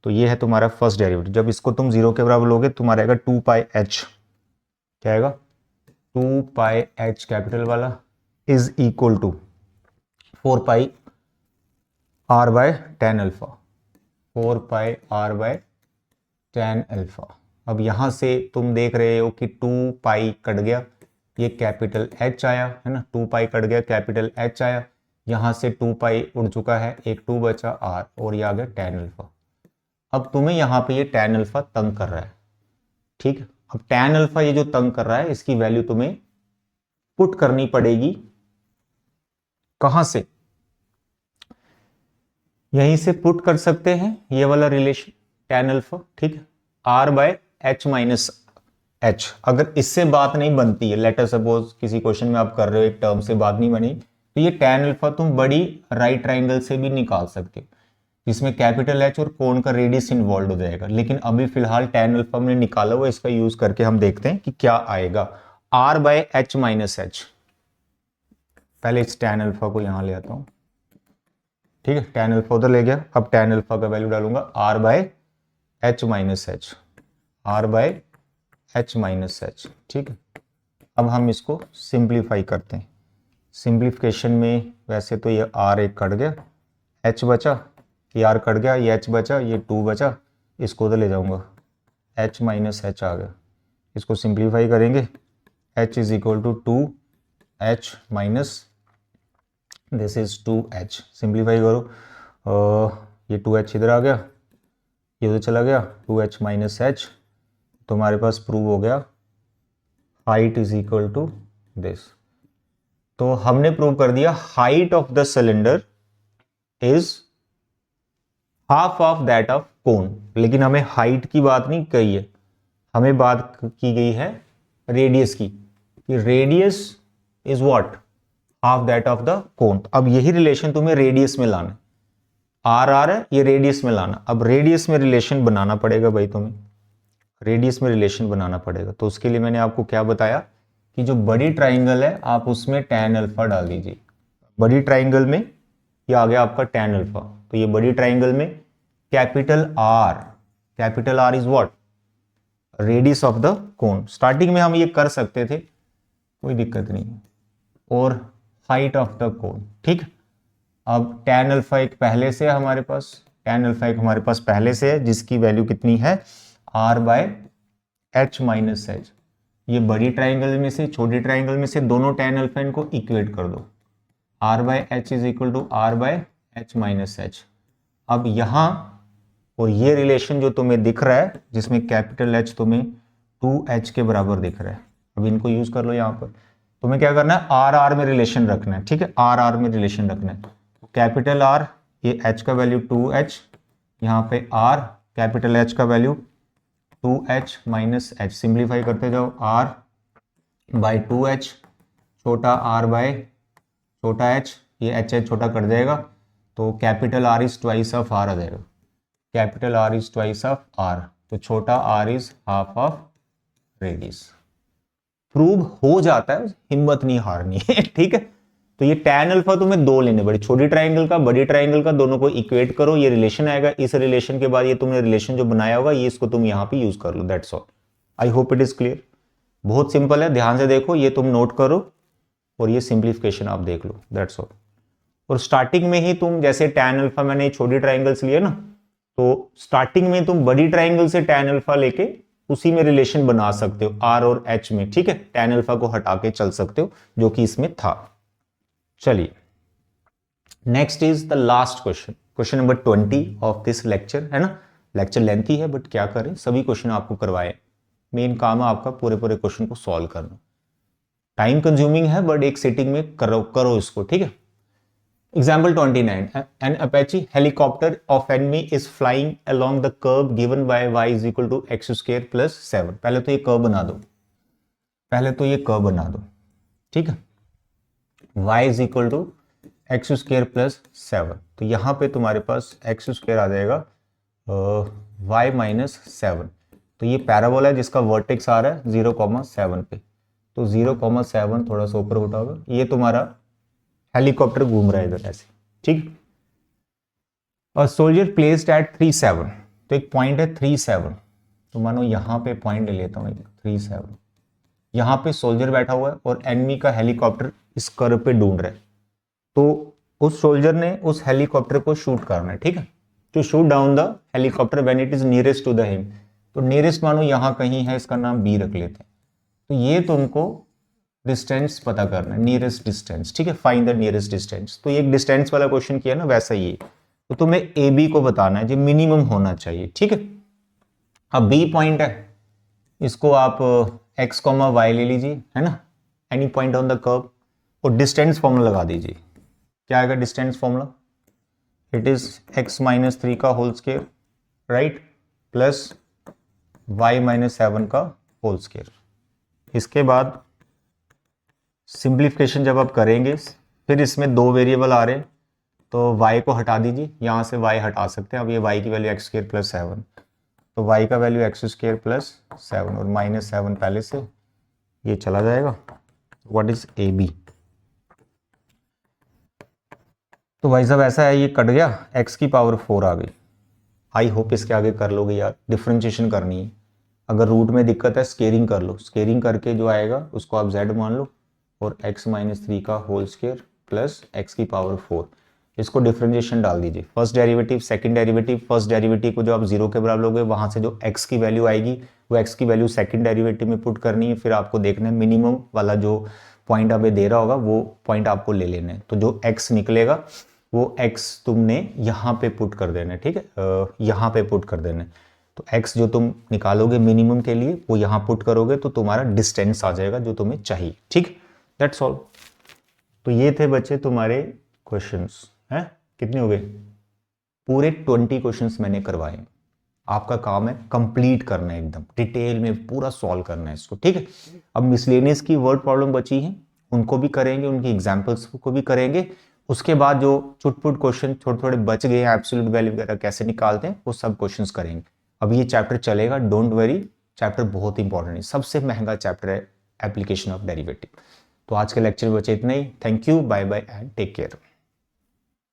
तो ये है तुम्हारा फर्स्ट डेरिवेटिव। जब इसको तुम 0 के बराबर लोगे तुम्हारा आएगा 2 पाई h, क्या आएगा 2 पाई h कैपिटल वाला is equal to 4 pi r by tan alpha, 4 pi r by tan alpha. अब यहां से तुम देख रहे हो कि 2 पाई कट गया, ये कैपिटल H आया है ना, 2 पाई कट गया कैपिटल H आया, यहां से 2 पाई उड़ चुका है, एक 2 बचा r और ये आ गया tan अल्फा। अब तुम्हें यहां पे ये tan अल्फा तंग कर रहा है, ठीक है। अब tan अल्फा ये जो तंग कर रहा है इसकी वैल्यू तुम्हें पुट करनी पड़ेगी, कहां से, यहीं से पुट कर सकते हैं ये वाला रिलेशन tan अल्फा, ठीक है, r by h minus h। अगर इससे बात नहीं बनती है, लेटर सपोज किसी क्वेश्चन में आप कर रहे हो एक टर्म से बात नहीं बनी, तो ये tan अल्फा तुम बड़ी राइट ट्राइंगल से भी निकाल सकते हो जिसमें कैपिटल H और कोण का रेडियस इन्वॉल्व हो जाएगा, लेकिन अभी फिलहाल tan अल्फा हमने निकाला हुआ, इसका यूज करके हम देखते हैं कि क्या आएगा। r by h minus h, पहले इस tan अल्फा को यहां ले आता हूं, ठीक है, tan अल्फा उधर ले गया, अब tan अल्फा का वैल्यू डालूंगा r by h minus h, r by h minus h, ठीक है। अब हम इसको सिंप्लीफाई करते हैं, सिंप्लीफिकेशन में वैसे तो ये r एक कट गया, h बचा, ये r कट गया, ये h बचा, ये 2 बचा, इसको उधर ले जाऊंगा, h माइनस h आ गया, इसको सिंप्लीफाई करेंगे, h is equal to 2h minus this is 2h, simplify करो, ये 2h इधर आ गया, ये उधर चला गया, 2h माइनस h, तुम्हारे पास प्रूव हो गया height is equal to this. तो हमने प्रूव कर दिया height of the cylinder is half of that of cone, लेकिन हमें हाइट की बात नहीं कही है, हमें बात की गई है रेडियस की, कि radius is what half that of the cone. अब यही रिलेशन तुम्हें रेडियस में लाना है, आर है ये रेडियस में लाना, अब रेडियस में रिलेशन बनाना पड़ेगा भाई, तुम्हें रेडियस में रिलेशन बनाना पड़ेगा। तो उसके लिए मैंने आपको क्या बताया कि जो बड़ी ट्राइंगल है आप उसमें tan अल्फा डाल दीजिए, बड़ी ट्राइंगल में ये आ गया आपका tan अल्फा, तो ये बड़ी ट्राइंगल में capital R is what radius of the cone. Starting में हम ये कर सकते थे, कोई दिक्कत नहीं है, और हाइट ऑफ द कोन, ठीक। अब tan अल्फा एक पहले से है हमारे पास, tan अल्फा एक हमारे पास पहले से है जिसकी वैल्यू कितनी है r by h minus h। ये बड़ी ट्राइंगल में से छोटी ट्राइंगल में से दोनों tan अल्फा इनको इक्वेट कर दो, R by H is equal to R by H minus H. अब यहाँ और ये रिलेशन जो तुम्हें दिख रहा है जिसमें कैपिटल एच तुम्हें 2h के बराबर दिख रहा है, अब इनको यूज कर लो। यहाँ पर तुम्हें क्या करना है, आर आर में रिलेशन रखना है, ठीक है, आर आर में रिलेशन रखना है। कैपिटल आर, ये h का वैल्यू 2h, यहाँ पे आर कैपिटल H का value 2h minus H, simplify करते जाओ, r बाई 2h, छोटा r बाय छोटा h, ये h छोटा कट जाएगा, तो capital R is twice of R आ जाएगा, capital R is twice of R, तो छोटा r is half of radius. Prove हो जाता है, हिम्मत नहीं हारनी है, ठीक है। तो ये tan अल्फा तुम्हें दो लेने पड़े, छोटी ट्राइंगल का बड़ी ट्राइंगल का, दोनों को इक्वेट करो, ये रिलेशन आएगा, इस रिलेशन के बाद ये तुमने रिलेशन जो बनाया होगा ये इसको तुम यहाँ पे यूज कर लो, that's all. I hope it is clear. बहुत सिंपल है, ध्यान से देखो, ये तुम नोट करो और ये सिंप्लीफिकेशन आप देख लो, दैट्स ऑल। और स्टार्टिंग में ही तुम जैसे tan अल्फा, मैंने छोटी ट्राइंगल्स लिए ना, तो स्टार्टिंग में तुम बड़ी ट्राइंगल से tan अल्फा लेके उसी में रिलेशन बना सकते हो R और H में, ठीक है, tan अल्फा को हटा के चल सकते हो जो कि इसमें था। चलिए next is the last question, question number 20 of this lecture, है ना। लेक्चर लेंथी है बट क्या करें, सभी क्वेश्चन आपको करवाए, मेन काम है आपका पूरे पूरे क्वेश्चन को सॉल्व करना। टाइम कंज्यूमिंग है बट एक सिटिंग में करो इसको, ठीक है। Example 29. An Apache helicopter of enemy is flying along the curve given by y is equal to x square plus 7. पहले तो ये कर्व बना दो, ठीक है। y is equal to x square plus 7, तो यहाँ पे तुम्हारे पास x square आ जाएगा y minus 7। तो ये पैराबोला है जिसका वर्टेक्स आ रहा है 0,7 पे, तो 0,7 थोड़ा सा ऊपर उठाओगे, ये तुम्हारा हेलीकॉप्टर घूम रहा है इधर ऐसे, ठीक। और सोल्जर प्लेस्ड एट 37, तो एक पॉइंट है 37, तो मानो यहां पे पॉइंट ले लेता हूं 37, यहां पे सोल्जर बैठा हुआ है और एनिमी का हेलीकॉप्टर इस कर्व पे ढूंढ रहा है, तो उस सोल्जर ने उस हेलीकॉप्टर को शूट करना है, ठीक है, to shoot down the helicopter when it is nearest to the him. तो नियरेस्ट मानो यहां कहीं है, इसका नाम बी रख लेते हैं। तो ये तुमको डिस्टेंस पता करना है, नियरेस्ट डिस्टेंस, ठीक है, फाइंड द नियरेस्ट डिस्टेंस। तो ये एक डिस्टेंस वाला क्वेश्चन किया ना, वैसा ही है। तो तुम्हें ए बी को बताना है, जो मिनिमम होना चाहिए, ठीक है। अब बी पॉइंट है, इसको आप एक्स कॉमा वाई ले लीजिए, है ना, any point on the curve, और डिस्टेंस फॉर्मूला लगा दीजिए। क्या आएगा distance formula, it is x minus 3 का whole square, right, plus y minus 7 का होल स्क्वायर। इसके बाद सिंप्लीफिकेशन जब आप करेंगे, फिर इसमें दो वेरिएबल आ रहे हैं, तो y को हटा दीजिए, यहाँ से y हटा सकते हैं। अब ये y की वैल्यू x स्क्वायर प्लस 7, तो y का वैल्यू x स्क्वायर प्लस 7 और माइनस 7 पहले से ये चला जाएगा। व्हाट इज ए बी, तो भाई साहब ऐसा है, ये कट गया, x की पावर 4 आ गई। आई होप इसके आगे कर लोगे यार, डिफ्रेंशिएशन करनी है। अगर रूट में दिक्कत है स्केयरिंग कर लो, स्केयरिंग करके जो आएगा उसको आप z मान लो, और x माइनस 3 का होल स्क्वायर प्लस x की पावर 4, इसको डिफरेंशिएशन डाल दीजिए। First derivative second derivative, first derivative को जो आप 0 के बराबर लोगे, वहां से जो x की वैल्यू आएगी वो x की वैल्यू सेकंड डेरिवेटिव में पुट करनी है। फिर आपको देखना है मिनिमम वाला जो पॉइंट अभी दे रहा होगा वो पॉइंट आपको ले लेना है। तो जो x निकलेगा वो x तुमने यहाँ पे पुट कर देना है, ठीक है, यहाँ पे पुट कर देना है। तो x जो तुम निकालोगे मिनिमम के लिए वो यहाँ पुट करोगे, तो तुम्हारा डिस्टेंस आ जाएगा जो तुम्हें चाहिए, ठीक, दैट्स ऑल। तो ये थे बच्चे तुम्हारे क्वेश्चंस, हैं कितने हो गए, पूरे 20 क्वेश्चंस मैंने करवाए। आपका काम है कंप्लीट करना है, एकदम डिटेल में पूरा सॉल्व करना है इसको, ठीक है। अब मिसलेनियस की वर्ड प्रॉब्लम बची है, उनको भी करेंगे, उनकी एग्जांपल्स को भी करेंगे। उसके बाद जो चुटपुट क्वेश्चन थोड़े थोड़े बच गए हैं, एब्सोल्यूट वैल्यू वगैरह कैसे निकालते हैं, वो सब क्वेश्चंस करेंगे। अब ये चैप्टर चलेगा, डोंट वरी, चैप्टर बहुत इंपॉर्टेंट है, सबसे महंगा चैप्टर है एप्लीकेशन ऑफ डेरिवेटिव। तो आज के लेक्चर में बचे इतना ही। Thank you, bye bye and take care.